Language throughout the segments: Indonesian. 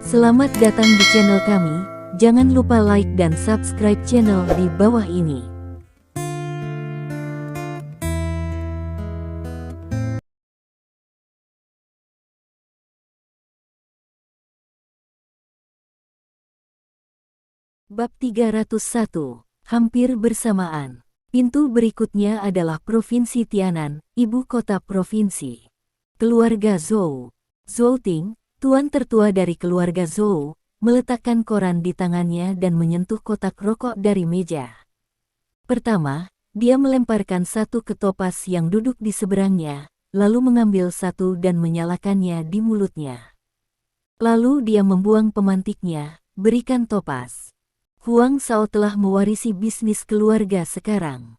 Selamat datang di channel kami, jangan lupa like dan subscribe channel di bawah ini. Bab 301, hampir bersamaan. Pintu berikutnya adalah Provinsi Tianan, ibu kota provinsi. Keluarga Zhou. Zhou Ting, tuan tertua dari keluarga Zhou, meletakkan koran di tangannya dan menyentuh kotak rokok dari meja. Pertama, dia melemparkan satu ke Topas yang duduk di seberangnya, lalu mengambil satu dan menyalakannya di mulutnya. Lalu dia membuang pemantiknya, berikan Topas. Huang Shao telah mewarisi bisnis keluarga sekarang.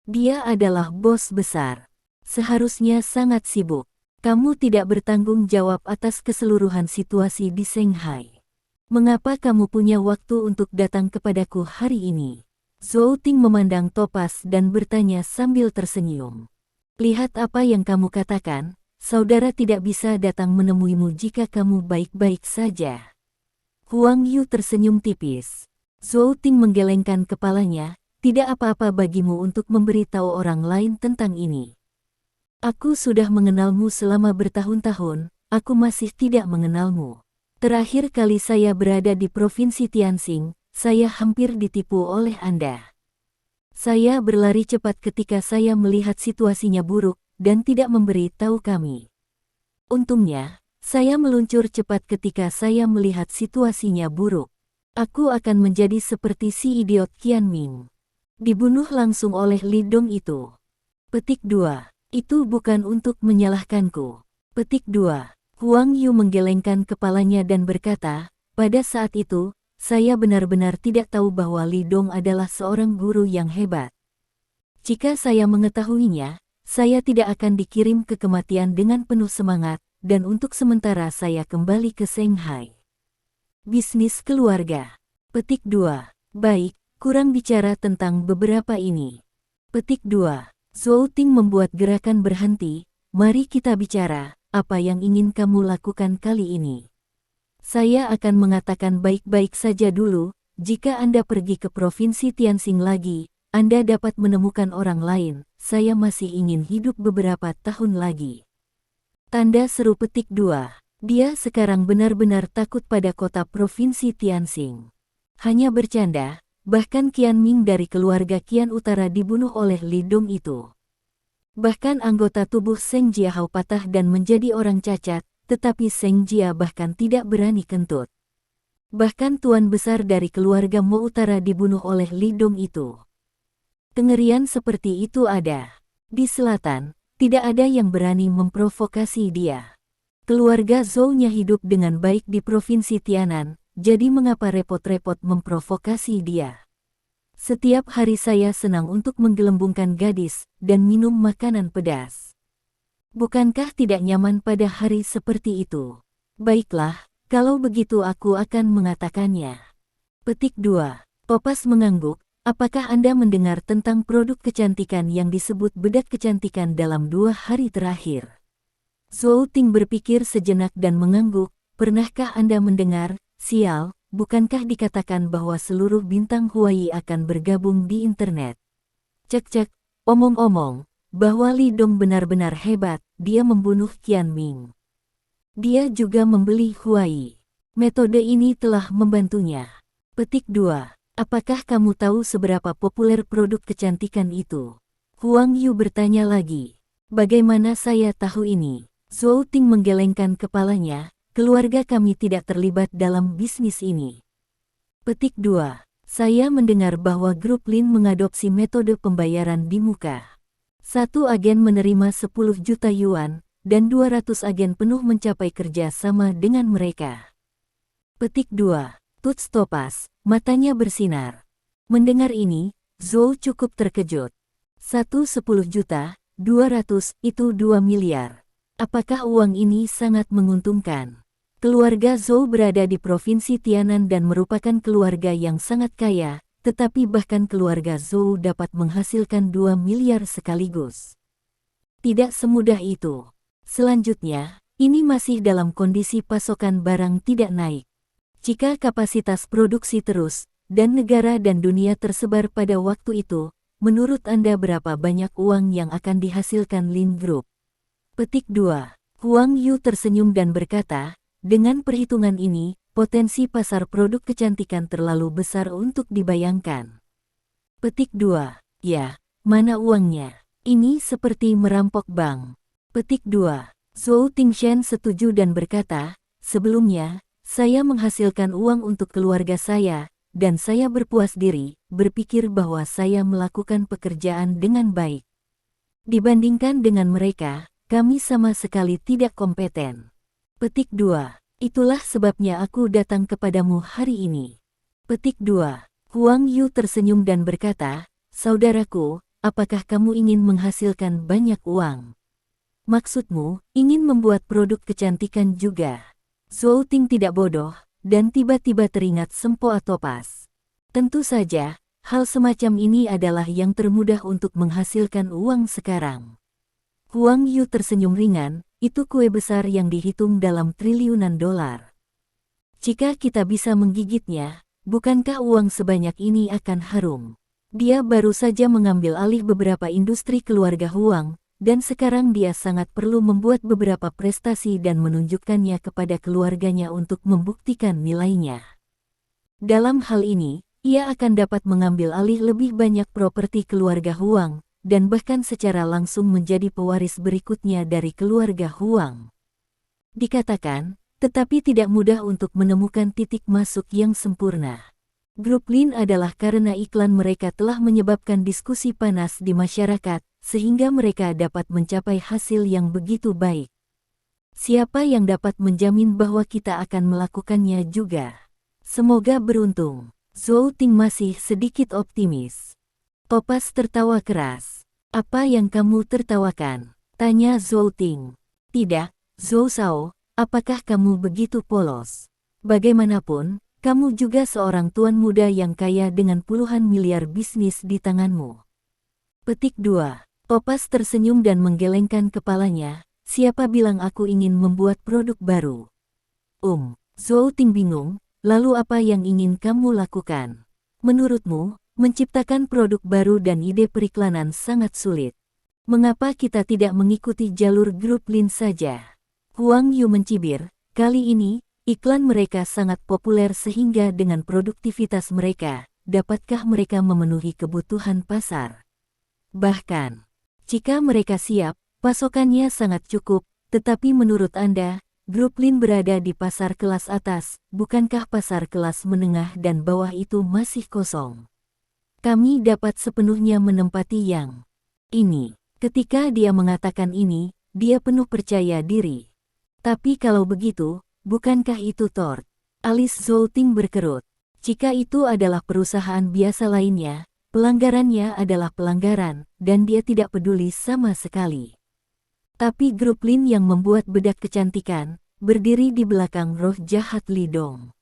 Dia adalah bos besar. Seharusnya sangat sibuk. Kamu tidak bertanggung jawab atas keseluruhan situasi di Shanghai. Mengapa kamu punya waktu untuk datang kepadaku hari ini? Zhou Ting memandang Topas dan bertanya sambil tersenyum. Lihat apa yang kamu katakan, saudara tidak bisa datang menemuimu jika kamu baik-baik saja. Huang Yu tersenyum tipis. Zhou Ting menggelengkan kepalanya, tidak apa-apa bagimu untuk memberitahu orang lain tentang ini. Aku sudah mengenalmu selama bertahun-tahun, aku masih tidak mengenalmu. Terakhir kali saya berada di Provinsi Tianxing, saya hampir ditipu oleh Anda. Saya berlari cepat ketika saya melihat situasinya buruk, dan tidak memberi tahu kami. Untungnya, saya meluncur cepat ketika saya melihat situasinya buruk. Aku akan menjadi seperti si idiot Qian Ming. Dibunuh langsung oleh Li Dong itu. Petik 2. Itu bukan untuk menyalahkanku. Petik 2. Huang Yu menggelengkan kepalanya dan berkata, pada saat itu, saya benar-benar tidak tahu bahwa Li Dong adalah seorang guru yang hebat. Jika saya mengetahuinya, saya tidak akan dikirim ke kematian dengan penuh semangat, dan untuk sementara saya kembali ke Shanghai. Bisnis keluarga. Petik 2. Baik, kurang bicara tentang beberapa ini. Petik 2. Zhou Ting membuat gerakan berhenti, mari kita bicara, apa yang ingin kamu lakukan kali ini? Saya akan mengatakan baik-baik saja dulu, jika Anda pergi ke Provinsi Tianxing lagi, Anda dapat menemukan orang lain, saya masih ingin hidup beberapa tahun lagi. Tanda seru petik 2. Dia sekarang benar-benar takut pada kota Provinsi Tianxing. Hanya bercanda. Bahkan Qian Ming dari keluarga Qian Utara dibunuh oleh Li Dong itu. Bahkan anggota tubuh Seng Jiahao patah dan menjadi orang cacat, tetapi Seng Jia bahkan tidak berani kentut. Bahkan tuan besar dari keluarga Mo Utara dibunuh oleh Li Dong itu. Kengerian seperti itu ada. Di selatan, tidak ada yang berani memprovokasi dia. Keluarga Zhou-nya hidup dengan baik di Provinsi Tianan. Jadi mengapa repot-repot memprovokasi dia? Setiap hari saya senang untuk menggelembungkan gadis dan minum makanan pedas. Bukankah tidak nyaman pada hari seperti itu? Baiklah, kalau begitu aku akan mengatakannya. Petik 2. Topas mengangguk, apakah Anda mendengar tentang produk kecantikan yang disebut bedak kecantikan dalam 2 hari terakhir? Zhou Ting berpikir sejenak dan mengangguk, pernahkah Anda mendengar? Sial, bukankah dikatakan bahwa seluruh bintang Huai akan bergabung di internet? Cek-cek, omong-omong, bahwa Li Dong benar-benar hebat, dia membunuh Qian Ming. Dia juga membeli Huai. Metode ini telah membantunya. Petik 2. Apakah kamu tahu seberapa populer produk kecantikan itu? Huang Yu bertanya lagi. Bagaimana saya tahu ini? Zhou Ting menggelengkan kepalanya. Keluarga kami tidak terlibat dalam bisnis ini. Petik 2. Saya mendengar bahwa grup Lin mengadopsi metode pembayaran di muka. Satu agen menerima 10 juta yuan, dan 200 agen penuh mencapai kerja sama dengan mereka. Petik 2. Tuts Topas, matanya bersinar. Mendengar ini, Zhou cukup terkejut. 10 juta, 200, itu 2 miliar. Apakah uang ini sangat menguntungkan? Keluarga Zhou berada di Provinsi Tianan dan merupakan keluarga yang sangat kaya, tetapi bahkan keluarga Zhou dapat menghasilkan 2 miliar sekaligus. Tidak semudah itu. Selanjutnya, ini masih dalam kondisi pasokan barang tidak naik. Jika kapasitas produksi terus, dan negara dan dunia tersebar pada waktu itu, menurut Anda berapa banyak uang yang akan dihasilkan Lin Group? Petik 2. Huang Yu tersenyum dan berkata, dengan perhitungan ini, potensi pasar produk kecantikan terlalu besar untuk dibayangkan. Petik 2. Ya, mana uangnya? Ini seperti merampok bank. Petik 2. Zhou Tingshan setuju dan berkata, sebelumnya, saya menghasilkan uang untuk keluarga saya, dan saya berpuas diri, berpikir bahwa saya melakukan pekerjaan dengan baik. Dibandingkan dengan mereka, kami sama sekali tidak kompeten. Petik 2. Itulah sebabnya aku datang kepadamu hari ini. Petik 2. Huang Yu tersenyum dan berkata, saudaraku, apakah kamu ingin menghasilkan banyak uang? Maksudmu, ingin membuat produk kecantikan juga? Zhou Ting tidak bodoh, dan tiba-tiba teringat sempoa topas. Tentu saja, hal semacam ini adalah yang termudah untuk menghasilkan uang sekarang. Huang Yu tersenyum ringan, itu kue besar yang dihitung dalam triliunan dolar. Jika kita bisa menggigitnya, bukankah uang sebanyak ini akan harum? Dia baru saja mengambil alih beberapa industri keluarga Huang, dan sekarang dia sangat perlu membuat beberapa prestasi dan menunjukkannya kepada keluarganya untuk membuktikan nilainya. Dalam hal ini, ia akan dapat mengambil alih lebih banyak properti keluarga Huang, dan bahkan secara langsung menjadi pewaris berikutnya dari keluarga Huang. Dikatakan, tetapi tidak mudah untuk menemukan titik masuk yang sempurna. Grup Lin adalah karena iklan mereka telah menyebabkan diskusi panas di masyarakat, sehingga mereka dapat mencapai hasil yang begitu baik. Siapa yang dapat menjamin bahwa kita akan melakukannya juga? Semoga beruntung. Zhou Ting masih sedikit optimis. Topas tertawa keras. Apa yang kamu tertawakan? Tanya Zhou Ting. Tidak, Zhou Shao, apakah kamu begitu polos? Bagaimanapun, kamu juga seorang tuan muda yang kaya dengan puluhan miliar bisnis di tanganmu. Petik 2. Topas tersenyum dan menggelengkan kepalanya. Siapa bilang aku ingin membuat produk baru? Zhou Ting bingung, lalu apa yang ingin kamu lakukan? Menurutmu, menciptakan produk baru dan ide periklanan sangat sulit. Mengapa kita tidak mengikuti jalur grup Lin saja? Huang Yu mencibir, kali ini, iklan mereka sangat populer sehingga dengan produktivitas mereka, dapatkah mereka memenuhi kebutuhan pasar? Bahkan, jika mereka siap, pasokannya sangat cukup, tetapi menurut Anda, grup Lin berada di pasar kelas atas, bukankah pasar kelas menengah dan bawah itu masih kosong? Kami dapat sepenuhnya menempati yang ini. Ketika dia mengatakan ini, dia penuh percaya diri. Tapi kalau begitu, bukankah itu tort? Alis Zhou Ting berkerut. Jika itu adalah perusahaan biasa lainnya, pelanggarannya adalah pelanggaran, dan dia tidak peduli sama sekali. Tapi grup Lin yang membuat bedak kecantikan, berdiri di belakang roh jahat Li Dong.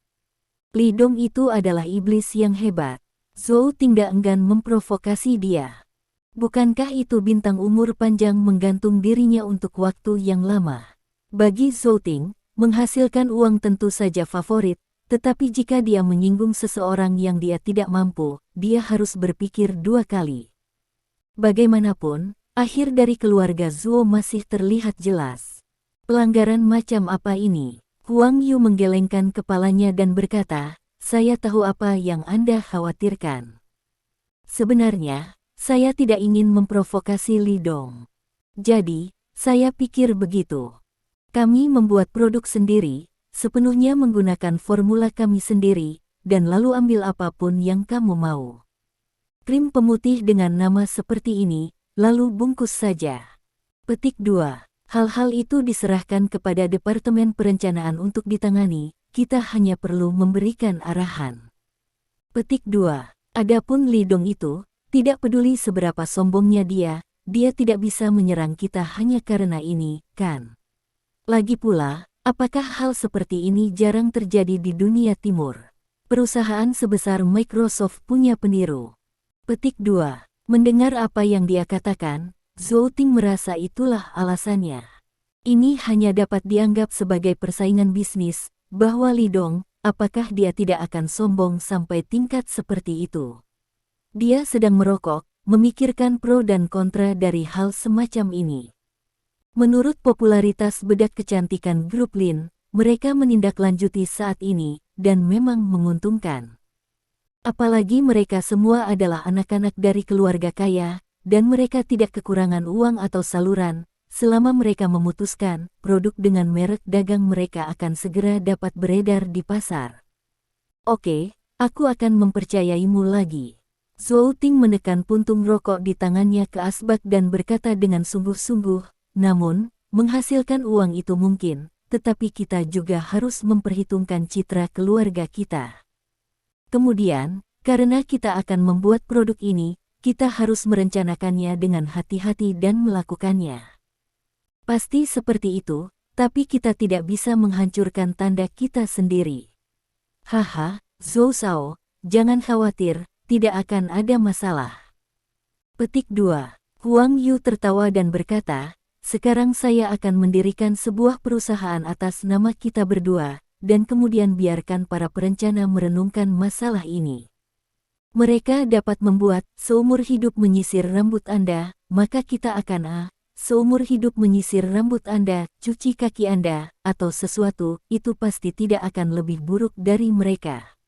Li Dong itu adalah iblis yang hebat. Zhou Ting tidak enggan memprovokasi dia. Bukankah itu bintang umur panjang menggantung dirinya untuk waktu yang lama? Bagi Zhou Ting, menghasilkan uang tentu saja favorit, tetapi jika dia menyinggung seseorang yang dia tidak mampu, dia harus berpikir dua kali. Bagaimanapun, akhir dari keluarga Zhou masih terlihat jelas. Pelanggaran macam apa ini? Huang Yu menggelengkan kepalanya dan berkata, saya tahu apa yang Anda khawatirkan. Sebenarnya, saya tidak ingin memprovokasi Li Dong. Jadi, saya pikir begitu. Kami membuat produk sendiri, sepenuhnya menggunakan formula kami sendiri, dan lalu ambil apapun yang kamu mau. Krim pemutih dengan nama seperti ini, lalu bungkus saja. Petik 2. Hal-hal itu diserahkan kepada Departemen Perencanaan untuk ditangani, kita hanya perlu memberikan arahan. Petik 2. Adapun Li Dong itu, tidak peduli seberapa sombongnya dia tidak bisa menyerang kita hanya karena ini, kan? Lagi pula, apakah hal seperti ini jarang terjadi di dunia timur? Perusahaan sebesar Microsoft punya peniru. Petik 2. Mendengar apa yang dia katakan, Zhou Ting merasa itulah alasannya. Ini hanya dapat dianggap sebagai persaingan bisnis, bahwa Li Dong, apakah dia tidak akan sombong sampai tingkat seperti itu? Dia sedang merokok, memikirkan pro dan kontra dari hal semacam ini. Menurut popularitas bedak kecantikan grup Lin, mereka menindaklanjuti saat ini, dan memang menguntungkan. Apalagi mereka semua adalah anak-anak dari keluarga kaya, dan mereka tidak kekurangan uang atau saluran. Selama mereka memutuskan, produk dengan merek dagang mereka akan segera dapat beredar di pasar. Oke, aku akan mempercayaimu lagi. Zhou Ting menekan puntung rokok di tangannya ke asbak dan berkata dengan sungguh-sungguh, namun, menghasilkan uang itu mungkin, tetapi kita juga harus memperhitungkan citra keluarga kita. Kemudian, karena kita akan membuat produk ini, kita harus merencanakannya dengan hati-hati dan melakukannya. Pasti seperti itu, tapi kita tidak bisa menghancurkan tanda kita sendiri. Haha, Zhou Shao, jangan khawatir, tidak akan ada masalah. Petik 2. Huang Yu tertawa dan berkata, sekarang saya akan mendirikan sebuah perusahaan atas nama kita berdua, dan kemudian biarkan para perencana merenungkan masalah ini. Mereka dapat membuat seumur hidup menyisir rambut Anda, maka kita akan seumur hidup menyisir rambut Anda, cuci kaki Anda, atau sesuatu, itu pasti tidak akan lebih buruk dari mereka.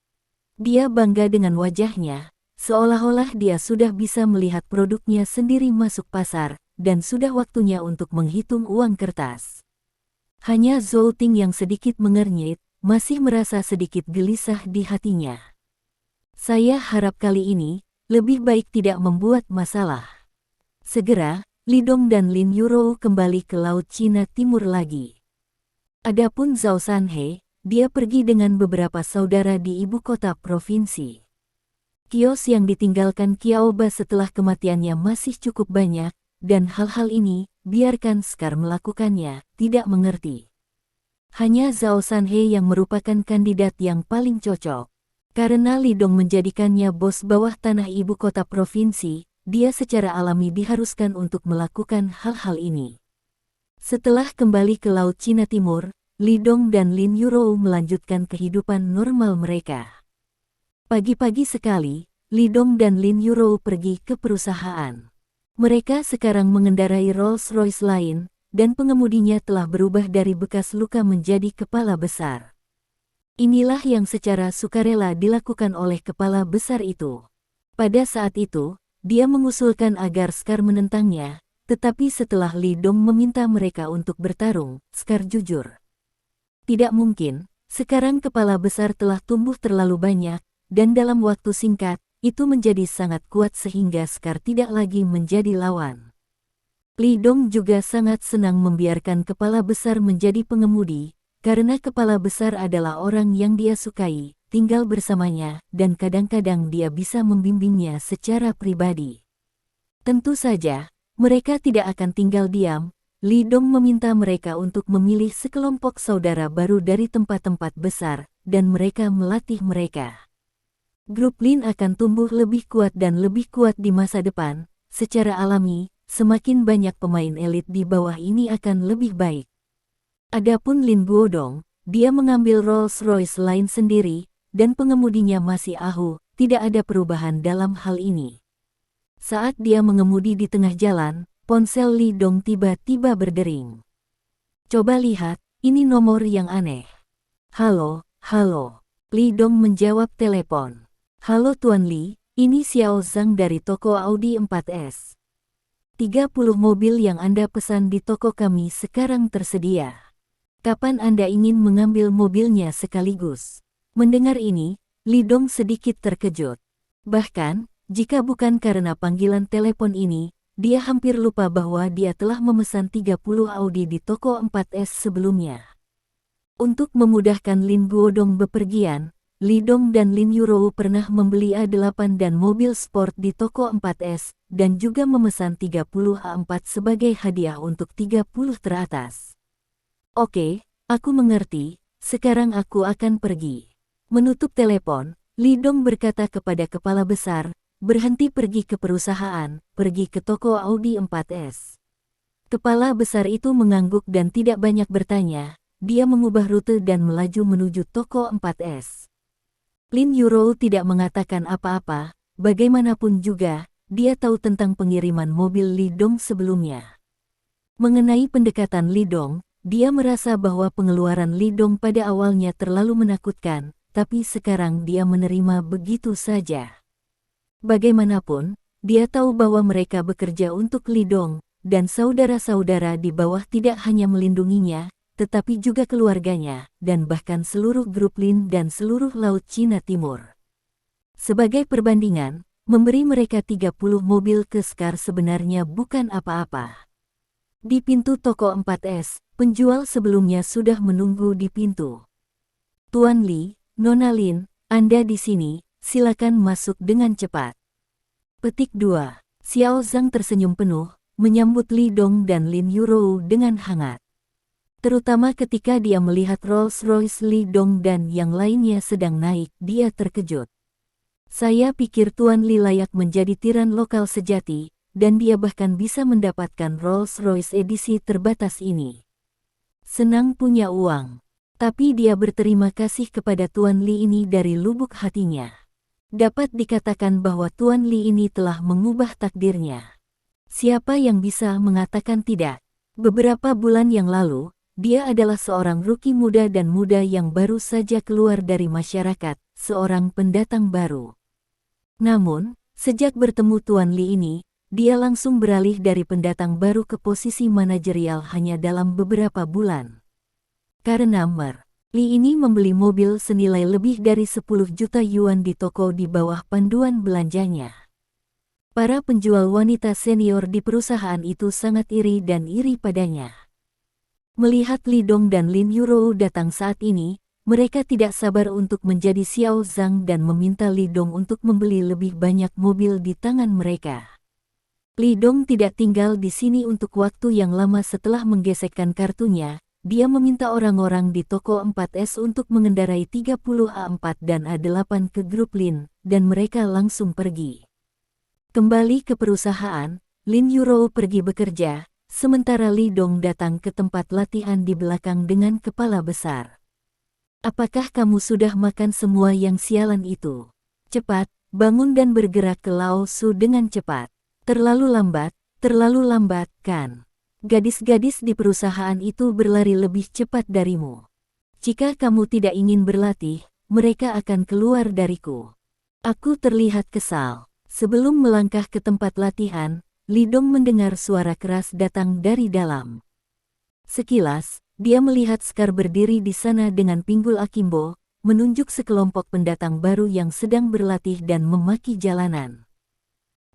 Dia bangga dengan wajahnya, seolah-olah dia sudah bisa melihat produknya sendiri masuk pasar, dan sudah waktunya untuk menghitung uang kertas. Hanya Zhou Ting yang sedikit mengernyit, masih merasa sedikit gelisah di hatinya. Saya harap kali ini, lebih baik tidak membuat masalah. Segera, Li Dong dan Lin Yurou kembali ke Laut Cina Timur lagi. Adapun Zhao Sanhe, dia pergi dengan beberapa saudara di ibu kota provinsi. Kios yang ditinggalkan Qiaoba setelah kematiannya masih cukup banyak, dan hal-hal ini, biarkan Scar melakukannya, tidak mengerti. Hanya Zhao Sanhe yang merupakan kandidat yang paling cocok. Karena Li Dong menjadikannya bos bawah tanah ibu kota provinsi, dia secara alami diharuskan untuk melakukan hal-hal ini. Setelah kembali ke Laut Cina Timur, Li Dong dan Lin Yurou melanjutkan kehidupan normal mereka. Pagi-pagi sekali, Li Dong dan Lin Yurou pergi ke perusahaan. Mereka sekarang mengendarai Rolls-Royce lain, dan pengemudinya telah berubah dari bekas luka menjadi kepala besar. Inilah yang secara sukarela dilakukan oleh kepala besar itu. Pada saat itu, dia mengusulkan agar Scar menentangnya, tetapi setelah Li Dong meminta mereka untuk bertarung, Scar jujur. Tidak mungkin, sekarang kepala besar telah tumbuh terlalu banyak, dan dalam waktu singkat, itu menjadi sangat kuat sehingga Scar tidak lagi menjadi lawan. Li Dong juga sangat senang membiarkan kepala besar menjadi pengemudi, karena kepala besar adalah orang yang dia sukai, tinggal bersamanya, dan kadang-kadang dia bisa membimbingnya secara pribadi. Tentu saja, mereka tidak akan tinggal diam. Li Dong meminta mereka untuk memilih sekelompok saudara baru dari tempat-tempat besar, dan mereka melatih mereka. Grup Lin akan tumbuh lebih kuat dan lebih kuat di masa depan. Secara alami, semakin banyak pemain elit di bawah ini akan lebih baik. Adapun Lin Guodong, dia mengambil Rolls-Royce lain sendiri, dan pengemudinya masih Ahu, tidak ada perubahan dalam hal ini. Saat dia mengemudi di tengah jalan, ponsel Li Dong tiba-tiba berdering. Coba lihat, ini nomor yang aneh. Halo, halo. Li Dong menjawab telepon. Halo Tuan Li, ini Xiao Zhang dari toko Audi 4S. 30 mobil yang Anda pesan di toko kami sekarang tersedia. Kapan Anda ingin mengambil mobilnya sekaligus? Mendengar ini, Li Dong sedikit terkejut. Bahkan, jika bukan karena panggilan telepon ini, dia hampir lupa bahwa dia telah memesan 30 Audi di toko 4S sebelumnya. Untuk memudahkan Lin Guodong bepergian, Li Dong dan Lin Yurou pernah membeli A8 dan mobil sport di toko 4S, dan juga memesan 30 A4 sebagai hadiah untuk 30 teratas. Oke, aku mengerti, sekarang aku akan pergi. Menutup telepon, Li Dong berkata kepada kepala besar, berhenti pergi ke perusahaan, pergi ke toko Audi 4S. Kepala besar itu mengangguk dan tidak banyak bertanya, dia mengubah rute dan melaju menuju toko 4S. Lin Yuro tidak mengatakan apa-apa, bagaimanapun juga, dia tahu tentang pengiriman mobil Li Dong sebelumnya. Mengenai pendekatan Li Dong, dia merasa bahwa pengeluaran Li Dong pada awalnya terlalu menakutkan, tapi sekarang dia menerima begitu saja. Bagaimanapun, dia tahu bahwa mereka bekerja untuk Li Dong, dan saudara-saudara di bawah tidak hanya melindunginya, tetapi juga keluarganya, dan bahkan seluruh grup Lin dan seluruh Laut Cina Timur. Sebagai perbandingan, memberi mereka 30 mobil ke Scar sebenarnya bukan apa-apa. Di pintu toko 4S, penjual sebelumnya sudah menunggu di pintu. Tuan Li, Nona Lin, Anda di sini, silakan masuk dengan cepat. Petik 2. Xiao Zhang tersenyum penuh, menyambut Li Dong dan Lin Yuro dengan hangat. Terutama ketika dia melihat Rolls-Royce Li Dong dan yang lainnya sedang naik, dia terkejut. Saya pikir Tuan Li layak menjadi tiran lokal sejati, dan dia bahkan bisa mendapatkan Rolls-Royce edisi terbatas ini. Senang punya uang. Tapi dia berterima kasih kepada Tuan Li ini dari lubuk hatinya. Dapat dikatakan bahwa Tuan Li ini telah mengubah takdirnya. Siapa yang bisa mengatakan tidak? Beberapa bulan yang lalu, dia adalah seorang rookie muda dan muda yang baru saja keluar dari masyarakat, seorang pendatang baru. Namun, sejak bertemu Tuan Li ini, dia langsung beralih dari pendatang baru ke posisi manajerial hanya dalam beberapa bulan. Karena Li ini membeli mobil senilai lebih dari 10 juta yuan di toko di bawah panduan belanjanya. Para penjual wanita senior di perusahaan itu sangat iri dan iri padanya. Melihat Li Dong dan Lin Yuro datang saat ini, mereka tidak sabar untuk menjadi Xiao Zhang dan meminta Li Dong untuk membeli lebih banyak mobil di tangan mereka. Li Dong tidak tinggal di sini untuk waktu yang lama setelah menggesekkan kartunya, dia meminta orang-orang di toko 4S untuk mengendarai 30 A4 dan A8 ke grup Lin, dan mereka langsung pergi. Kembali ke perusahaan, Lin Yuro pergi bekerja, sementara Li Dong datang ke tempat latihan di belakang dengan kepala besar. Apakah kamu sudah makan semua yang sialan itu? Cepat, bangun dan bergerak ke Lao Su dengan cepat. Terlalu lambat, kan? Gadis-gadis di perusahaan itu berlari lebih cepat darimu. Jika kamu tidak ingin berlatih, mereka akan keluar dariku. Aku terlihat kesal. Sebelum melangkah ke tempat latihan, Li Dong mendengar suara keras datang dari dalam. Sekilas, dia melihat Scar berdiri di sana dengan pinggul akimbo, menunjuk sekelompok pendatang baru yang sedang berlatih dan memaki jalanan.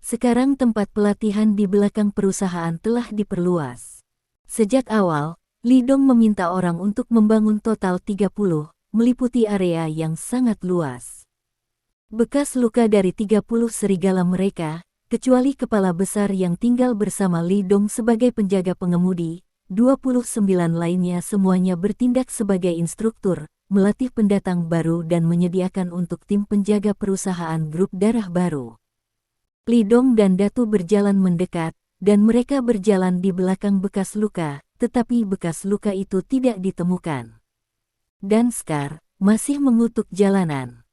Sekarang tempat pelatihan di belakang perusahaan telah diperluas. Sejak awal, Li Dong meminta orang untuk membangun total 30, meliputi area yang sangat luas. Bekas luka dari 30 serigala mereka, kecuali kepala besar yang tinggal bersama Li Dong sebagai penjaga pengemudi, 29 lainnya semuanya bertindak sebagai instruktur, melatih pendatang baru dan menyediakan untuk tim penjaga perusahaan grup darah baru. Li Dong dan Datu berjalan mendekat, dan mereka berjalan di belakang bekas luka, tetapi bekas luka itu tidak ditemukan. Dan Scar masih mengutuk jalanan.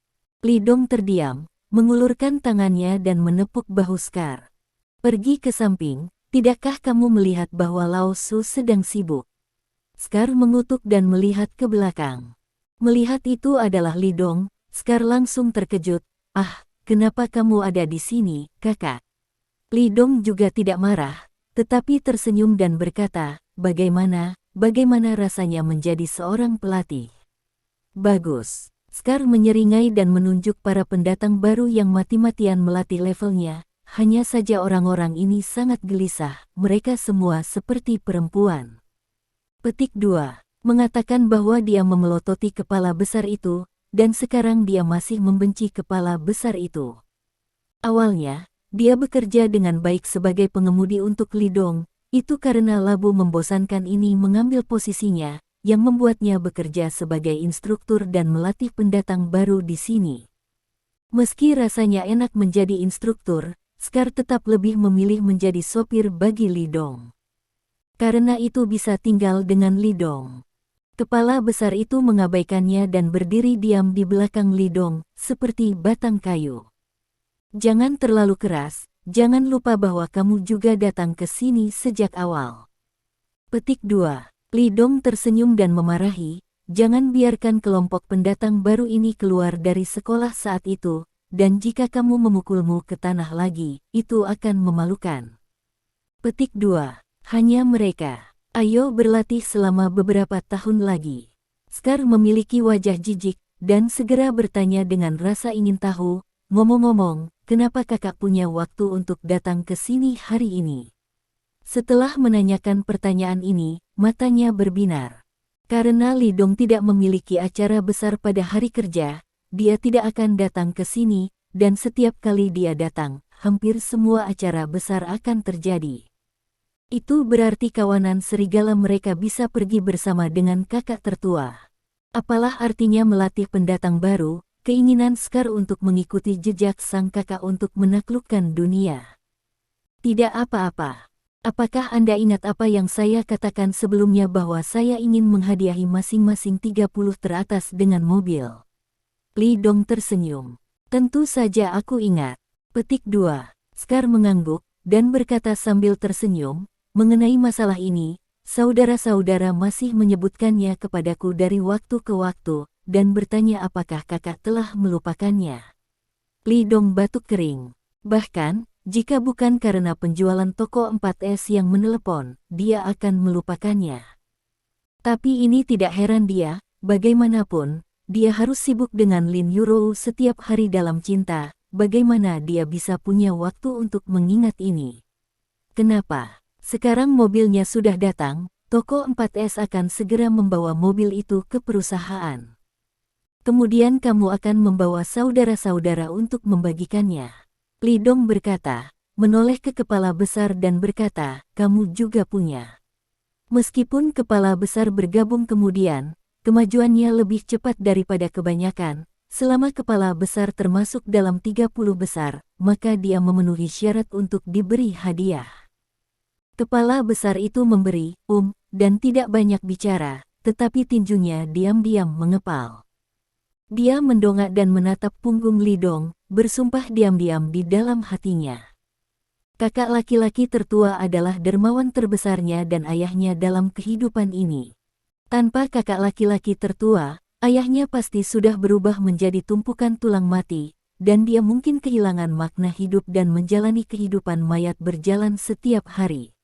Li Dong terdiam, mengulurkan tangannya dan menepuk bahu Scar. Pergi ke samping, tidakkah kamu melihat bahwa Lao Su sedang sibuk? Scar mengutuk dan melihat ke belakang. Melihat itu adalah Li Dong, Scar langsung terkejut. Kenapa kamu ada di sini, kakak? Li Dong juga tidak marah, tetapi tersenyum dan berkata, bagaimana rasanya menjadi seorang pelatih? Bagus. Scar menyeringai dan menunjuk para pendatang baru yang mati-matian melatih levelnya. Hanya saja orang-orang ini sangat gelisah, mereka semua seperti perempuan. Petik 2. Mengatakan bahwa dia memelototi kepala besar itu, dan sekarang dia masih membenci kepala besar itu. Awalnya, dia bekerja dengan baik sebagai pengemudi untuk Li Dong, itu karena labu membosankan ini mengambil posisinya, yang membuatnya bekerja sebagai instruktur dan melatih pendatang baru di sini. Meski rasanya enak menjadi instruktur, Scar tetap lebih memilih menjadi sopir bagi Li Dong. Karena itu bisa tinggal dengan Li Dong. Kepala besar itu mengabaikannya dan berdiri diam di belakang Li Dong, seperti batang kayu. Jangan terlalu keras, jangan lupa bahwa kamu juga datang ke sini sejak awal. Petik 2. Li Dong tersenyum dan memarahi, jangan biarkan kelompok pendatang baru ini keluar dari sekolah saat itu, dan jika kamu memukulmu ke tanah lagi, itu akan memalukan. Petik 2. Hanya mereka. Ayo berlatih selama beberapa tahun lagi. Scar memiliki wajah jijik, dan segera bertanya dengan rasa ingin tahu, ngomong-ngomong, kenapa kakak punya waktu untuk datang ke sini hari ini? Setelah menanyakan pertanyaan ini, matanya berbinar. Karena Li Dong tidak memiliki acara besar pada hari kerja, dia tidak akan datang ke sini, dan setiap kali dia datang, hampir semua acara besar akan terjadi. Itu berarti kawanan serigala mereka bisa pergi bersama dengan kakak tertua. Apalah artinya melatih pendatang baru, keinginan Scar untuk mengikuti jejak sang kakak untuk menaklukkan dunia. Tidak apa-apa. Apakah Anda ingat apa yang saya katakan sebelumnya bahwa saya ingin menghadiahi masing-masing 30 teratas dengan mobil? Li Dong tersenyum. Tentu saja aku ingat. Petik 2. Scar mengangguk, dan berkata sambil tersenyum, mengenai masalah ini, saudara-saudara masih menyebutkannya kepadaku dari waktu ke waktu, dan bertanya apakah kakak telah melupakannya. Li Dong batuk kering. Bahkan, jika bukan karena penjualan toko 4S yang menelepon, dia akan melupakannya. Tapi ini tidak heran dia, bagaimanapun, dia harus sibuk dengan Lin Yurou setiap hari dalam cinta, bagaimana dia bisa punya waktu untuk mengingat ini? Kenapa? Sekarang mobilnya sudah datang, toko 4S akan segera membawa mobil itu ke perusahaan. Kemudian kamu akan membawa saudara-saudara untuk membagikannya. Li Dong berkata, menoleh ke kepala besar dan berkata, kamu juga punya. Meskipun kepala besar bergabung kemudian, kemajuannya lebih cepat daripada kebanyakan, selama kepala besar termasuk dalam 30 besar, maka dia memenuhi syarat untuk diberi hadiah. Kepala besar itu memberi, dan tidak banyak bicara, tetapi tinjunya diam-diam mengepal. Dia mendongak dan menatap punggung Li Dong, bersumpah diam-diam di dalam hatinya. Kakak laki-laki tertua adalah dermawan terbesarnya dan ayahnya dalam kehidupan ini. Tanpa kakak laki-laki tertua, ayahnya pasti sudah berubah menjadi tumpukan tulang mati, dan dia mungkin kehilangan makna hidup dan menjalani kehidupan mayat berjalan setiap hari.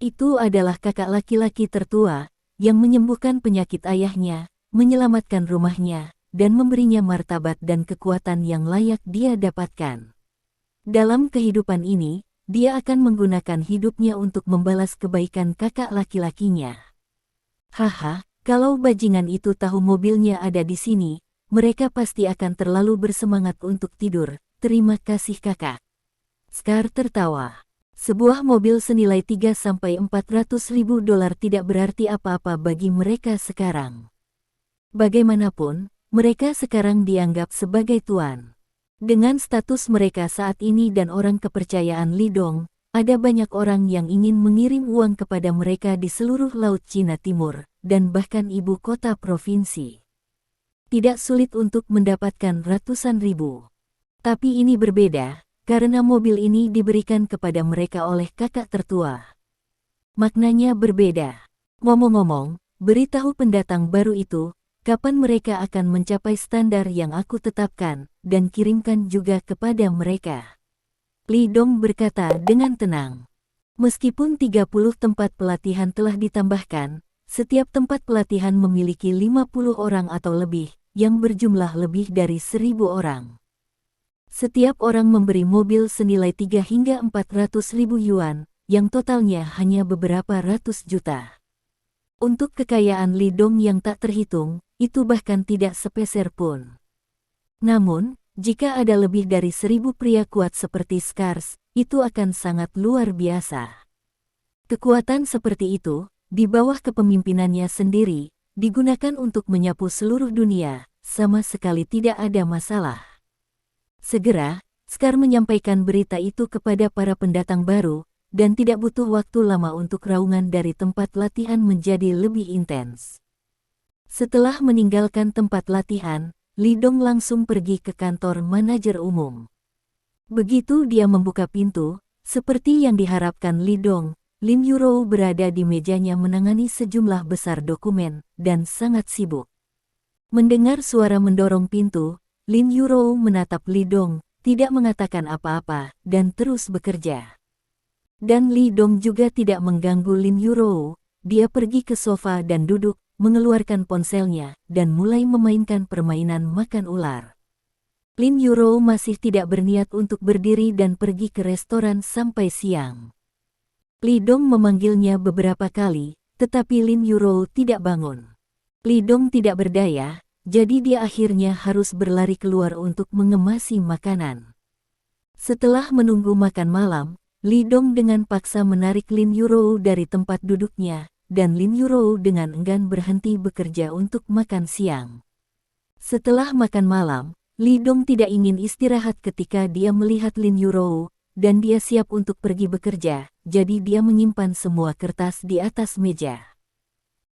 Itu adalah kakak laki-laki tertua, yang menyembuhkan penyakit ayahnya, menyelamatkan rumahnya, dan memberinya martabat dan kekuatan yang layak dia dapatkan. Dalam kehidupan ini, dia akan menggunakan hidupnya untuk membalas kebaikan kakak laki-lakinya. Haha, kalau bajingan itu tahu mobilnya ada di sini, mereka pasti akan terlalu bersemangat untuk tidur. Terima kasih kakak. Scar tertawa. Sebuah mobil senilai 300–400 ribu dolar tidak berarti apa-apa bagi mereka sekarang. Bagaimanapun, mereka sekarang dianggap sebagai tuan. Dengan status mereka saat ini dan orang kepercayaan Li Dong, ada banyak orang yang ingin mengirim uang kepada mereka di seluruh Laut Cina Timur, dan bahkan ibu kota provinsi. Tidak sulit untuk mendapatkan ratusan ribu. Tapi ini berbeda, karena mobil ini diberikan kepada mereka oleh kakak tertua. Maknanya berbeda. Ngomong-ngomong, beritahu pendatang baru itu, kapan mereka akan mencapai standar yang aku tetapkan, dan kirimkan juga kepada mereka. Li Dong berkata dengan tenang. Meskipun 30 tempat pelatihan telah ditambahkan, setiap tempat pelatihan memiliki 50 orang atau lebih, yang berjumlah lebih dari 1.000 orang. Setiap orang memberi mobil senilai 3 hingga 400 ribu yuan, yang totalnya hanya beberapa ratus juta. Untuk kekayaan Li Dong yang tak terhitung, itu bahkan tidak sepeser pun. Namun, jika ada lebih dari 1.000 pria kuat seperti Scars, itu akan sangat luar biasa. Kekuatan seperti itu, di bawah kepemimpinannya sendiri, digunakan untuk menyapu seluruh dunia, sama sekali tidak ada masalah. Segera, Scar menyampaikan berita itu kepada para pendatang baru, dan tidak butuh waktu lama untuk raungan dari tempat latihan menjadi lebih intens. Setelah meninggalkan tempat latihan, Li Dong langsung pergi ke kantor manajer umum. Begitu dia membuka pintu, seperti yang diharapkan Li Dong, Lin Yurou berada di mejanya menangani sejumlah besar dokumen, dan sangat sibuk. Mendengar suara mendorong pintu, Lin Yurou menatap Li Dong, tidak mengatakan apa-apa, dan terus bekerja. Dan Li Dong juga tidak mengganggu Lin Yurou, dia pergi ke sofa dan duduk, mengeluarkan ponselnya, dan mulai memainkan permainan makan ular. Lin Yurou masih tidak berniat untuk berdiri dan pergi ke restoran sampai siang. Li Dong memanggilnya beberapa kali, tetapi Lin Yurou tidak bangun. Li Dong tidak berdaya, jadi dia akhirnya harus berlari keluar untuk mengemasi makanan. Setelah menunggu makan malam, Li Dong dengan paksa menarik Lin Yurou dari tempat duduknya, dan Lin Yurou dengan enggan berhenti bekerja untuk makan siang. Setelah makan malam, Li Dong tidak ingin istirahat ketika dia melihat Lin Yurou, dan dia siap untuk pergi bekerja, jadi dia menyimpan semua kertas di atas meja.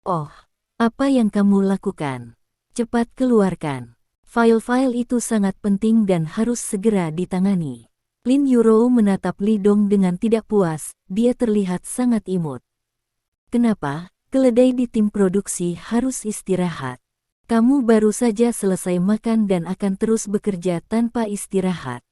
"Oh, apa yang kamu lakukan? Cepat keluarkan. File-file itu sangat penting dan harus segera ditangani." Lin Yurou menatap Li Dong dengan tidak puas, dia terlihat sangat imut. "Kenapa? Keledai di tim produksi harus istirahat. Kamu baru saja selesai makan dan akan terus bekerja tanpa istirahat.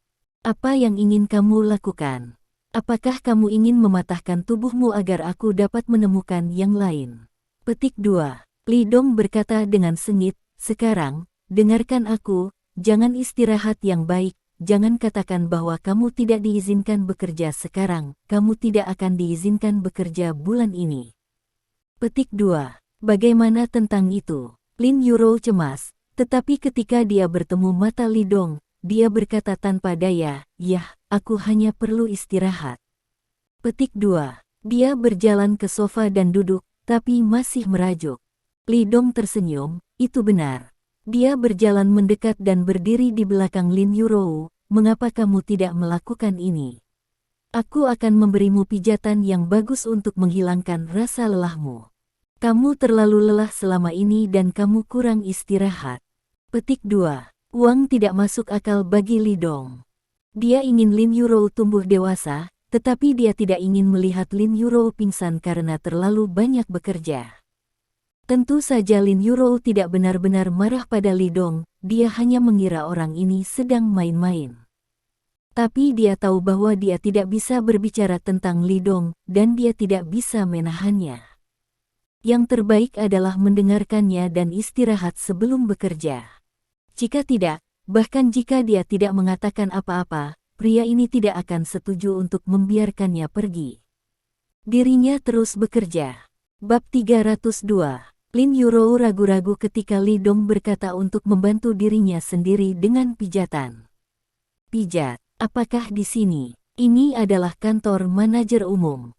Apa yang ingin kamu lakukan? Apakah kamu ingin mematahkan tubuhmu agar aku dapat menemukan yang lain?" Petik 2. Li Dong berkata dengan sengit, "Sekarang, dengarkan aku, jangan istirahat yang baik, jangan katakan bahwa kamu tidak diizinkan bekerja sekarang, kamu tidak akan diizinkan bekerja bulan ini." Petik 2. Bagaimana tentang itu? Lin Yurou cemas, tetapi ketika dia bertemu mata Li Dong, dia berkata tanpa daya, "Yah, aku hanya perlu istirahat." Petik 2. Dia berjalan ke sofa dan duduk, tapi masih merajuk. Li Dong tersenyum, "Itu benar." Dia berjalan mendekat dan berdiri di belakang Lin Yurou, "Mengapa kamu tidak melakukan ini? Aku akan memberimu pijatan yang bagus untuk menghilangkan rasa lelahmu. Kamu terlalu lelah selama ini dan kamu kurang istirahat." Petik 2. Uang tidak masuk akal bagi Li Dong. Dia ingin Lin Yurou tumbuh dewasa, tetapi dia tidak ingin melihat Lin Yurou pingsan karena terlalu banyak bekerja. Tentu saja Lin Yurou tidak benar-benar marah pada Li Dong, dia hanya mengira orang ini sedang main-main. Tapi dia tahu bahwa dia tidak bisa berbicara tentang Li Dong, dan dia tidak bisa menahannya. Yang terbaik adalah mendengarkannya dan istirahat sebelum bekerja. Jika tidak, bahkan jika dia tidak mengatakan apa-apa, pria ini tidak akan setuju untuk membiarkannya pergi. Dirinya terus bekerja. Bab 302. Lin Yurou ragu-ragu ketika Li Dong berkata untuk membantu dirinya sendiri dengan pijatan. "Pijat? Apakah di sini? Ini adalah kantor manajer umum.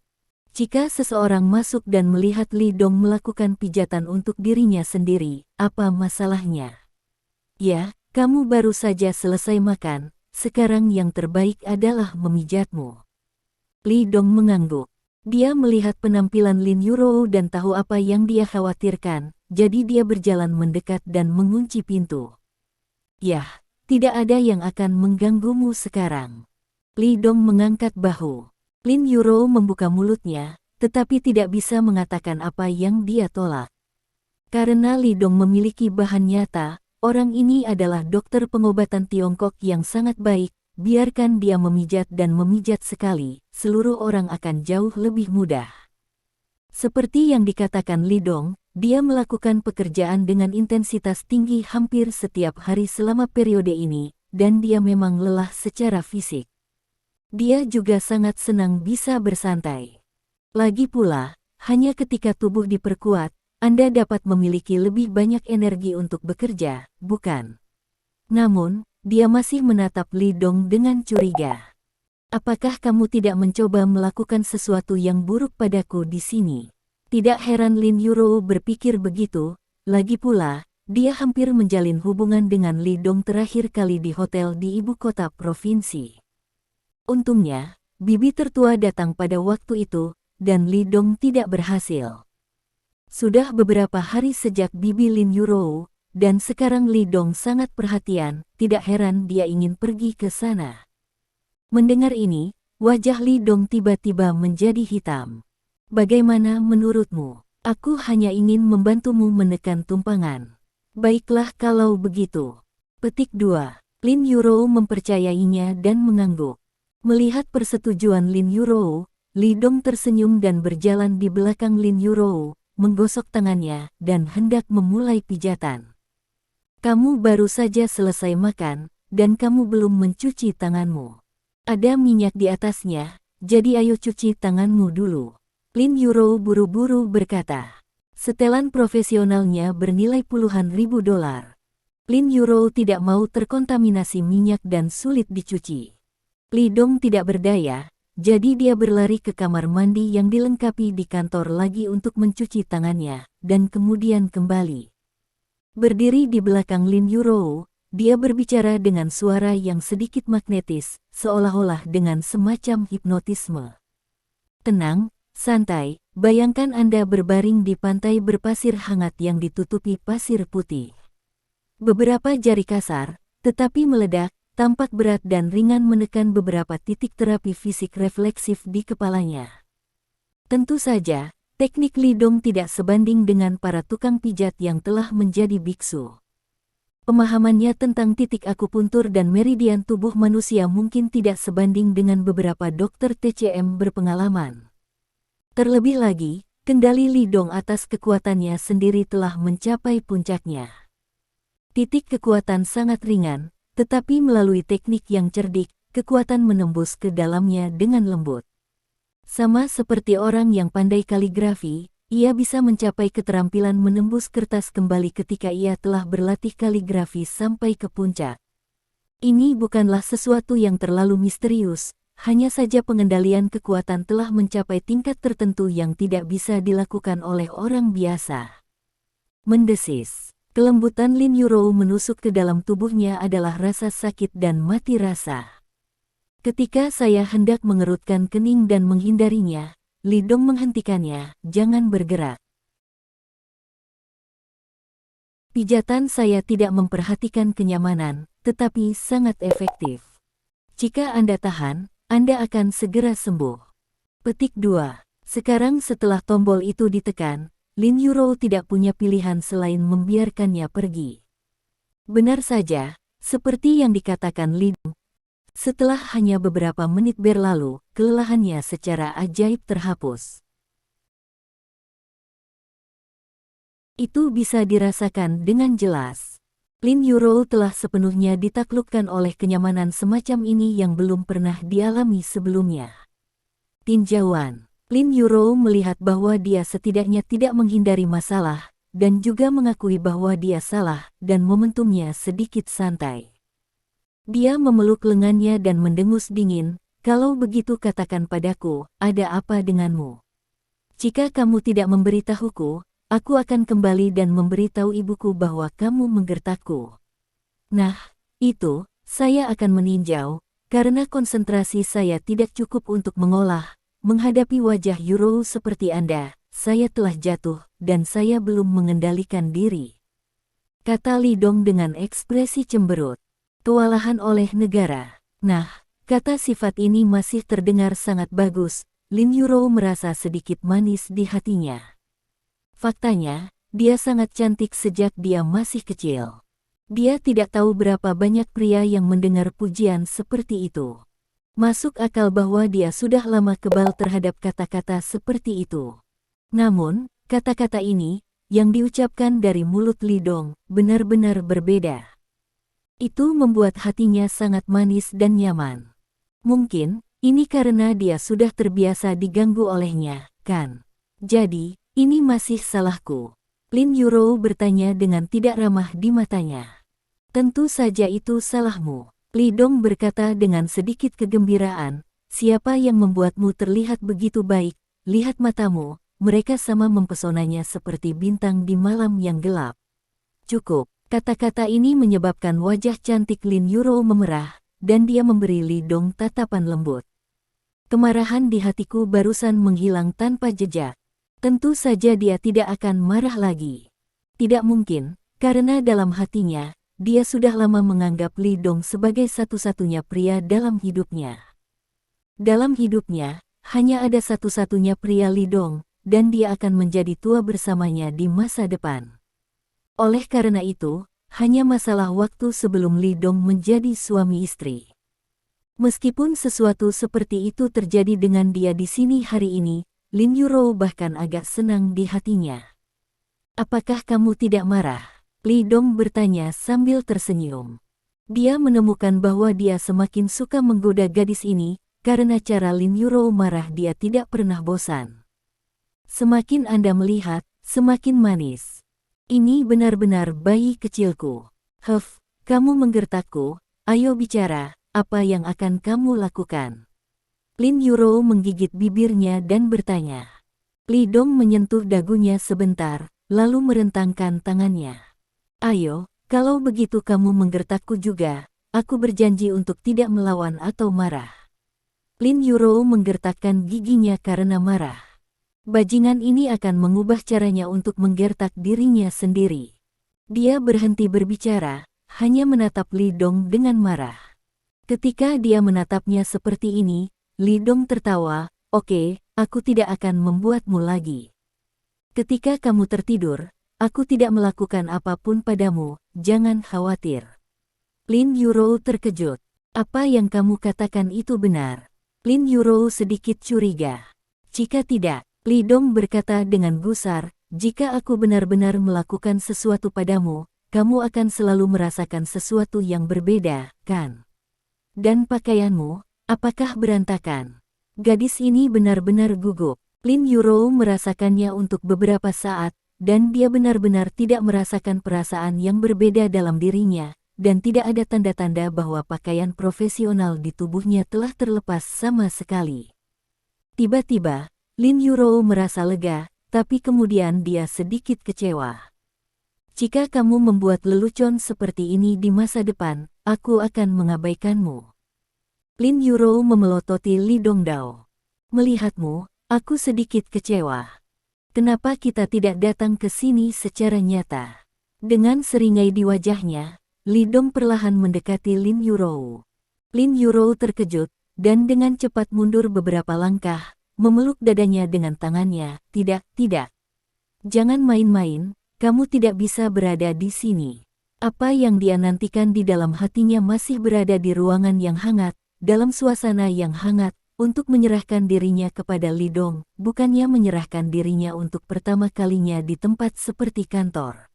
Jika seseorang masuk dan melihat Li Dong melakukan pijatan untuk dirinya sendiri, apa masalahnya? Ya, kamu baru saja selesai makan, sekarang yang terbaik adalah memijatmu." Li Dong mengangguk. Dia melihat penampilan Lin Yurou dan tahu apa yang dia khawatirkan, jadi dia berjalan mendekat dan mengunci pintu. "Yah, tidak ada yang akan mengganggumu sekarang." Li Dong mengangkat bahu. Lin Yurou membuka mulutnya, tetapi tidak bisa mengatakan apa yang dia tolak. Karena Li Dong memiliki bahan nyata, orang ini adalah dokter pengobatan Tiongkok yang sangat baik, biarkan dia memijat dan memijat sekali, seluruh orang akan jauh lebih mudah. Seperti yang dikatakan Li Dong, dia melakukan pekerjaan dengan intensitas tinggi hampir setiap hari selama periode ini, dan dia memang lelah secara fisik. Dia juga sangat senang bisa bersantai. Lagi pula, hanya ketika tubuh diperkuat, Anda dapat memiliki lebih banyak energi untuk bekerja, bukan? Namun, dia masih menatap Li Dong dengan curiga. "Apakah kamu tidak mencoba melakukan sesuatu yang buruk padaku di sini?" Tidak heran Lin Yurou berpikir begitu, lagi pula, dia hampir menjalin hubungan dengan Li Dong terakhir kali di hotel di ibu kota provinsi. Untungnya, bibi tertua datang pada waktu itu, dan Li Dong tidak berhasil. Sudah beberapa hari sejak bibi Lin Yurou, dan sekarang Li Dong sangat perhatian, tidak heran dia ingin pergi ke sana. Mendengar ini, wajah Li Dong tiba-tiba menjadi hitam. Bagaimana menurutmu? Aku hanya ingin membantumu menekan tumpangan. Baiklah kalau begitu. Petik 2. Lin Yurou mempercayainya dan mengangguk. Melihat persetujuan Lin Yurou, Li Dong tersenyum dan berjalan di belakang Lin Yurou, menggosok tangannya dan hendak memulai pijatan. Kamu baru saja selesai makan, dan kamu belum mencuci tanganmu. Ada minyak di atasnya, jadi ayo cuci tanganmu dulu. Lin Yurou buru-buru berkata. Setelan profesionalnya bernilai puluhan ribu dolar. Lin Yurou tidak mau terkontaminasi minyak dan sulit dicuci. Li Dong tidak berdaya, jadi dia berlari ke kamar mandi yang dilengkapi di kantor lagi untuk mencuci tangannya, dan kemudian kembali. Berdiri di belakang Lin Yurou, dia berbicara dengan suara yang sedikit magnetis, seolah-olah dengan semacam hipnotisme. Tenang, santai, bayangkan Anda berbaring di pantai berpasir hangat yang ditutupi pasir putih. Beberapa jari kasar, tetapi meledak, tampak berat dan ringan menekan beberapa titik terapi fisik refleksif di kepalanya. Tentu saja, teknik Li Dong tidak sebanding dengan para tukang pijat yang telah menjadi biksu. Pemahamannya tentang titik akupuntur dan meridian tubuh manusia mungkin tidak sebanding dengan beberapa dokter TCM berpengalaman. Terlebih lagi, kendali Li Dong atas kekuatannya sendiri telah mencapai puncaknya. Titik kekuatan sangat ringan, tetapi melalui teknik yang cerdik, kekuatan menembus ke dalamnya dengan lembut. Sama seperti orang yang pandai kaligrafi, ia bisa mencapai keterampilan menembus kertas kembali ketika ia telah berlatih kaligrafi sampai ke puncak. Ini bukanlah sesuatu yang terlalu misterius, hanya saja pengendalian kekuatan telah mencapai tingkat tertentu yang tidak bisa dilakukan oleh orang biasa. Mendesis. Kelembutan Lin Yurou menusuk ke dalam tubuhnya adalah rasa sakit dan mati rasa. Ketika saya hendak mengerutkan kening dan menghindarinya, Li Dong menghentikannya, jangan bergerak. Pijatan saya tidak memperhatikan kenyamanan, tetapi sangat efektif. Jika Anda tahan, Anda akan segera sembuh. Petik 2. Sekarang setelah tombol itu ditekan, Lin Yurou tidak punya pilihan selain membiarkannya pergi. Benar saja, seperti yang dikatakan Li Dong. Setelah hanya beberapa menit berlalu, kelelahannya secara ajaib terhapus. Itu bisa dirasakan dengan jelas. Lin Yurou telah sepenuhnya ditaklukkan oleh kenyamanan semacam ini yang belum pernah dialami sebelumnya. Tinjauan. Lin Yurou melihat bahwa dia setidaknya tidak menghindari masalah, dan juga mengakui bahwa dia salah, dan momentumnya sedikit santai. Dia memeluk lengannya dan mendengus dingin, kalau begitu katakan padaku, ada apa denganmu? Jika kamu tidak memberitahuku, aku akan kembali dan memberitahu ibuku bahwa kamu menggertakku. Nah, itu, saya akan meninjau, karena konsentrasi saya tidak cukup untuk menghadapi wajah Yurou seperti Anda, saya telah jatuh, dan saya belum mengendalikan diri. Kata Li Dong dengan ekspresi cemberut. Kewalahan oleh negara. Nah, kata sifat ini masih terdengar sangat bagus, Lin Yurou merasa sedikit manis di hatinya. Faktanya, dia sangat cantik sejak dia masih kecil. Dia tidak tahu berapa banyak pria yang mendengar pujian seperti itu. Masuk akal bahwa dia sudah lama kebal terhadap kata-kata seperti itu. Namun, kata-kata ini, yang diucapkan dari mulut Li Dong, benar-benar berbeda. Itu membuat hatinya sangat manis dan nyaman. Mungkin, ini karena dia sudah terbiasa diganggu olehnya, kan? Jadi, ini masih salahku. Lin Yurou bertanya dengan tidak ramah di matanya. Tentu saja itu salahmu. Li Dong berkata dengan sedikit kegembiraan, siapa yang membuatmu terlihat begitu baik, lihat matamu, mereka sama mempesonanya seperti bintang di malam yang gelap. Cukup, kata-kata ini menyebabkan wajah cantik Lin Yurou memerah, dan dia memberi Li Dong tatapan lembut. Kemarahan di hatiku barusan menghilang tanpa jejak. Tentu saja dia tidak akan marah lagi. Tidak mungkin, karena dalam hatinya, dia sudah lama menganggap Li Dong sebagai satu-satunya pria dalam hidupnya. Dalam hidupnya, hanya ada satu-satunya pria Li Dong, dan dia akan menjadi tua bersamanya di masa depan. Oleh karena itu, hanya masalah waktu sebelum Li Dong menjadi suami istri. Meskipun sesuatu seperti itu terjadi dengan dia di sini hari ini, Lin Yuro bahkan agak senang di hatinya. Apakah kamu tidak marah? Li Dong bertanya sambil tersenyum. Dia menemukan bahwa dia semakin suka menggoda gadis ini, karena cara Lin Yuro marah dia tidak pernah bosan. Semakin Anda melihat, semakin manis. Ini benar-benar bayi kecilku. Huff, kamu menggertakku, ayo bicara, apa yang akan kamu lakukan? Lin Yuro menggigit bibirnya dan bertanya. Li Dong menyentuh dagunya sebentar, lalu merentangkan tangannya. Ayo, kalau begitu kamu menggertakku juga, aku berjanji untuk tidak melawan atau marah. Lin Yuro menggertakkan giginya karena marah. Bajingan ini akan mengubah caranya untuk menggertak dirinya sendiri. Dia berhenti berbicara, hanya menatap Li Dong dengan marah. Ketika dia menatapnya seperti ini, Li Dong tertawa, "Oke, aku tidak akan membuatmu lagi. Ketika kamu tertidur, aku tidak melakukan apapun padamu, jangan khawatir." Lin Yuro terkejut. Apa yang kamu katakan itu benar? Lin Yuro sedikit curiga. Jika tidak, Li Dong berkata dengan gusar, jika aku benar-benar melakukan sesuatu padamu, kamu akan selalu merasakan sesuatu yang berbeda, kan? Dan pakaianmu, apakah berantakan? Gadis ini benar-benar gugup. Lin Yuro merasakannya untuk beberapa saat, dan dia benar-benar tidak merasakan perasaan yang berbeda dalam dirinya, dan tidak ada tanda-tanda bahwa pakaian profesional di tubuhnya telah terlepas sama sekali. Tiba-tiba, Lin Yuro merasa lega, tapi kemudian dia sedikit kecewa. Jika kamu membuat lelucon seperti ini di masa depan, aku akan mengabaikanmu. Lin Yuro memelototi Li Dongdao. Melihatmu, aku sedikit kecewa. Kenapa kita tidak datang ke sini secara nyata? Dengan seringai di wajahnya, Li Dong perlahan mendekati Lin Yuro. Lin Yuro terkejut, dan dengan cepat mundur beberapa langkah, memeluk dadanya dengan tangannya. Tidak, tidak. Jangan main-main, kamu tidak bisa berada di sini. Apa yang dia nantikan di dalam hatinya masih berada di ruangan yang hangat, dalam suasana yang hangat, untuk menyerahkan dirinya kepada Li Dong, bukannya menyerahkan dirinya untuk pertama kalinya di tempat seperti kantor.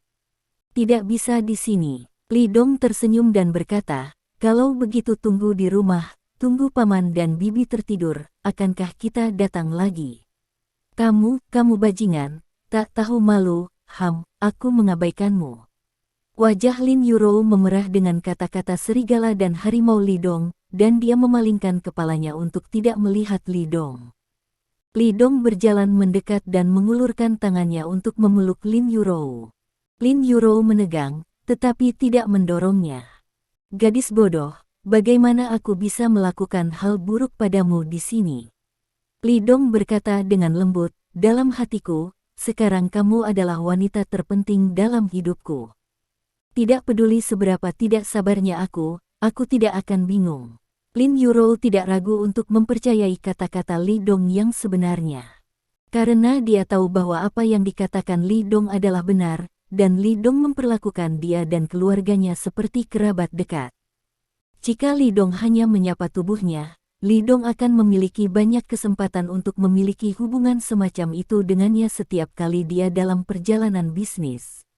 Tidak bisa di sini. Li Dong tersenyum dan berkata, kalau begitu tunggu di rumah, tunggu paman dan bibi tertidur, akankah kita datang lagi? Kamu bajingan, tak tahu malu, aku mengabaikanmu. Wajah Lin Yuro memerah dengan kata-kata serigala dan harimau Li Dong, dan dia memalingkan kepalanya untuk tidak melihat Li Dong. Li Dong berjalan mendekat dan mengulurkan tangannya untuk memeluk Lin Yuro. Lin Yuro menegang, tetapi tidak mendorongnya. Gadis bodoh, bagaimana aku bisa melakukan hal buruk padamu di sini? Li Dong berkata dengan lembut, dalam hatiku, sekarang kamu adalah wanita terpenting dalam hidupku. Tidak peduli seberapa tidak sabarnya aku tidak akan bingung. Lin Yuro tidak ragu untuk mempercayai kata-kata Li Dong yang sebenarnya. Karena dia tahu bahwa apa yang dikatakan Li Dong adalah benar, dan Li Dong memperlakukan dia dan keluarganya seperti kerabat dekat. Jika Li Dong hanya menyapa tubuhnya, Li Dong akan memiliki banyak kesempatan untuk memiliki hubungan semacam itu dengannya setiap kali dia dalam perjalanan bisnis.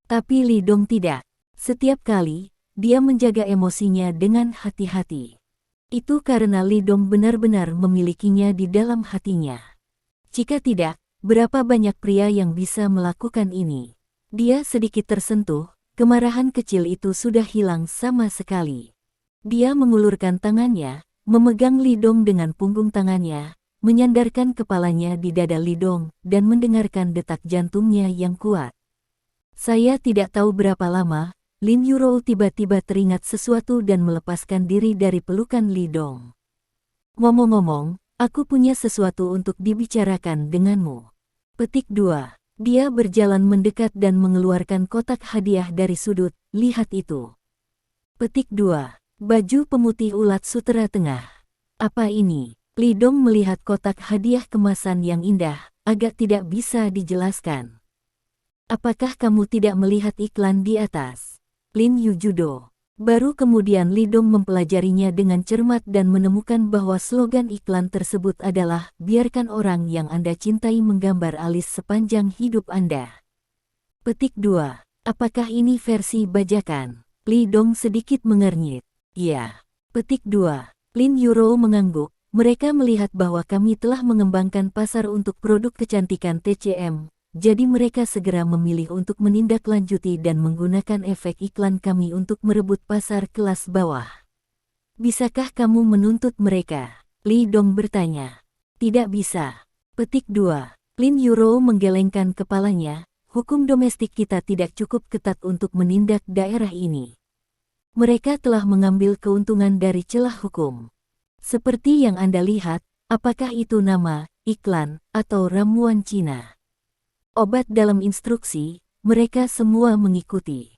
Tapi Li Dong tidak. Setiap kali, dia menjaga emosinya dengan hati-hati. Itu karena Li Dong benar-benar memilikinya di dalam hatinya. Jika tidak, berapa banyak pria yang bisa melakukan ini? Dia sedikit tersentuh, kemarahan kecil itu sudah hilang sama sekali. Dia mengulurkan tangannya, memegang Li Dong dengan punggung tangannya, menyandarkan kepalanya di dada Li Dong, dan mendengarkan detak jantungnya yang kuat. Saya tidak tahu berapa lama, Lin Yuro tiba-tiba teringat sesuatu dan melepaskan diri dari pelukan Li Dong. Ngomong-ngomong, aku punya sesuatu untuk dibicarakan denganmu. Petik 2. Dia berjalan mendekat dan mengeluarkan kotak hadiah dari sudut, lihat itu. Petik 2. Baju pemutih ulat sutera tengah. Apa ini? Li Dong melihat kotak hadiah kemasan yang indah, agak tidak bisa dijelaskan. Apakah kamu tidak melihat iklan di atas? Lin Yu Judo. Baru kemudian Li Dong mempelajarinya dengan cermat dan menemukan bahwa slogan iklan tersebut adalah, biarkan orang yang Anda cintai menggambar alis sepanjang hidup Anda. Petik 2. Apakah ini versi bajakan? Li Dong sedikit mengernyit. Ya. Petik 2. Lin Yuro mengangguk. Mereka melihat bahwa kami telah mengembangkan pasar untuk produk kecantikan TCM. Jadi mereka segera memilih untuk menindaklanjuti dan menggunakan efek iklan kami untuk merebut pasar kelas bawah. Bisakah kamu menuntut mereka? Li Dong bertanya. Tidak bisa. Petik 2. Lin Yuro menggelengkan kepalanya. Hukum domestik kita tidak cukup ketat untuk menindak daerah ini. Mereka telah mengambil keuntungan dari celah hukum. Seperti yang Anda lihat, apakah itu nama, iklan, atau ramuan Cina? Obat dalam instruksi, mereka semua mengikuti.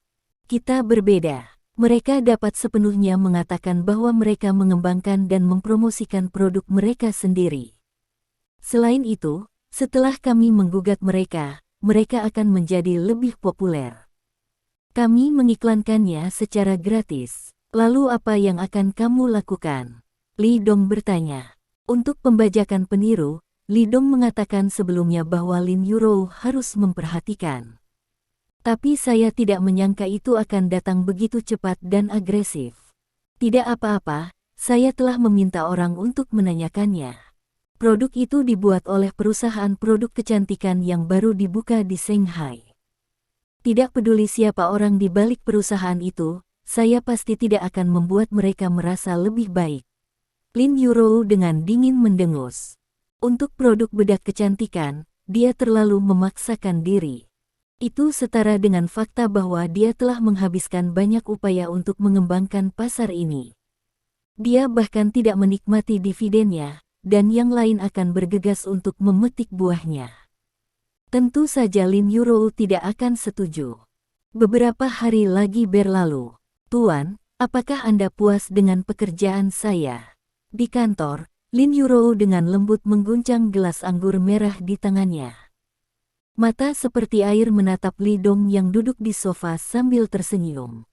Kita berbeda. Mereka dapat sepenuhnya mengatakan bahwa mereka mengembangkan dan mempromosikan produk mereka sendiri. Selain itu, setelah kami menggugat mereka, mereka akan menjadi lebih populer. Kami mengiklankannya secara gratis. Lalu apa yang akan kamu lakukan? Li Dong bertanya. Untuk pembajakan peniru, Li Dong mengatakan sebelumnya bahwa Lin Yuro harus memperhatikan. Tapi saya tidak menyangka itu akan datang begitu cepat dan agresif. Tidak apa-apa, saya telah meminta orang untuk menanyakannya. Produk itu dibuat oleh perusahaan produk kecantikan yang baru dibuka di Shanghai. Tidak peduli siapa orang di balik perusahaan itu, saya pasti tidak akan membuat mereka merasa lebih baik. Lin Yuro dengan dingin mendengus. Untuk produk bedak kecantikan, dia terlalu memaksakan diri. Itu setara dengan fakta bahwa dia telah menghabiskan banyak upaya untuk mengembangkan pasar ini. Dia bahkan tidak menikmati dividennya, dan yang lain akan bergegas untuk memetik buahnya. Tentu saja Lin Yuro tidak akan setuju. Beberapa hari lagi berlalu. Tuan, apakah Anda puas dengan pekerjaan saya? Di kantor, Lin Yuro dengan lembut mengguncang gelas anggur merah di tangannya. Mata seperti air menatap Li Dong yang duduk di sofa sambil tersenyum.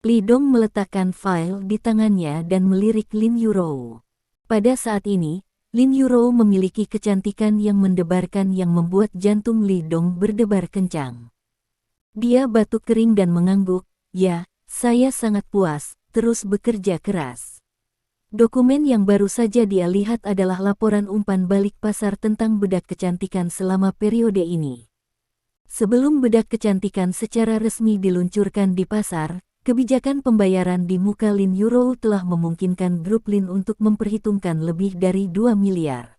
Li Dong meletakkan file di tangannya dan melirik Lin Yuro. Pada saat ini, Lin Yuro memiliki kecantikan yang mendebarkan yang membuat jantung Li Dong berdebar kencang. Dia batuk kering dan mengangguk, ya, saya sangat puas, terus bekerja keras. Dokumen yang baru saja dia lihat adalah laporan umpan balik pasar tentang bedak kecantikan selama periode ini. Sebelum bedak kecantikan secara resmi diluncurkan di pasar, kebijakan pembayaran di muka Lin Yuro telah memungkinkan grup Lin untuk memperhitungkan lebih dari 2 miliar.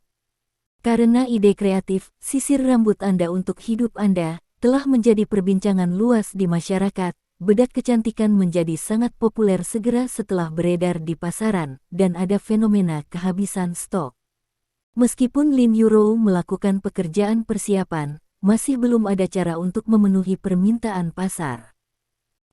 Karena ide kreatif, sisir rambut Anda untuk hidup Anda, telah menjadi perbincangan luas di masyarakat. Bedak kecantikan menjadi sangat populer segera setelah beredar di pasaran, dan ada fenomena kehabisan stok. Meskipun Lin Yuro melakukan pekerjaan persiapan, masih belum ada cara untuk memenuhi permintaan pasar.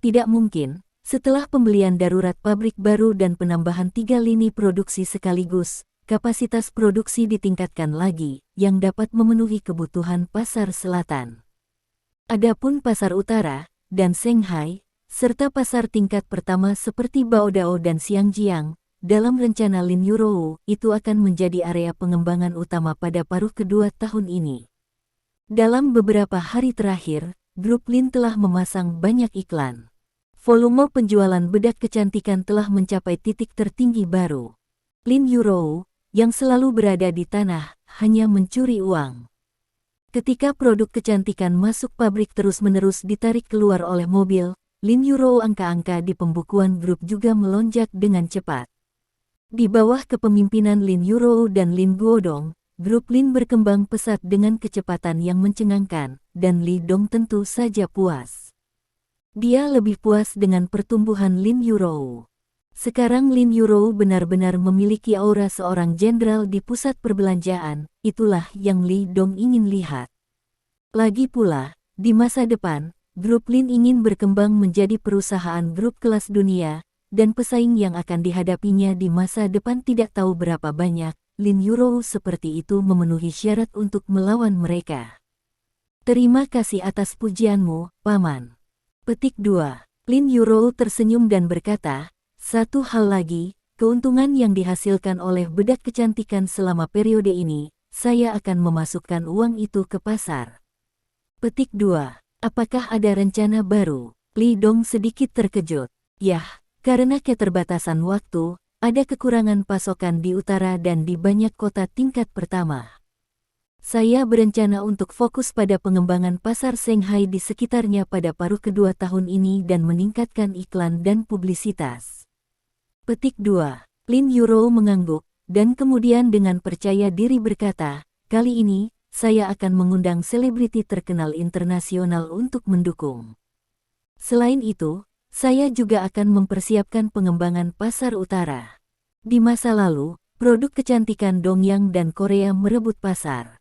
Tidak mungkin, setelah pembelian darurat pabrik baru dan penambahan 3 lini produksi sekaligus, kapasitas produksi ditingkatkan lagi, yang dapat memenuhi kebutuhan pasar selatan. Adapun pasar utara, dan Shanghai, serta pasar tingkat pertama seperti Baodao dan Xiangjiang, dalam rencana Lin Yuro, itu akan menjadi area pengembangan utama pada paruh kedua tahun ini. Dalam beberapa hari terakhir, grup Lin telah memasang banyak iklan. Volume penjualan bedak kecantikan telah mencapai titik tertinggi baru. Lin Yuro, yang selalu berada di tanah, hanya mencuri uang. Ketika produk kecantikan masuk pabrik terus-menerus ditarik keluar oleh mobil, Lin Yuro angka-angka di pembukuan grup juga melonjak dengan cepat. Di bawah kepemimpinan Lin Yuro dan Lin Guodong, grup Lin berkembang pesat dengan kecepatan yang mencengangkan, dan Li Dong tentu saja puas. Dia lebih puas dengan pertumbuhan Lin Yuro. Sekarang Lin Yuro benar-benar memiliki aura seorang jenderal di pusat perbelanjaan, itulah yang Li Dong ingin lihat. Lagi pula, di masa depan, Grup Lin ingin berkembang menjadi perusahaan grup kelas dunia, dan pesaing yang akan dihadapinya di masa depan tidak tahu berapa banyak. Lin Yurou seperti itu memenuhi syarat untuk melawan mereka. Terima kasih atas pujianmu, Paman. Petik 2. Lin Yurou tersenyum dan berkata, satu hal lagi, keuntungan yang dihasilkan oleh bedak kecantikan selama periode ini, saya akan memasukkan uang itu ke pasar. Petik 2. Apakah ada rencana baru? Li Dong sedikit terkejut. Yah, karena keterbatasan waktu, ada kekurangan pasokan di utara dan di banyak kota tingkat pertama. Saya berencana untuk fokus pada pengembangan pasar Shanghai di sekitarnya pada paruh kedua tahun ini dan meningkatkan iklan dan publisitas. Petik 2. Lin Yurou mengangguk, dan kemudian dengan percaya diri berkata, kali ini, saya akan mengundang selebriti terkenal internasional untuk mendukung. Selain itu, saya juga akan mempersiapkan pengembangan pasar utara. Di masa lalu, produk kecantikan Dongyang dan Korea merebut pasar.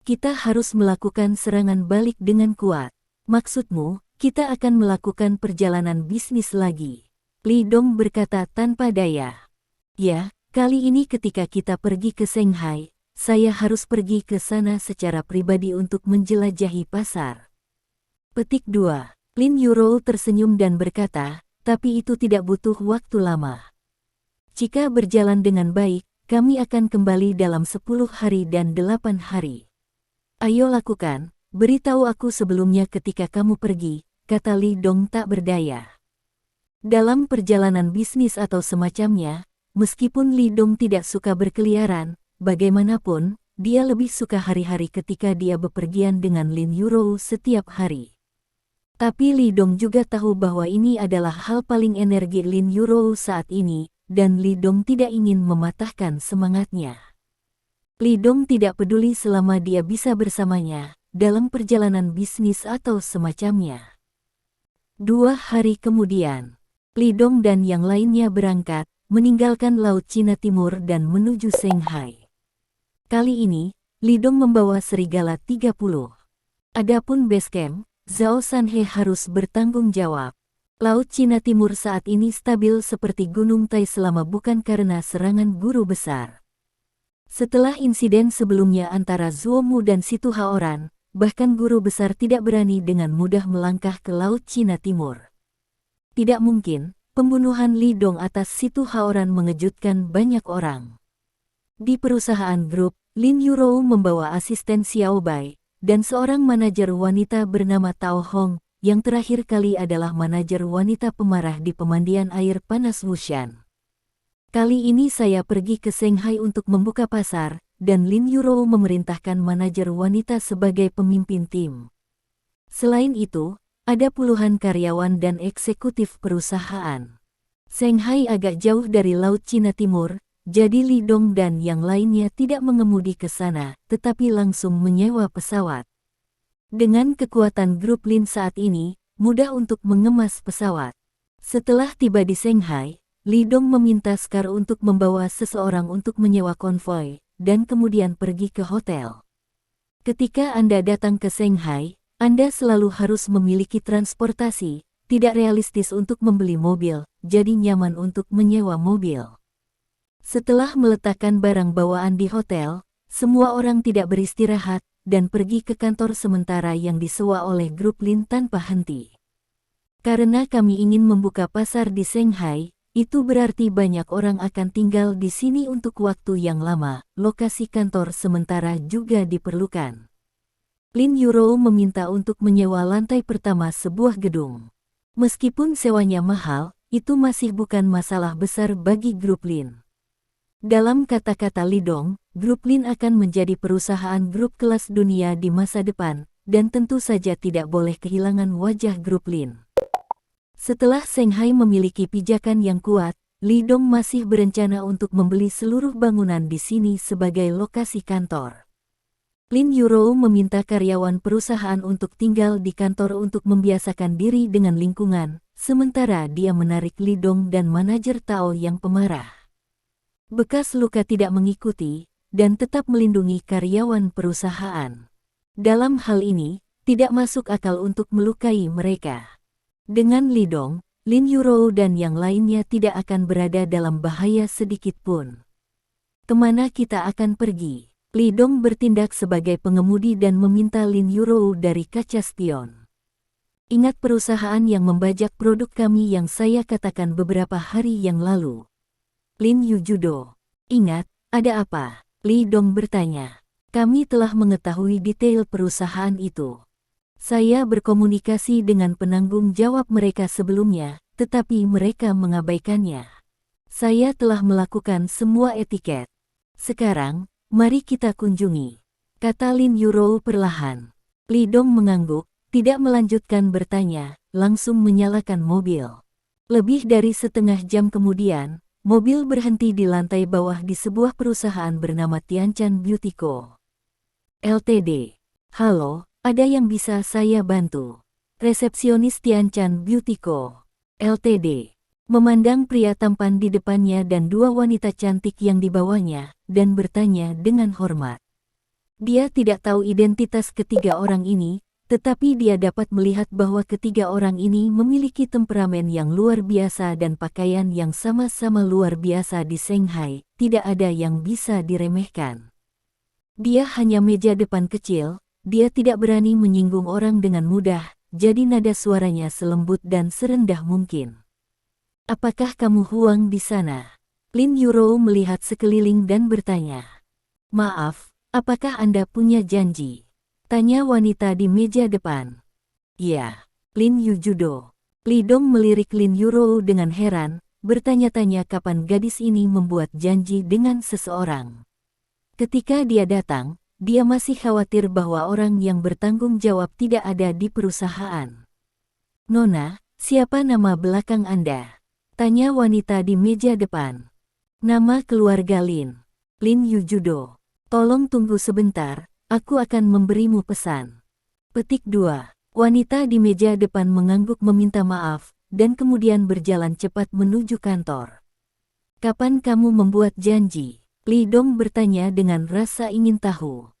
Kita harus melakukan serangan balik dengan kuat. Maksudmu, kita akan melakukan perjalanan bisnis lagi? Li Dong berkata tanpa daya. Ya, kali ini ketika kita pergi ke Shanghai, saya harus pergi ke sana secara pribadi untuk menjelajahi pasar. Petik 2. Lin Yurou tersenyum dan berkata, tapi itu tidak butuh waktu lama. Jika berjalan dengan baik, kami akan kembali dalam 10 hari dan 8 hari. Ayo lakukan, beritahu aku sebelumnya ketika kamu pergi, kata Li Dong tak berdaya. Dalam perjalanan bisnis atau semacamnya, meskipun Li Dong tidak suka berkeliaran, bagaimanapun, dia lebih suka hari-hari ketika dia bepergian dengan Lin Yurou setiap hari. Tapi Li Dong juga tahu bahwa ini adalah hal paling energi Lin Yurou saat ini, dan Li Dong tidak ingin mematahkan semangatnya. Li Dong tidak peduli selama dia bisa bersamanya, dalam perjalanan bisnis atau semacamnya. 2 hari kemudian, Li Dong dan yang lainnya berangkat, meninggalkan Laut Cina Timur dan menuju Shanghai. Kali ini, Li Dong membawa serigala 30. Adapun base camp, Zhao Sanhe harus bertanggung jawab. Laut Cina Timur saat ini stabil seperti Gunung Tai selama bukan karena serangan guru besar. Setelah insiden sebelumnya antara Zhuo Mu dan Situ Haoran, bahkan guru besar tidak berani dengan mudah melangkah ke Laut Cina Timur. Tidak mungkin, pembunuhan Li Dong atas Situ Haoran mengejutkan banyak orang. Di perusahaan grup, Lin Yurou membawa asisten Xiao Bai, dan seorang manajer wanita bernama Tao Hong, yang terakhir kali adalah manajer wanita pemarah di pemandian air panas Wushan. Kali ini saya pergi ke Shanghai untuk membuka pasar, dan Lin Yurou memerintahkan manajer wanita sebagai pemimpin tim. Selain itu, ada puluhan karyawan dan eksekutif perusahaan. Shanghai agak jauh dari Laut Cina Timur, jadi Li Dong dan yang lainnya tidak mengemudi ke sana, tetapi langsung menyewa pesawat. Dengan kekuatan grup Lin saat ini, mudah untuk mengemas pesawat. Setelah tiba di Shanghai, Li Dong meminta Scar untuk membawa seseorang untuk menyewa konvoi, dan kemudian pergi ke hotel. Ketika Anda datang ke Shanghai, Anda selalu harus memiliki transportasi, tidak realistis untuk membeli mobil, jadi nyaman untuk menyewa mobil. Setelah meletakkan barang bawaan di hotel, semua orang tidak beristirahat, dan pergi ke kantor sementara yang disewa oleh grup Lin tanpa henti. Karena kami ingin membuka pasar di Shanghai, itu berarti banyak orang akan tinggal di sini untuk waktu yang lama, lokasi kantor sementara juga diperlukan. Lin Yurou meminta untuk menyewa lantai pertama sebuah gedung. Meskipun sewanya mahal, itu masih bukan masalah besar bagi grup Lin. Dalam kata-kata Li Dong, grup Lin akan menjadi perusahaan grup kelas dunia di masa depan, dan tentu saja tidak boleh kehilangan wajah grup Lin. Setelah Shanghai memiliki pijakan yang kuat, Li Dong masih berencana untuk membeli seluruh bangunan di sini sebagai lokasi kantor. Lin Yurou meminta karyawan perusahaan untuk tinggal di kantor untuk membiasakan diri dengan lingkungan, sementara dia menarik Li Dong dan manajer Tao yang pemarah. Bekas luka tidak mengikuti, dan tetap melindungi karyawan perusahaan. Dalam hal ini, tidak masuk akal untuk melukai mereka. Dengan Li Dong, Lin Yurou dan yang lainnya tidak akan berada dalam bahaya sedikit pun. Kemana kita akan pergi? Li Dong bertindak sebagai pengemudi dan meminta Lin Yurou dari kaca spion. Ingat perusahaan yang membajak produk kami yang saya katakan beberapa hari yang lalu. Lin Yujudo. Ingat, ada apa? Li Dong bertanya. Kami telah mengetahui detail perusahaan itu. Saya berkomunikasi dengan penanggung jawab mereka sebelumnya, tetapi mereka mengabaikannya. Saya telah melakukan semua etiket. Sekarang, mari kita kunjungi, kata Lin Yurou perlahan. Li Dong mengangguk, tidak melanjutkan bertanya, langsung menyalakan mobil. Lebih dari setengah jam kemudian, mobil berhenti di lantai bawah di sebuah perusahaan bernama Tianchan Beauty Co. Ltd. Halo, ada yang bisa saya bantu? Resepsionis Tianchan Beauty Co. Ltd. Memandang pria tampan di depannya dan dua wanita cantik yang dibawanya, dan bertanya dengan hormat. Dia tidak tahu identitas ketiga orang ini, tetapi dia dapat melihat bahwa ketiga orang ini memiliki temperamen yang luar biasa dan pakaian yang sama-sama luar biasa di Shanghai, tidak ada yang bisa diremehkan. Dia hanya meja depan kecil, dia tidak berani menyinggung orang dengan mudah, jadi nada suaranya selembut dan serendah mungkin. Apakah kamu Huang di sana? Lin Yurou melihat sekeliling dan bertanya. Maaf, apakah Anda punya janji? Tanya wanita di meja depan. Ya, Lin Yujudo. Li Dong melirik Lin Yurou dengan heran, bertanya-tanya kapan gadis ini membuat janji dengan seseorang. Ketika dia datang, dia masih khawatir bahwa orang yang bertanggung jawab tidak ada di perusahaan. Nona, siapa nama belakang Anda? Tanya wanita di meja depan. Nama keluarga Lin. Lin Yujudo. Tolong tunggu sebentar, aku akan memberimu pesan. Petik 2. Wanita di meja depan mengangguk meminta maaf, dan kemudian berjalan cepat menuju kantor. Kapan kamu membuat janji? Li Dong bertanya dengan rasa ingin tahu.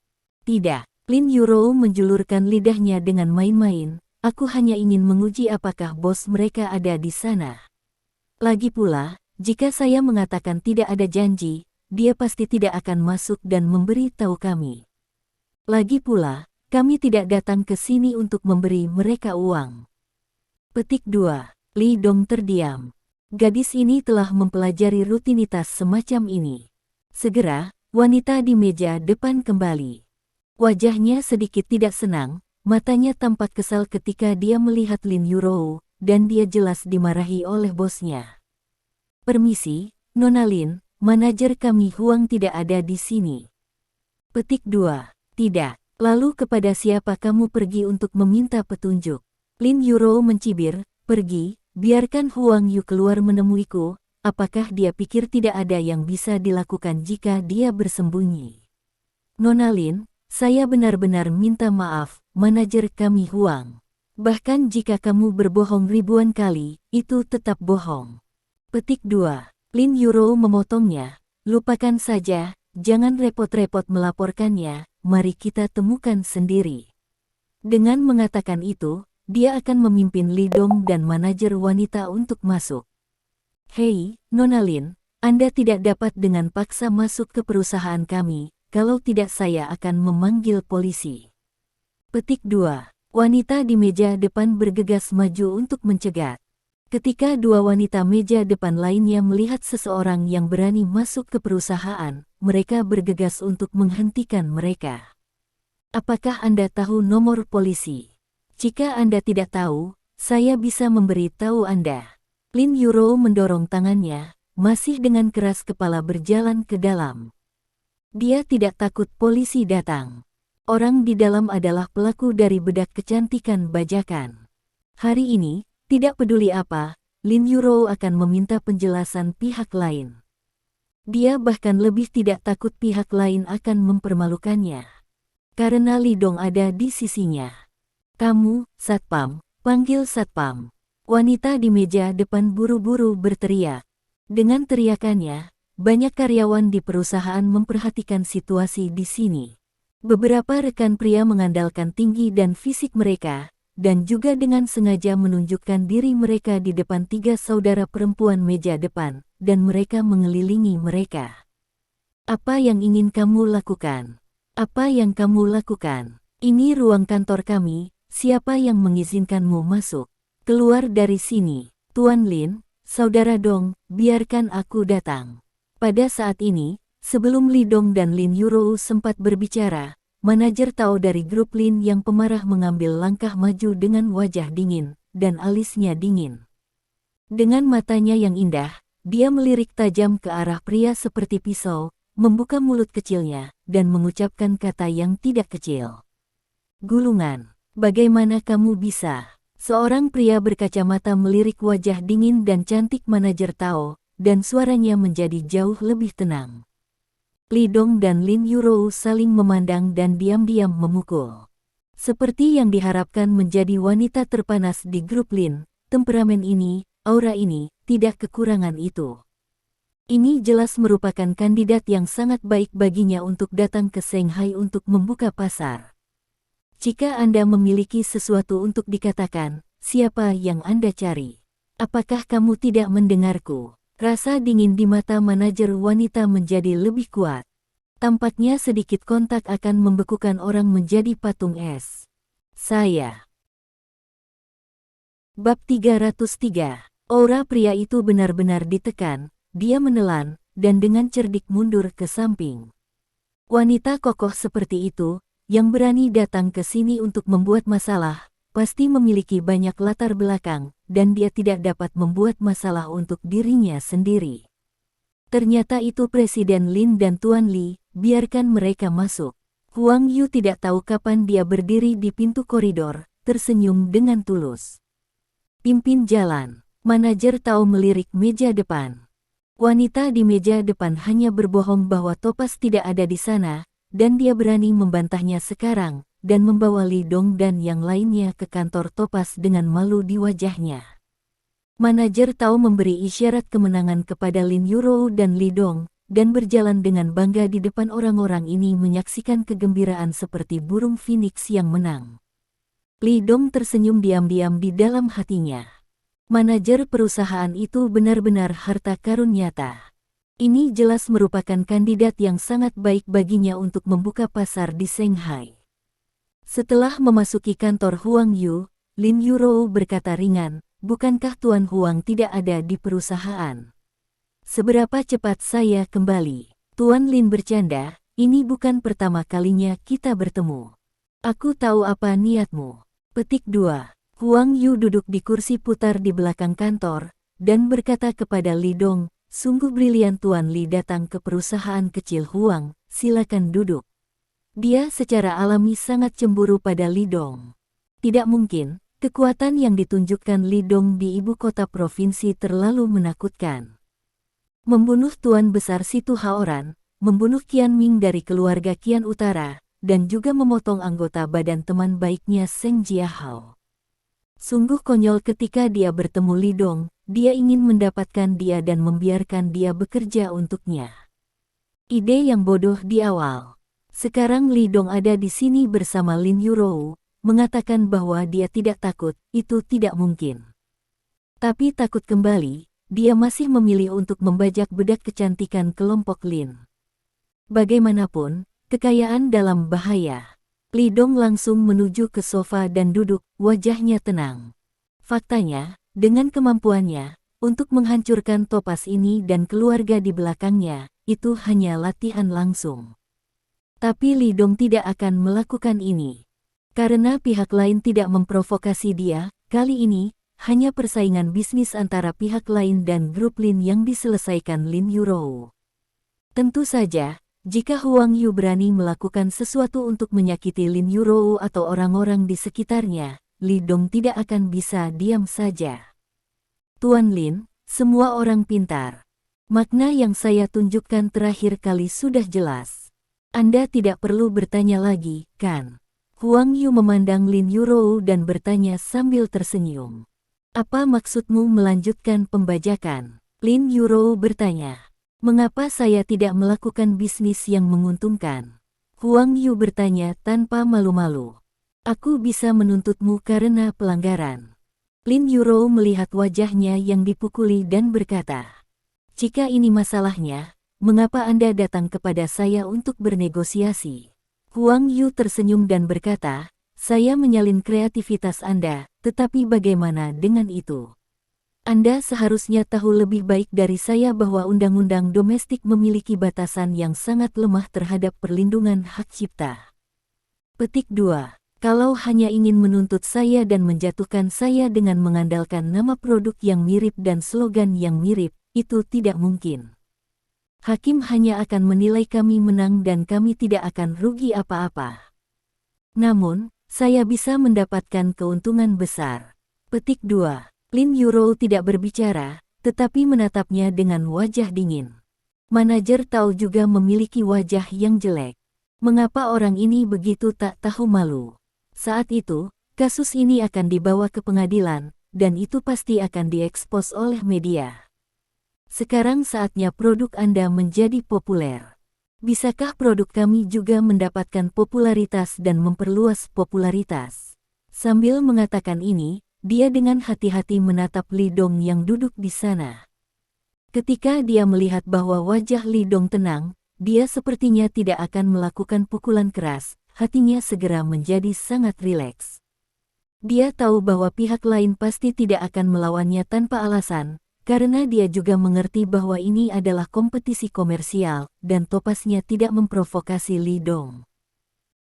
Tidak, Lin Yurou menjulurkan lidahnya dengan main-main, aku hanya ingin menguji apakah bos mereka ada di sana. Lagi pula, jika saya mengatakan tidak ada janji, dia pasti tidak akan masuk dan memberi tahu kami. Lagi pula, kami tidak datang ke sini untuk memberi mereka uang. Petik 2. Li Dong terdiam. Gadis ini telah mempelajari rutinitas semacam ini. Segera, wanita di meja depan kembali. Wajahnya sedikit tidak senang, matanya tampak kesal ketika dia melihat Lin Yurou, dan dia jelas dimarahi oleh bosnya. Permisi, Nona Lin, manajer kami Huang tidak ada di sini. Petik 2. Tidak, lalu kepada siapa kamu pergi untuk meminta petunjuk? Lin Yurou mencibir, pergi, biarkan Huang Yu keluar menemuiku. Apakah dia pikir tidak ada yang bisa dilakukan jika dia bersembunyi? Nona Lin, saya benar-benar minta maaf, manajer kami Huang. Bahkan jika kamu berbohong ribuan kali, itu tetap bohong. Petik 2. Lin Yurou memotongnya, lupakan saja, jangan repot-repot melaporkannya, mari kita temukan sendiri. Dengan mengatakan itu, dia akan memimpin Li Dong dan manajer wanita untuk masuk. Hei, Nona Lin, Anda tidak dapat dengan paksa masuk ke perusahaan kami, kalau tidak saya akan memanggil polisi. Petik 2. Wanita di meja depan bergegas maju untuk mencegat. Ketika dua wanita meja depan lainnya melihat seseorang yang berani masuk ke perusahaan, mereka bergegas untuk menghentikan mereka. Apakah Anda tahu nomor polisi? Jika Anda tidak tahu, saya bisa memberi tahu Anda. Lin Yurou mendorong tangannya, masih dengan keras kepala berjalan ke dalam. Dia tidak takut polisi datang. Orang di dalam adalah pelaku dari bedak kecantikan bajakan. Hari ini, tidak peduli apa, Lin Yurou akan meminta penjelasan pihak lain. Dia bahkan lebih tidak takut pihak lain akan mempermalukannya. Karena Li Dong ada di sisinya. Kamu, Satpam, panggil Satpam. Wanita di meja depan buru-buru berteriak. Dengan teriakannya, banyak karyawan di perusahaan memperhatikan situasi di sini. Beberapa rekan pria mengandalkan tinggi dan fisik mereka, dan juga dengan sengaja menunjukkan diri mereka di depan tiga saudara perempuan meja depan, dan mereka mengelilingi mereka. Apa yang ingin kamu lakukan? Apa yang kamu lakukan? Ini ruang kantor kami, siapa yang mengizinkanmu masuk? Keluar dari sini, Tuan Lin, Saudara Dong, biarkan aku datang. Pada saat ini, sebelum Li Dong dan Lin Yurou sempat berbicara, manajer Tao dari grup Lin yang pemarah mengambil langkah maju dengan wajah dingin, dan alisnya dingin. Dengan matanya yang indah, dia melirik tajam ke arah pria seperti pisau, membuka mulut kecilnya, dan mengucapkan kata yang tidak kecil. Gulungan, bagaimana kamu bisa? Seorang pria berkacamata melirik wajah dingin dan cantik manajer Tao, dan suaranya menjadi jauh lebih tenang. Li Dong dan Lin Yurou saling memandang dan diam-diam memukul. Seperti yang diharapkan menjadi wanita terpanas di grup Lin, temperamen ini, aura ini, tidak kekurangan itu. Ini jelas merupakan kandidat yang sangat baik baginya untuk datang ke Shanghai untuk membuka pasar. Jika Anda memiliki sesuatu untuk dikatakan, siapa yang Anda cari? Apakah kamu tidak mendengarku? Rasa dingin di mata manajer wanita menjadi lebih kuat. Tampaknya sedikit kontak akan membekukan orang menjadi patung es. Saya. Bab 303. Aura pria itu benar-benar ditekan, dia menelan, dan dengan cerdik mundur ke samping. Wanita kokoh seperti itu, yang berani datang ke sini untuk membuat masalah, pasti memiliki banyak latar belakang, dan dia tidak dapat membuat masalah untuk dirinya sendiri. Ternyata itu Presiden Lin dan Tuan Li, biarkan mereka masuk. Huang Yu tidak tahu kapan dia berdiri di pintu koridor, tersenyum dengan tulus. Pimpin jalan, manajer Tao melirik meja depan. Wanita di meja depan hanya berbohong bahwa Topaz tidak ada di sana, dan dia berani membantahnya sekarang, dan membawa Li Dong dan yang lainnya ke kantor Topaz dengan malu di wajahnya. Manajer Tao memberi isyarat kemenangan kepada Lin Yurou dan Li Dong, dan berjalan dengan bangga di depan orang-orang ini menyaksikan kegembiraan seperti burung phoenix yang menang. Li Dong tersenyum diam-diam di dalam hatinya. Manajer perusahaan itu benar-benar harta karun nyata. Ini jelas merupakan kandidat yang sangat baik baginya untuk membuka pasar di Shanghai. Setelah memasuki kantor Huang Yu, Lin Yurou berkata ringan, bukankah Tuan Huang tidak ada di perusahaan? Seberapa cepat saya kembali? Tuan Lin bercanda, ini bukan pertama kalinya kita bertemu. Aku tahu apa niatmu. Petik 2. Huang Yu duduk di kursi putar di belakang kantor, dan berkata kepada Li Dong, sungguh brilian Tuan Li datang ke perusahaan kecil Huang, silakan duduk. Dia secara alami sangat cemburu pada Li Dong. Tidak mungkin, kekuatan yang ditunjukkan Li Dong di ibu kota provinsi terlalu menakutkan. Membunuh Tuan Besar Situ Haoran, membunuh Qian Ming dari keluarga Qian Utara, dan juga memotong anggota badan teman baiknya Seng Jiahao. Sungguh konyol ketika dia bertemu Li Dong, dia ingin mendapatkan dia dan membiarkan dia bekerja untuknya. Ide yang bodoh di awal. Sekarang Li Dong ada di sini bersama Lin Yurou, mengatakan bahwa dia tidak takut, itu tidak mungkin. Tapi takut kembali, dia masih memilih untuk membajak bedak kecantikan kelompok Lin. Bagaimanapun, kekayaan dalam bahaya. Li Dong langsung menuju ke sofa dan duduk, wajahnya tenang. Faktanya, dengan kemampuannya, untuk menghancurkan Topaz ini dan keluarga di belakangnya, itu hanya latihan langsung. Tapi Li Dong tidak akan melakukan ini. Karena pihak lain tidak memprovokasi dia, kali ini, hanya persaingan bisnis antara pihak lain dan grup Lin yang diselesaikan Lin Yurou. Tentu saja, jika Huang Yu berani melakukan sesuatu untuk menyakiti Lin Yurou atau orang-orang di sekitarnya, Li Dong tidak akan bisa diam saja. Tuan Lin, semua orang pintar. Makna yang saya tunjukkan terakhir kali sudah jelas. Anda tidak perlu bertanya lagi, kan? Huang Yu memandang Lin Yurou dan bertanya sambil tersenyum. Apa maksudmu melanjutkan pembajakan? Lin Yurou bertanya. Mengapa saya tidak melakukan bisnis yang menguntungkan? Huang Yu bertanya tanpa malu-malu. Aku bisa menuntutmu karena pelanggaran. Lin Yurou melihat wajahnya yang dipukuli dan berkata, jika ini masalahnya, mengapa Anda datang kepada saya untuk bernegosiasi? Huang Yu tersenyum dan berkata, saya menyalin kreativitas Anda, tetapi bagaimana dengan itu? Anda seharusnya tahu lebih baik dari saya bahwa undang-undang domestik memiliki batasan yang sangat lemah terhadap perlindungan hak cipta. Petik 2. Kalau hanya ingin menuntut saya dan menjatuhkan saya dengan mengandalkan nama produk yang mirip dan slogan yang mirip, itu tidak mungkin. Hakim hanya akan menilai kami menang dan kami tidak akan rugi apa-apa. Namun, saya bisa mendapatkan keuntungan besar. Petik 2. Lin Yurou tidak berbicara, tetapi menatapnya dengan wajah dingin. Manajer tahu juga memiliki wajah yang jelek. Mengapa orang ini begitu tak tahu malu? Saat itu, kasus ini akan dibawa ke pengadilan, dan itu pasti akan diekspos oleh media. Sekarang saatnya produk Anda menjadi populer. Bisakah produk kami juga mendapatkan popularitas dan memperluas popularitas? Sambil mengatakan ini, dia dengan hati-hati menatap Li Dong yang duduk di sana. Ketika dia melihat bahwa wajah Li Dong tenang, dia sepertinya tidak akan melakukan pukulan keras, hatinya segera menjadi sangat rileks. Dia tahu bahwa pihak lain pasti tidak akan melawannya tanpa alasan, karena dia juga mengerti bahwa ini adalah kompetisi komersial, dan topasnya tidak memprovokasi Li Dong.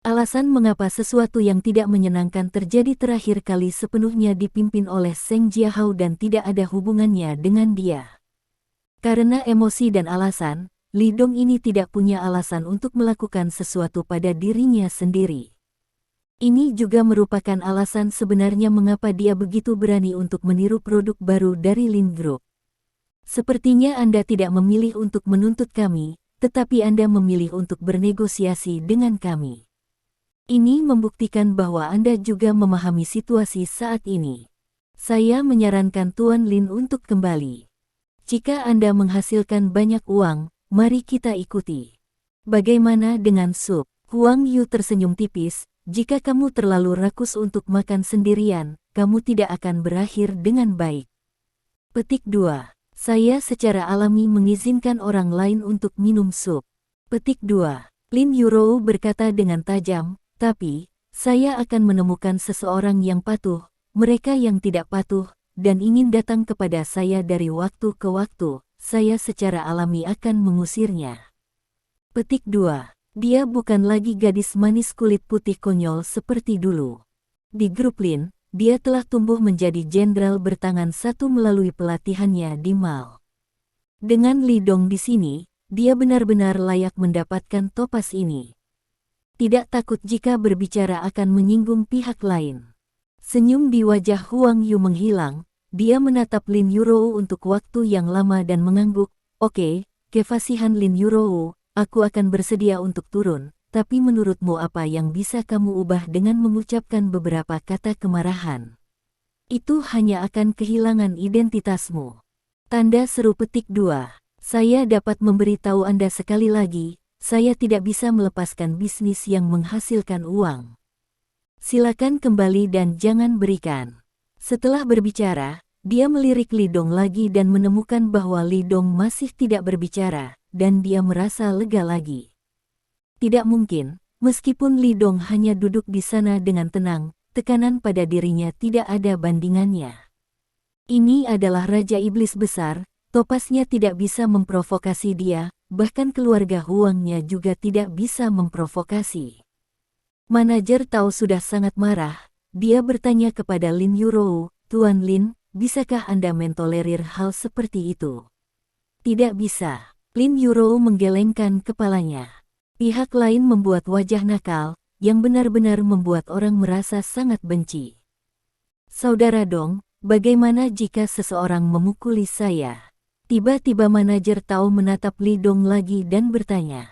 Alasan mengapa sesuatu yang tidak menyenangkan terjadi terakhir kali sepenuhnya dipimpin oleh Seng Jiahao dan tidak ada hubungannya dengan dia. Karena emosi dan alasan, Li Dong ini tidak punya alasan untuk melakukan sesuatu pada dirinya sendiri. Ini juga merupakan alasan sebenarnya mengapa dia begitu berani untuk meniru produk baru dari Lin Group. Sepertinya Anda tidak memilih untuk menuntut kami, tetapi Anda memilih untuk bernegosiasi dengan kami. Ini membuktikan bahwa Anda juga memahami situasi saat ini. Saya menyarankan Tuan Lin untuk kembali. Jika Anda menghasilkan banyak uang, mari kita ikuti. Bagaimana dengan sup? Huang Yu tersenyum tipis, jika kamu terlalu rakus untuk makan sendirian, kamu tidak akan berakhir dengan baik. Petik 2. Saya secara alami mengizinkan orang lain untuk minum sup. Petik 2. Lin Yurou berkata dengan tajam, tapi, saya akan menemukan seseorang yang patuh, mereka yang tidak patuh, dan ingin datang kepada saya dari waktu ke waktu, saya secara alami akan mengusirnya. Petik 2. Dia bukan lagi gadis manis kulit putih konyol seperti dulu. Di grup Lin, dia telah tumbuh menjadi jenderal bertangan satu melalui pelatihannya di Mal. Dengan Li Dong di sini, dia benar-benar layak mendapatkan topas ini. Tidak takut jika berbicara akan menyinggung pihak lain. Senyum di wajah Huang Yu menghilang, dia menatap Lin Yurou untuk waktu yang lama dan mengangguk, oke, kefasihan Lin Yurou, aku akan bersedia untuk turun, tapi menurutmu apa yang bisa kamu ubah dengan mengucapkan beberapa kata kemarahan? Itu hanya akan kehilangan identitasmu. Tanda seru petik 2. Saya dapat memberitahu Anda sekali lagi, saya tidak bisa melepaskan bisnis yang menghasilkan uang. Silakan kembali dan jangan berikan. Setelah berbicara, dia melirik Li Dong lagi dan menemukan bahwa Li Dong masih tidak berbicara, dan dia merasa lega lagi. Tidak mungkin, meskipun Li Dong hanya duduk di sana dengan tenang, tekanan pada dirinya tidak ada bandingannya. Ini adalah Raja Iblis besar, topasnya tidak bisa memprovokasi dia, bahkan keluarga Huangnya juga tidak bisa memprovokasi. Manajer tahu sudah sangat marah, dia bertanya kepada Lin Yurou, Tuan Lin, bisakah Anda mentolerir hal seperti itu? Tidak bisa. Lin Yurou menggelengkan kepalanya. Pihak lain membuat wajah nakal, yang benar-benar membuat orang merasa sangat benci. Saudara Dong, bagaimana jika seseorang memukuli saya? Tiba-tiba manajer tahu menatap Li Dong lagi dan bertanya.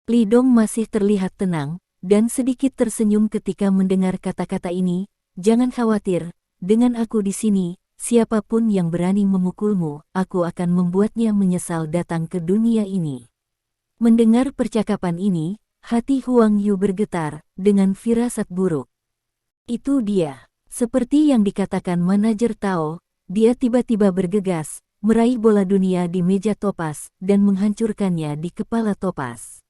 Li Dong masih terlihat tenang, dan sedikit tersenyum ketika mendengar kata-kata ini, jangan khawatir, dengan aku di sini, siapapun yang berani memukulmu, aku akan membuatnya menyesal datang ke dunia ini. Mendengar percakapan ini, hati Huang Yu bergetar dengan firasat buruk. Itu dia. Seperti yang dikatakan manajer Tao, dia tiba-tiba bergegas, meraih bola dunia di meja Topaz, dan menghancurkannya di kepala Topaz.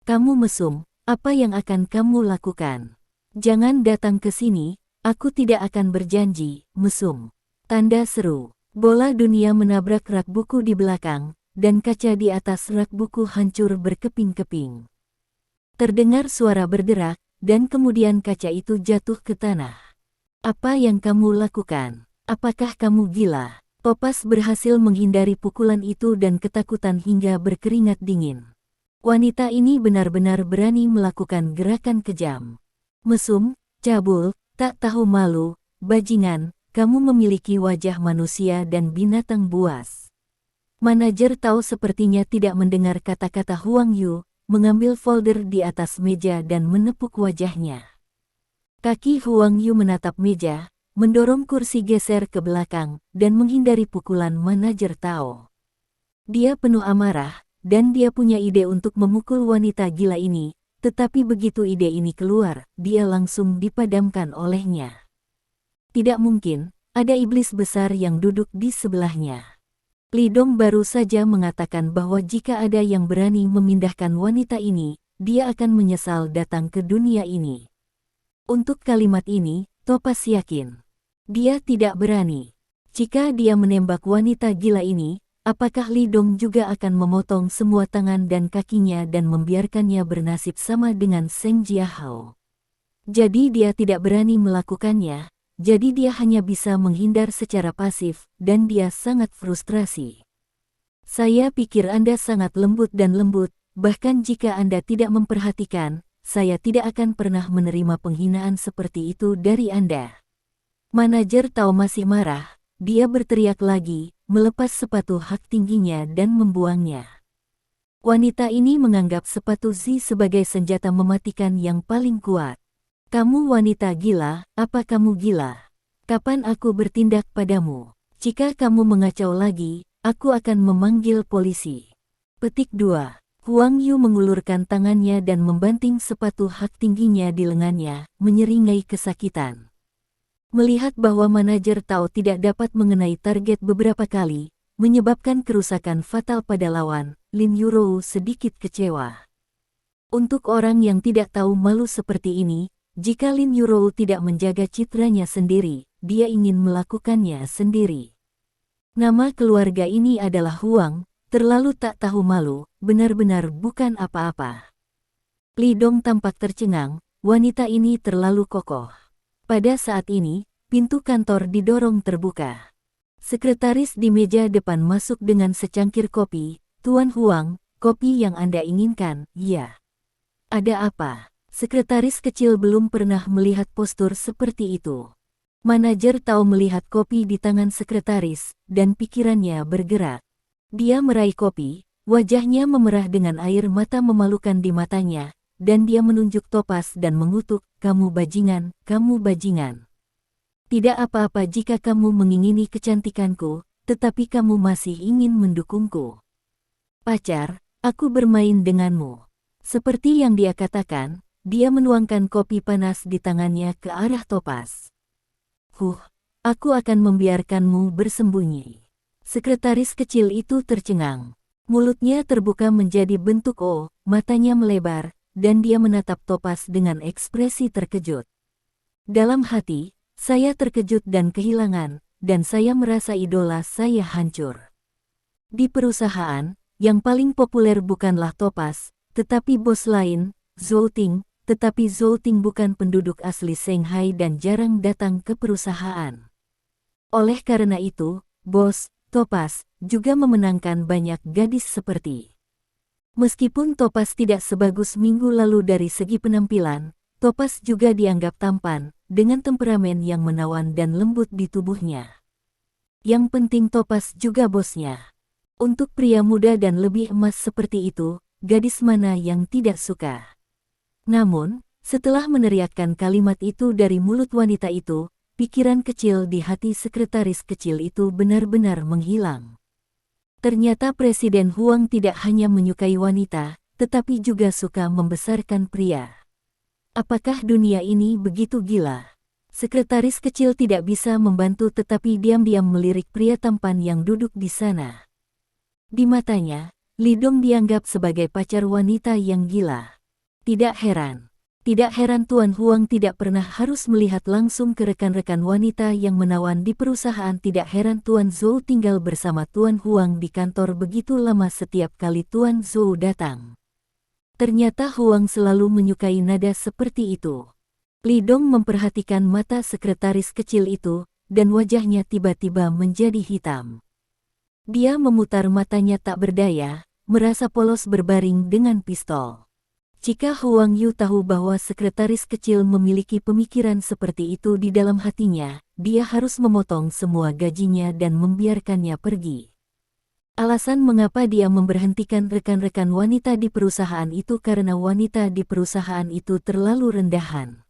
Kamu mesum, apa yang akan kamu lakukan? Jangan datang ke sini, aku tidak akan berjanji, mesum. Tanda seru. Bola dunia menabrak rak buku di belakang, dan kaca di atas rak buku hancur berkeping-keping. Terdengar suara berderak, dan kemudian kaca itu jatuh ke tanah. Apa yang kamu lakukan? Apakah kamu gila? Topaz berhasil menghindari pukulan itu dan ketakutan hingga berkeringat dingin. Wanita ini benar-benar berani melakukan gerakan kejam. Mesum, cabul, tak tahu malu, bajingan, kamu memiliki wajah manusia dan binatang buas. Manajer Tao sepertinya tidak mendengar kata-kata Huang Yu, mengambil folder di atas meja dan menepuk wajahnya. Kaki Huang Yu menatap meja, mendorong kursi geser ke belakang, dan menghindari pukulan manajer Tao. Dia penuh amarah, dan dia punya ide untuk memukul wanita gila ini, tetapi begitu ide ini keluar, dia langsung dipadamkan olehnya. Tidak mungkin, ada iblis besar yang duduk di sebelahnya. Li Dong baru saja mengatakan bahwa jika ada yang berani memindahkan wanita ini, dia akan menyesal datang ke dunia ini. Untuk kalimat ini, Topaz yakin. Dia tidak berani. Jika dia menembak wanita gila ini, apakah Li Dong juga akan memotong semua tangan dan kakinya dan membiarkannya bernasib sama dengan Seng Jiahao? Jadi dia tidak berani melakukannya, jadi dia hanya bisa menghindar secara pasif, dan dia sangat frustrasi. Saya pikir Anda sangat lembut dan lembut, bahkan jika Anda tidak memperhatikan, saya tidak akan pernah menerima penghinaan seperti itu dari Anda. Manajer Tao masih marah, dia berteriak lagi, melepas sepatu hak tingginya dan membuangnya. Wanita ini menganggap sepatu Zi sebagai senjata mematikan yang paling kuat. Kamu wanita gila, apa kamu gila? Kapan aku bertindak padamu? Jika kamu mengacau lagi, aku akan memanggil polisi. Petik 2. Huang Yu mengulurkan tangannya dan membanting sepatu hak tingginya di lengannya, menyeringai kesakitan. Melihat bahwa manajer Tao tidak dapat mengenai target beberapa kali, menyebabkan kerusakan fatal pada lawan, Lin Yurou sedikit kecewa. Untuk orang yang tidak tahu malu seperti ini, jika Lin Yurou tidak menjaga citranya sendiri, dia ingin melakukannya sendiri. Nama keluarga ini adalah Huang, terlalu tak tahu malu, benar-benar bukan apa-apa. Li Dong tampak tercengang, wanita ini terlalu kokoh. Pada saat ini, pintu kantor didorong terbuka. Sekretaris di meja depan masuk dengan secangkir kopi. Tuan Huang, kopi yang Anda inginkan, ya. Ada apa? Sekretaris kecil belum pernah melihat postur seperti itu. Manajer Tao melihat kopi di tangan sekretaris, dan pikirannya bergerak. Dia meraih kopi, wajahnya memerah dengan air mata memalukan di matanya, dan dia menunjuk Topaz dan mengutuk, kamu bajingan, kamu bajingan. Tidak apa-apa jika kamu mengingini kecantikanku, tetapi kamu masih ingin mendukungku. Pacar, aku bermain denganmu. Seperti yang dia katakan, dia menuangkan kopi panas di tangannya ke arah Topaz. Aku akan membiarkanmu bersembunyi. Sekretaris kecil itu tercengang. Mulutnya terbuka menjadi bentuk O, matanya melebar, dan dia menatap Topaz dengan ekspresi terkejut. Dalam hati, saya terkejut dan kehilangan, dan saya merasa idola saya hancur. Di perusahaan, yang paling populer bukanlah Topaz, tetapi bos lain, Zhou Ting, tetapi Zhou Ting bukan penduduk asli Shanghai dan jarang datang ke perusahaan. Oleh karena itu, bos, Topaz juga memenangkan banyak gadis seperti. Meskipun Topaz tidak sebagus minggu lalu dari segi penampilan, Topaz juga dianggap tampan, dengan temperamen yang menawan dan lembut di tubuhnya. Yang penting Topaz juga bosnya. Untuk pria muda dan lebih emas seperti itu, gadis mana yang tidak suka? Namun, setelah meneriakkan kalimat itu dari mulut wanita itu, pikiran kecil di hati sekretaris kecil itu benar-benar menghilang. Ternyata Presiden Huang tidak hanya menyukai wanita, tetapi juga suka membesarkan pria. Apakah dunia ini begitu gila? Sekretaris kecil tidak bisa membantu tetapi diam-diam melirik pria tampan yang duduk di sana. Di matanya, Li Dong dianggap sebagai pacar wanita yang gila. Tidak heran. Tidak heran Tuan Huang tidak pernah harus melihat langsung ke rekan-rekan wanita yang menawan di perusahaan. Tidak heran Tuan Zhou tinggal bersama Tuan Huang di kantor begitu lama setiap kali Tuan Zhou datang. Ternyata Huang selalu menyukai nada seperti itu. Li Dong memperhatikan mata sekretaris kecil itu, dan wajahnya tiba-tiba menjadi hitam. Dia memutar matanya tak berdaya, merasa polos berbaring dengan pistol. Jika Huang Yu tahu bahwa sekretaris kecil memiliki pemikiran seperti itu di dalam hatinya, dia harus memotong semua gajinya dan membiarkannya pergi. Alasan mengapa dia memberhentikan rekan-rekan wanita di perusahaan itu karena wanita di perusahaan itu terlalu rendahan.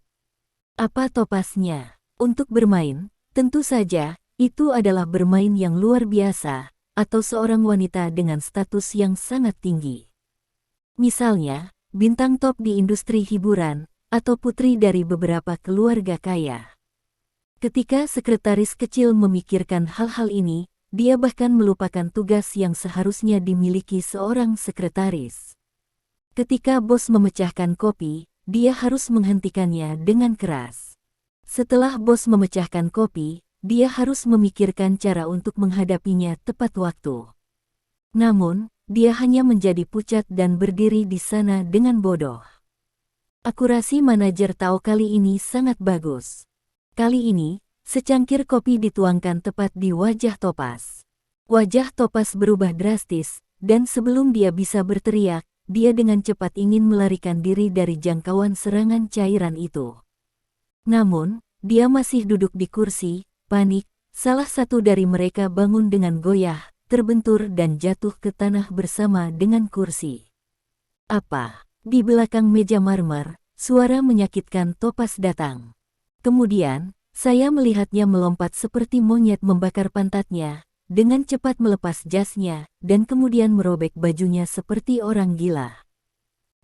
Apa topasnya? Untuk bermain, tentu saja, itu adalah bermain yang luar biasa, atau seorang wanita dengan status yang sangat tinggi. Misalnya, bintang top di industri hiburan, atau putri dari beberapa keluarga kaya. Ketika sekretaris kecil memikirkan hal-hal ini, dia bahkan melupakan tugas yang seharusnya dimiliki seorang sekretaris. Ketika bos memecahkan kopi, dia harus menghentikannya dengan keras. Setelah bos memecahkan kopi, dia harus memikirkan cara untuk menghadapinya tepat waktu. Namun, dia hanya menjadi pucat dan berdiri di sana dengan bodoh. Akurasi manajer Tao kali ini sangat bagus. Kali ini, secangkir kopi dituangkan tepat di wajah Topas. Wajah Topas berubah drastis, dan sebelum dia bisa berteriak, dia dengan cepat ingin melarikan diri dari jangkauan serangan cairan itu. Namun, dia masih duduk di kursi, panik. Salah satu dari mereka bangun dengan goyah, terbentur dan jatuh ke tanah bersama dengan kursi. Apa? Di belakang meja marmer, suara menyakitkan Topas datang. Kemudian, saya melihatnya melompat seperti monyet membakar pantatnya, dengan cepat melepas jasnya, dan kemudian merobek bajunya seperti orang gila.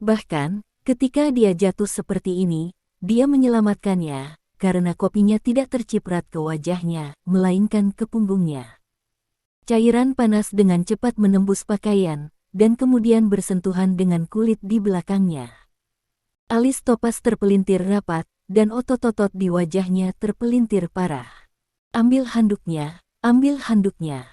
Bahkan, ketika dia jatuh seperti ini, dia menyelamatkannya, karena kopinya tidak terciprat ke wajahnya, melainkan ke punggungnya. Cairan panas dengan cepat menembus pakaian, dan kemudian bersentuhan dengan kulit di belakangnya. Alis Topas terpelintir rapat, dan otot-otot di wajahnya terpelintir parah. Ambil handuknya, ambil handuknya.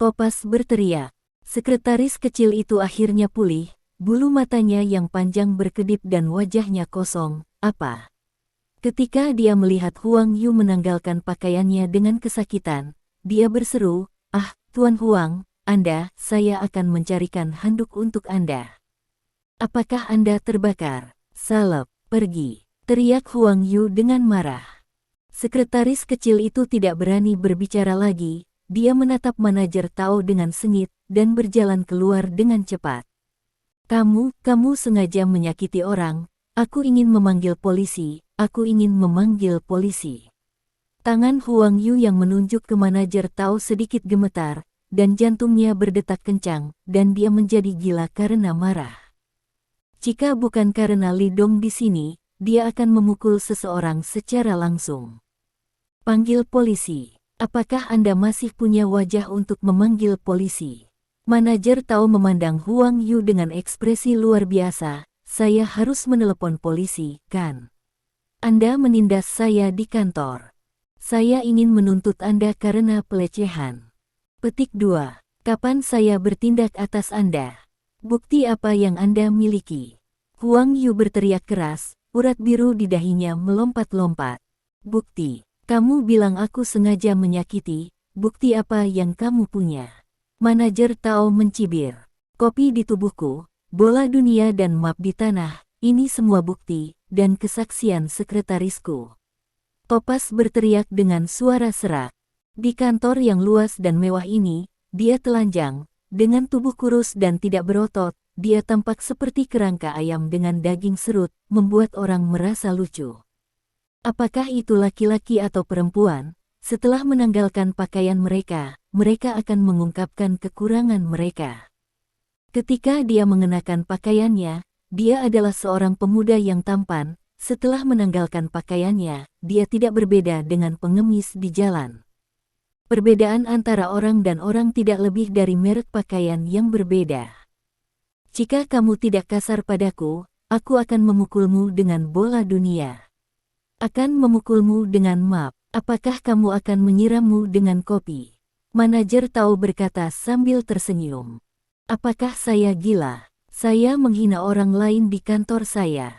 Topas berteriak. Sekretaris kecil itu akhirnya pulih, bulu matanya yang panjang berkedip dan wajahnya kosong. Apa? Ketika dia melihat Huang Yu menanggalkan pakaiannya dengan kesakitan, dia berseru, "Ah, Tuan Huang, saya akan mencarikan handuk untuk Anda." "Apakah Anda terbakar?" "Salep, pergi," teriak Huang Yu dengan marah. Sekretaris kecil itu tidak berani berbicara lagi, dia menatap manajer Tao dengan sengit, dan berjalan keluar dengan cepat. Kamu sengaja menyakiti orang, aku ingin memanggil polisi, aku ingin memanggil polisi." Tangan Huang Yu yang menunjuk ke manajer Tao sedikit gemetar, dan jantungnya berdetak kencang, dan dia menjadi gila karena marah. Jika bukan karena Li Dong di sini, dia akan memukul seseorang secara langsung. "Panggil polisi. Apakah Anda masih punya wajah untuk memanggil polisi?" Manajer Tao memandang Huang Yu dengan ekspresi luar biasa. "Saya harus menelepon polisi, kan? Anda menindas saya di kantor. Saya ingin menuntut Anda karena pelecehan." Petik 2. Kapan saya bertindak atas Anda? Bukti apa yang Anda miliki? Huang Yu berteriak keras, urat biru di dahinya melompat-lompat. "Bukti? Kamu bilang aku sengaja menyakiti, bukti apa yang kamu punya?" Manajer Tao mencibir. "Kopi di tubuhku, bola dunia dan map di tanah, ini semua bukti, dan kesaksian sekretarisku." Topas berteriak dengan suara serak. Di kantor yang luas dan mewah ini, dia telanjang, dengan tubuh kurus dan tidak berotot, dia tampak seperti kerangka ayam dengan daging serut, membuat orang merasa lucu. Apakah itu laki-laki atau perempuan? Setelah menanggalkan pakaian mereka, mereka akan mengungkapkan kekurangan mereka. Ketika dia mengenakan pakaiannya, dia adalah seorang pemuda yang tampan. Setelah menanggalkan pakaiannya, dia tidak berbeda dengan pengemis di jalan. Perbedaan antara orang dan orang tidak lebih dari merek pakaian yang berbeda. Jika kamu tidak kasar padaku, aku akan memukulmu dengan bola dunia. Akan memukulmu dengan map. Apakah kamu akan menyirammu dengan kopi? Manajer Tao berkata sambil tersenyum. Apakah saya gila? Saya menghina orang lain di kantor saya.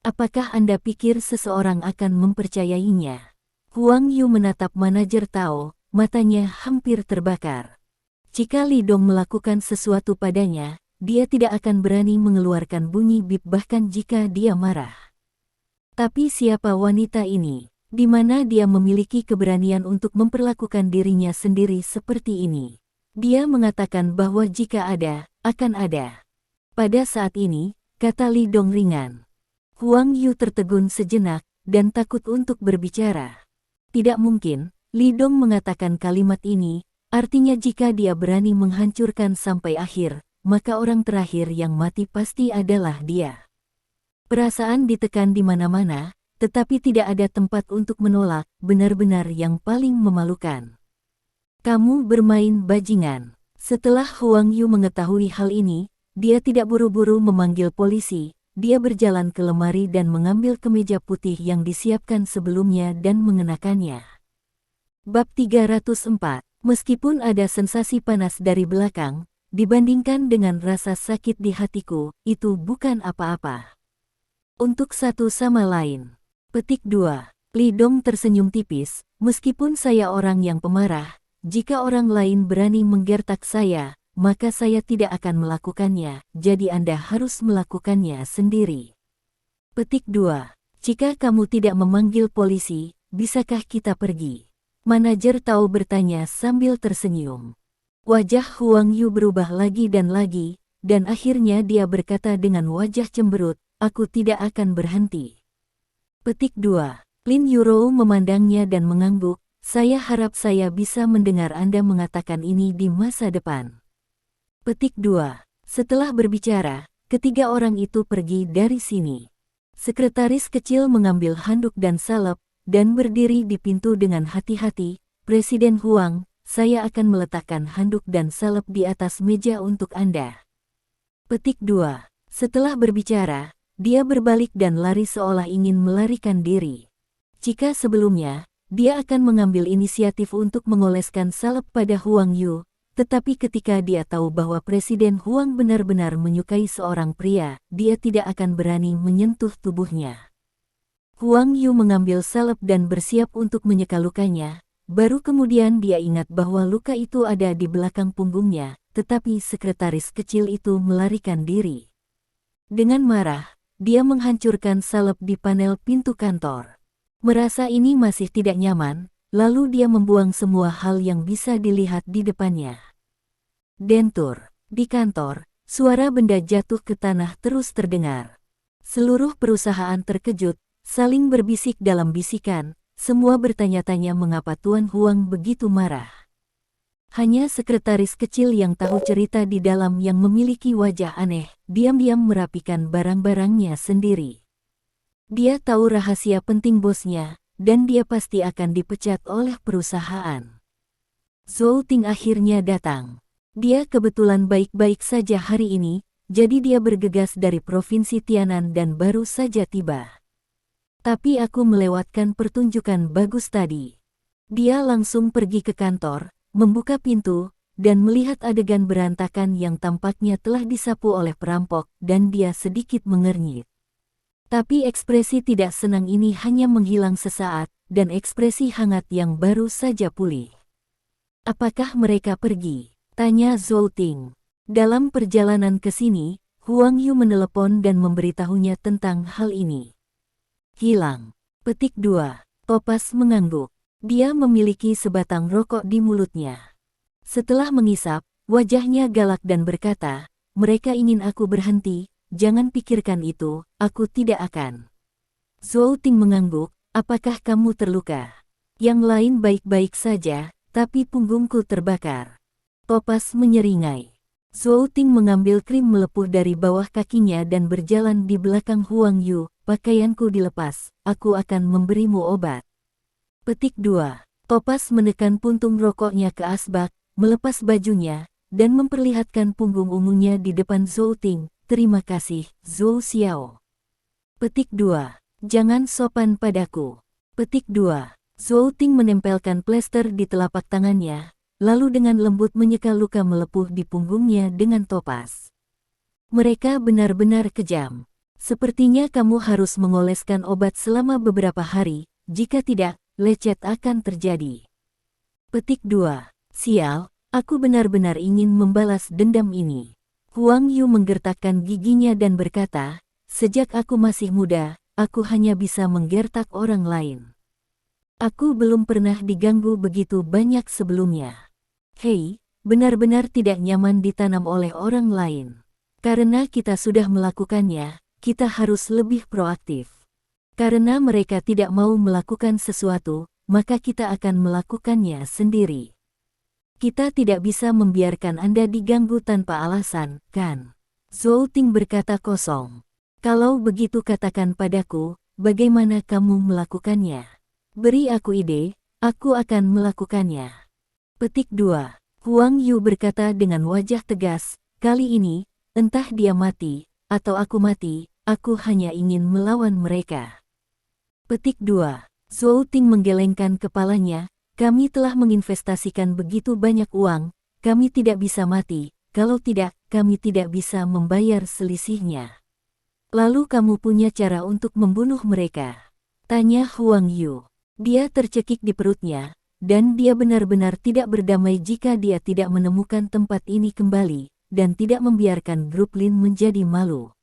Apakah Anda pikir seseorang akan mempercayainya? Huang Yu menatap manajer Tao, matanya hampir terbakar. Jika Li Dong melakukan sesuatu padanya, dia tidak akan berani mengeluarkan bunyi bip bahkan jika dia marah. Tapi siapa wanita ini? Di mana dia memiliki keberanian untuk memperlakukan dirinya sendiri seperti ini? Dia mengatakan bahwa jika ada, akan ada. Pada saat ini, kata Li Dong ringan. Huang Yu tertegun sejenak, dan takut untuk berbicara. Tidak mungkin, Li Dong mengatakan kalimat ini, artinya jika dia berani menghancurkan sampai akhir, maka orang terakhir yang mati pasti adalah dia. Perasaan ditekan di mana-mana, tetapi tidak ada tempat untuk menolak, benar-benar yang paling memalukan. Kamu bermain bajingan. Setelah Huang Yu mengetahui hal ini, dia tidak buru-buru memanggil polisi, dia berjalan ke lemari dan mengambil kemeja putih yang disiapkan sebelumnya dan mengenakannya. Bab 304. Meskipun ada sensasi panas dari belakang, dibandingkan dengan rasa sakit di hatiku, itu bukan apa-apa. Untuk satu sama lain. Petik 2. Li Dong tersenyum tipis, meskipun saya orang yang pemarah, jika orang lain berani menggertak saya, maka saya tidak akan melakukannya, jadi Anda harus melakukannya sendiri. Petik 2. Jika kamu tidak memanggil polisi, bisakah kita pergi? Manajer Tao bertanya sambil tersenyum. Wajah Huang Yu berubah lagi, dan akhirnya dia berkata dengan wajah cemberut, aku tidak akan berhenti. Petik 2. Lin Yurou memandangnya dan mengangguk, saya harap saya bisa mendengar Anda mengatakan ini di masa depan. Petik 2. Setelah berbicara, ketiga orang itu pergi dari sini. Sekretaris kecil mengambil handuk dan salep, dan berdiri di pintu dengan hati-hati, Presiden Huang, saya akan meletakkan handuk dan salep di atas meja untuk Anda. Petik 2. Setelah berbicara, dia berbalik dan lari seolah ingin melarikan diri. Jika sebelumnya, dia akan mengambil inisiatif untuk mengoleskan salep pada Huang Yu, tetapi ketika dia tahu bahwa Presiden Huang benar-benar menyukai seorang pria, dia tidak akan berani menyentuh tubuhnya. Huang Yu mengambil salep dan bersiap untuk menyeka lukanya, baru kemudian dia ingat bahwa luka itu ada di belakang punggungnya, tetapi sekretaris kecil itu melarikan diri. Dengan marah, dia menghancurkan salep di panel pintu kantor. Merasa ini masih tidak nyaman, lalu dia membuang semua hal yang bisa dilihat di depannya. Dentur. Di kantor, suara benda jatuh ke tanah terus terdengar. Seluruh perusahaan terkejut, saling berbisik dalam bisikan, semua bertanya-tanya mengapa Tuan Huang begitu marah. Hanya sekretaris kecil yang tahu cerita di dalam yang memiliki wajah aneh, diam-diam merapikan barang-barangnya sendiri. Dia tahu rahasia penting bosnya, dan dia pasti akan dipecat oleh perusahaan. Zhou Ting akhirnya datang. Dia kebetulan baik-baik saja hari ini, jadi dia bergegas dari Provinsi Tianan dan baru saja tiba. Tapi aku melewatkan pertunjukan bagus tadi. Dia langsung pergi ke kantor, membuka pintu, dan melihat adegan berantakan yang tampaknya telah disapu oleh perampok, dan dia sedikit mengernyit. Tapi ekspresi tidak senang ini hanya menghilang sesaat, dan ekspresi hangat yang baru saja pulih. Apakah mereka pergi? Tanya Zhou Ting. Dalam perjalanan ke sini, Huang Yu menelepon dan memberitahunya tentang hal ini. Hilang. Petik 2. Topas mengangguk. Dia memiliki sebatang rokok di mulutnya. Setelah mengisap, wajahnya galak dan berkata, mereka ingin aku berhenti, jangan pikirkan itu, aku tidak akan. Zhou Ting mengangguk, apakah kamu terluka? Yang lain baik-baik saja, tapi punggungku terbakar. Topas menyeringai. Zhou Ting mengambil krim melepuh dari bawah kakinya dan berjalan di belakang Huang Yu. Pakaianku dilepas, aku akan memberimu obat. Petik 2. Topas menekan puntung rokoknya ke asbak, melepas bajunya, dan memperlihatkan punggung ungunya di depan Zhou Ting. Terima kasih, Zhou Xiao. Petik 2. Jangan sopan padaku. Petik 2. Zhou Ting menempelkan plester di telapak tangannya, lalu dengan lembut menyeka luka melepuh di punggungnya dengan topas. Mereka benar-benar kejam. Sepertinya kamu harus mengoleskan obat selama beberapa hari, jika tidak, lecet akan terjadi. Petik 2. Sial, aku benar-benar ingin membalas dendam ini. Huang Yu menggertakkan giginya dan berkata, sejak aku masih muda, aku hanya bisa menggertak orang lain. Aku belum pernah diganggu begitu banyak sebelumnya. Hei, benar-benar tidak nyaman ditanam oleh orang lain. Karena kita sudah melakukannya, kita harus lebih proaktif. Karena mereka tidak mau melakukan sesuatu, maka kita akan melakukannya sendiri. Kita tidak bisa membiarkan Anda diganggu tanpa alasan, kan? Zhou Ting berkata kosong. Kalau begitu katakan padaku, bagaimana kamu melakukannya? Beri aku ide, aku akan melakukannya. Petik 2. Huang Yu berkata dengan wajah tegas, kali ini, entah dia mati, atau aku mati, aku hanya ingin melawan mereka. Petik 2. Zhou Ting menggelengkan kepalanya, kami telah menginvestasikan begitu banyak uang, kami tidak bisa mati, kalau tidak, kami tidak bisa membayar selisihnya. Lalu kamu punya cara untuk membunuh mereka? Tanya Huang Yu. Dia tercekik di perutnya, dan dia benar-benar tidak berdamai jika dia tidak menemukan tempat ini kembali, dan tidak membiarkan grup Lin menjadi malu.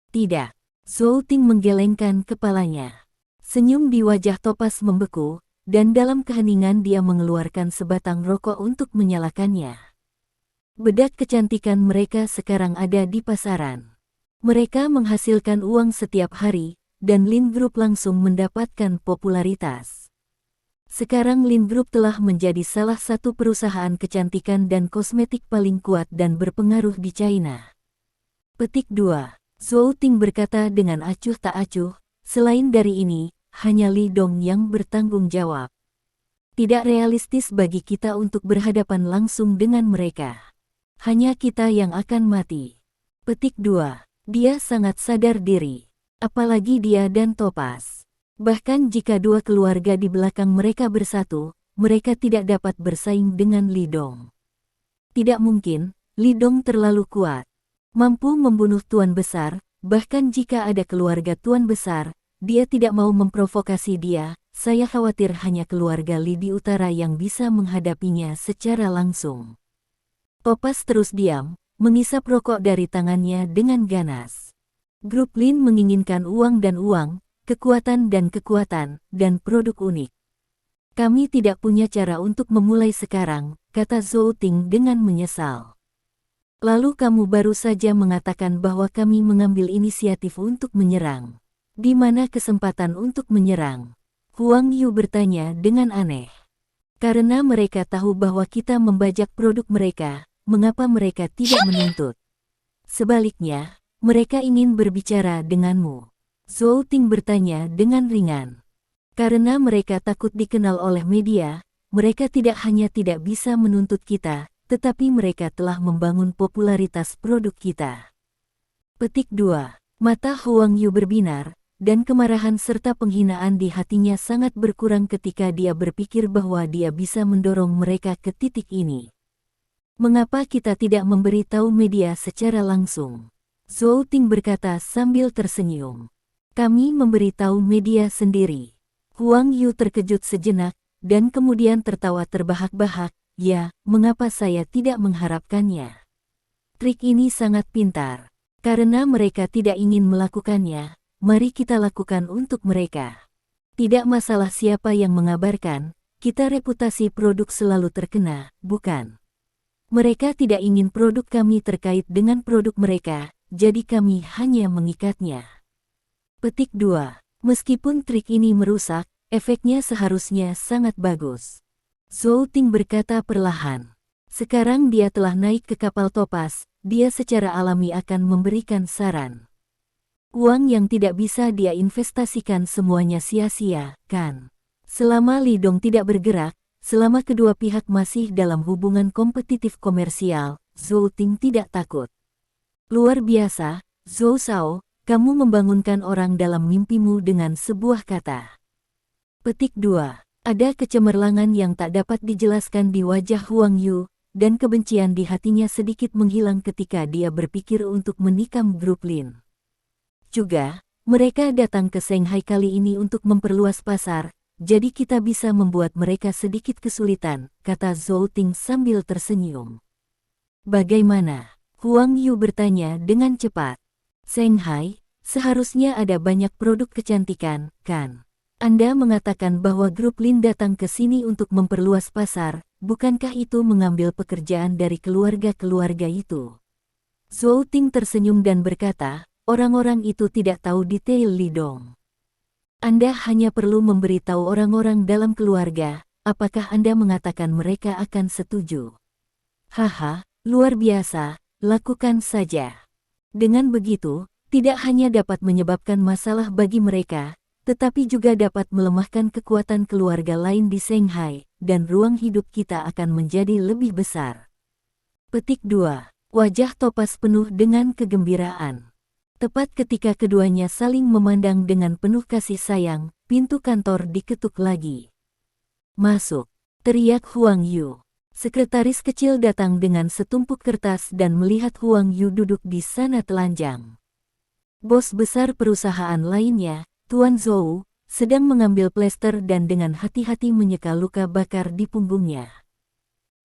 Tidak. Zhou Ting menggelengkan kepalanya. Senyum di wajah Topas membeku, dan dalam keheningan dia mengeluarkan sebatang rokok untuk menyalakannya. Bedak kecantikan mereka sekarang ada di pasaran. Mereka menghasilkan uang setiap hari, dan Lin Group langsung mendapatkan popularitas. Sekarang Lin Group telah menjadi salah satu perusahaan kecantikan dan kosmetik paling kuat dan berpengaruh di China. Petik 2. Zhou Ting berkata dengan acuh tak acuh, selain dari ini, hanya Li Dong yang bertanggung jawab. Tidak realistis bagi kita untuk berhadapan langsung dengan mereka. Hanya kita yang akan mati. Petik 2. Dia sangat sadar diri. Apalagi dia dan Topas. Bahkan jika dua keluarga di belakang mereka bersatu, mereka tidak dapat bersaing dengan Li Dong. Tidak mungkin, Li Dong terlalu kuat. Mampu membunuh Tuan Besar, bahkan jika ada keluarga Tuan Besar, dia tidak mau memprovokasi dia. Saya khawatir hanya keluarga Li di utara yang bisa menghadapinya secara langsung. Topas terus diam, mengisap rokok dari tangannya dengan ganas. Grup Lin menginginkan uang, kekuatan, dan produk unik. Kami tidak punya cara untuk memulai sekarang, kata Zhou Ting dengan menyesal. Lalu kamu baru saja mengatakan bahwa kami mengambil inisiatif untuk menyerang. Di mana kesempatan untuk menyerang? Huang Yu bertanya dengan aneh. Karena mereka tahu bahwa kita membajak produk mereka, mengapa mereka tidak menuntut? Sebaliknya, mereka ingin berbicara denganmu. Zhou Ting bertanya dengan ringan. Karena mereka takut dikenal oleh media, mereka tidak hanya tidak bisa menuntut kita, tetapi mereka telah membangun popularitas produk kita. Petik 2. Mata Huang Yu berbinar, dan kemarahan serta penghinaan di hatinya sangat berkurang ketika dia berpikir bahwa dia bisa mendorong mereka ke titik ini. Mengapa kita tidak memberitahu media secara langsung? Zhou Ting berkata sambil tersenyum. Kami memberitahu media sendiri. Huang Yu terkejut sejenak, dan kemudian tertawa terbahak-bahak. Ya, mengapa saya tidak mengharapkannya? Trik ini sangat pintar. Karena mereka tidak ingin melakukannya, mari kita lakukan untuk mereka. Tidak masalah siapa yang mengabarkan, kita reputasi produk selalu terkena, bukan? Mereka tidak ingin produk kami terkait dengan produk mereka, jadi kami hanya mengikatnya. Petik 2. Meskipun trik ini merusak, efeknya seharusnya sangat bagus. Zhou Ting berkata perlahan. Sekarang dia telah naik ke kapal Topas, dia secara alami akan memberikan saran. Uang yang tidak bisa dia investasikan semuanya sia-sia, kan? Selama Li Dong tidak bergerak, selama kedua pihak masih dalam hubungan kompetitif komersial, Zhou Ting tidak takut. Luar biasa, Zhou Shao, kamu membangunkan orang dalam mimpimu dengan sebuah kata. Petik 2. Ada kecemerlangan yang tak dapat dijelaskan di wajah Huang Yu, dan kebencian di hatinya sedikit menghilang ketika dia berpikir untuk menikam grup Lin. Juga, mereka datang ke Shanghai kali ini untuk memperluas pasar, jadi kita bisa membuat mereka sedikit kesulitan, kata Zhou Ting sambil tersenyum. Bagaimana? Huang Yu bertanya dengan cepat. Shanghai, seharusnya ada banyak produk kecantikan, kan? Anda mengatakan bahwa grup Lin datang ke sini untuk memperluas pasar, bukankah itu mengambil pekerjaan dari keluarga-keluarga itu? Zhou Ting tersenyum dan berkata, orang-orang itu tidak tahu detail Li Dong. Anda hanya perlu memberitahu orang-orang dalam keluarga, apakah Anda mengatakan mereka akan setuju? Haha, luar biasa, lakukan saja. Dengan begitu, tidak hanya dapat menyebabkan masalah bagi mereka, tetapi juga dapat melemahkan kekuatan keluarga lain di Shanghai, dan ruang hidup kita akan menjadi lebih besar. Petik 2. Wajah Topas penuh dengan kegembiraan. Tepat ketika keduanya saling memandang dengan penuh kasih sayang, pintu kantor diketuk lagi. Masuk, teriak Huang Yu. Sekretaris kecil datang dengan setumpuk kertas dan melihat Huang Yu duduk di sana telanjang. Bos besar perusahaan lainnya, Tuan Zhou, sedang mengambil plester dan dengan hati-hati menyeka luka bakar di punggungnya.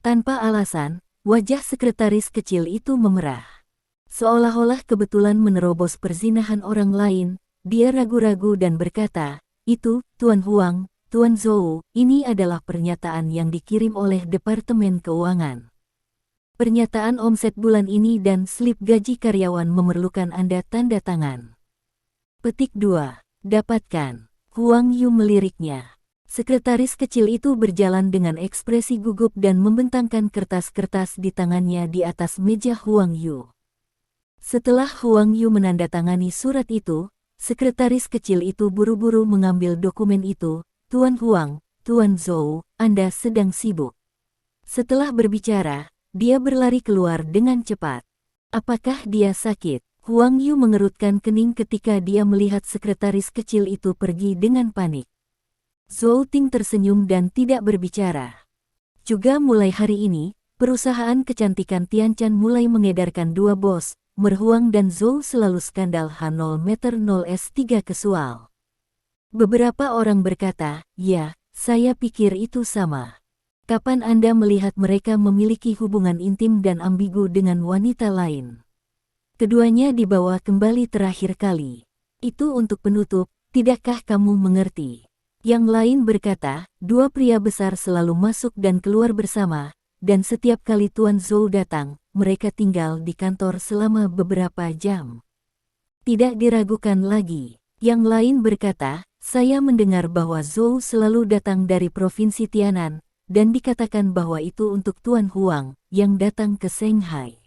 Tanpa alasan, wajah sekretaris kecil itu memerah. Seolah-olah kebetulan menerobos perzinahan orang lain, dia ragu-ragu dan berkata, itu, Tuan Huang, Tuan Zhou, ini adalah pernyataan yang dikirim oleh Departemen Keuangan. Pernyataan omset bulan ini dan slip gaji karyawan memerlukan Anda tanda tangan. Petik 2. Dapatkan. Huang Yu meliriknya. Sekretaris kecil itu berjalan dengan ekspresi gugup dan membentangkan kertas-kertas di tangannya di atas meja Huang Yu. Setelah Huang Yu menandatangani surat itu, sekretaris kecil itu buru-buru mengambil dokumen itu. Tuan Huang, Tuan Zhou, Anda sedang sibuk. Setelah berbicara, dia berlari keluar dengan cepat. Apakah dia sakit? Huang Yu mengerutkan kening ketika dia melihat sekretaris kecil itu pergi dengan panik. Zhou Ting tersenyum dan tidak berbicara. Juga mulai hari ini, perusahaan kecantikan Tianchan mulai mengedarkan dua bos, Merhuang dan Zhou selalu skandal H0m0S3 kesual. Beberapa orang berkata, ya, saya pikir itu sama. Kapan Anda melihat mereka memiliki hubungan intim dan ambigu dengan wanita lain? Keduanya dibawa kembali terakhir kali. Itu untuk penutup, tidakkah kamu mengerti? Yang lain berkata, dua pria besar selalu masuk dan keluar bersama, dan setiap kali Tuan Zhou datang, mereka tinggal di kantor selama beberapa jam. Tidak diragukan lagi. Yang lain berkata, saya mendengar bahwa Zhou selalu datang dari Provinsi Tianan, dan dikatakan bahwa itu untuk Tuan Huang, yang datang ke Shanghai.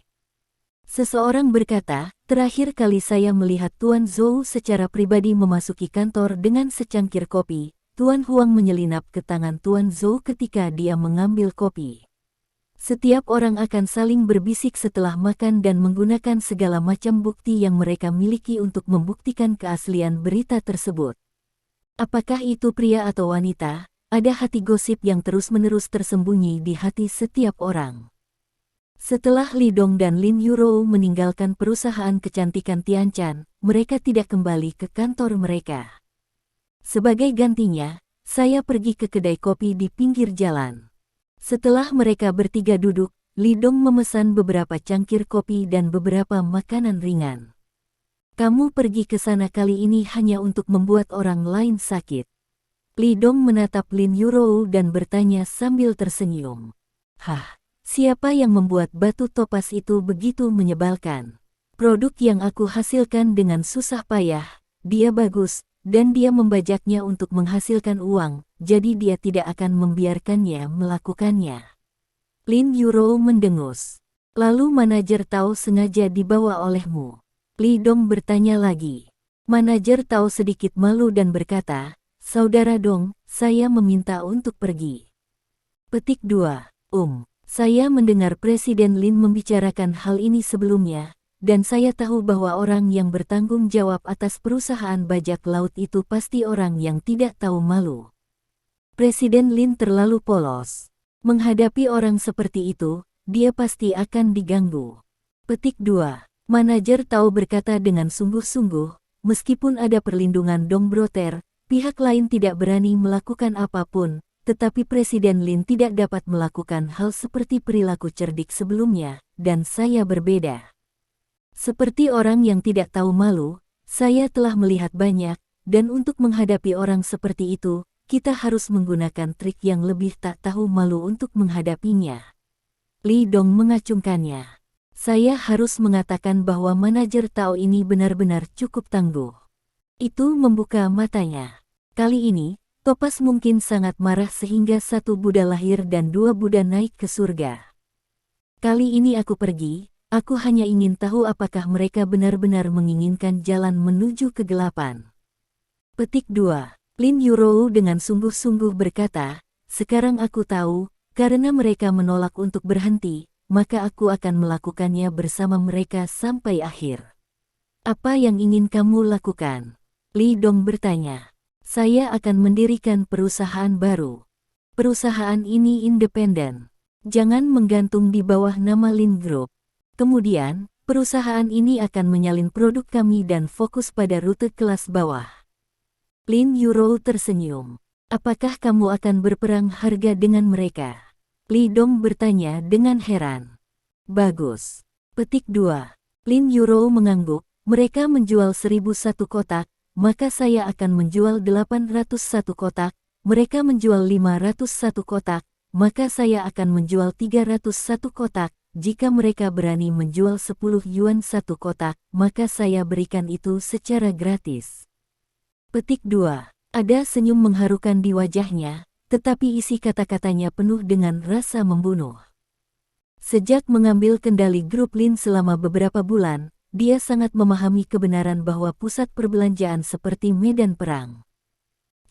Seseorang berkata, terakhir kali saya melihat Tuan Zhou secara pribadi memasuki kantor dengan secangkir kopi, Tuan Huang menyelinap ke tangan Tuan Zhou ketika dia mengambil kopi. Setiap orang akan saling berbisik setelah makan dan menggunakan segala macam bukti yang mereka miliki untuk membuktikan keaslian berita tersebut. Apakah itu pria atau wanita, ada hati gosip yang terus-menerus tersembunyi di hati setiap orang. Setelah Li Dong dan Lin Yurou meninggalkan perusahaan kecantikan Tianchan, mereka tidak kembali ke kantor mereka. Sebagai gantinya, saya pergi ke kedai kopi di pinggir jalan. Setelah mereka bertiga duduk, Li Dong memesan beberapa cangkir kopi dan beberapa makanan ringan. Kamu pergi ke sana kali ini hanya untuk membuat orang lain sakit. Li Dong menatap Lin Yurou dan bertanya sambil tersenyum. Hah, siapa yang membuat batu topas itu begitu menyebalkan? Produk yang aku hasilkan dengan susah payah, dia bagus, dan dia membajaknya untuk menghasilkan uang, jadi dia tidak akan membiarkannya melakukannya. Lin Yuro mendengus. Lalu manajer Tao sengaja dibawa olehmu? Li Dong bertanya lagi. Manajer Tao sedikit malu dan berkata, Saudara Dong, saya meminta untuk pergi. Petik 2. Saya mendengar Presiden Lin membicarakan hal ini sebelumnya, dan saya tahu bahwa orang yang bertanggung jawab atas perusahaan bajak laut itu pasti orang yang tidak tahu malu. Presiden Lin terlalu polos. Menghadapi orang seperti itu, dia pasti akan diganggu. Petik 2. Manajer Tao berkata dengan sungguh-sungguh, meskipun ada perlindungan Dong Broter, pihak lain tidak berani melakukan apapun, tetapi Presiden Lin tidak dapat melakukan hal seperti perilaku cerdik sebelumnya, dan saya berbeda. Seperti orang yang tidak tahu malu, saya telah melihat banyak, dan untuk menghadapi orang seperti itu, kita harus menggunakan trik yang lebih tak tahu malu untuk menghadapinya. Li Dong mengacungkannya. Saya harus mengatakan bahwa manajer Tao ini benar-benar cukup tangguh. Itu membuka matanya. Kali ini, Topas mungkin sangat marah sehingga 1 Buddha lahir dan 2 Buddha naik ke surga. Kali ini aku pergi, aku hanya ingin tahu apakah mereka benar-benar menginginkan jalan menuju kegelapan. Petik 2. Lin Yuro dengan sungguh-sungguh berkata, sekarang aku tahu, karena mereka menolak untuk berhenti, maka aku akan melakukannya bersama mereka sampai akhir. Apa yang ingin kamu lakukan? Li Dong bertanya. Saya akan mendirikan perusahaan baru. Perusahaan ini independen. Jangan menggantung di bawah nama Lin Group. Kemudian, perusahaan ini akan menyalin produk kami dan fokus pada rute kelas bawah. Lin Yuro tersenyum. Apakah kamu akan berperang harga dengan mereka? Li Dong bertanya dengan heran. Bagus. Petik 2. Lin Yuro mengangguk, mereka menjual 1001 kotak, maka saya akan menjual 801 kotak, mereka menjual 501 kotak, maka saya akan menjual 301 kotak, jika mereka berani menjual 10 yuan 1 kotak, maka saya berikan itu secara gratis. Petik 2. Ada senyum mengharukan di wajahnya, tetapi isi kata-katanya penuh dengan rasa membunuh. Sejak mengambil kendali grup Lin selama beberapa bulan, dia sangat memahami kebenaran bahwa pusat perbelanjaan seperti medan perang.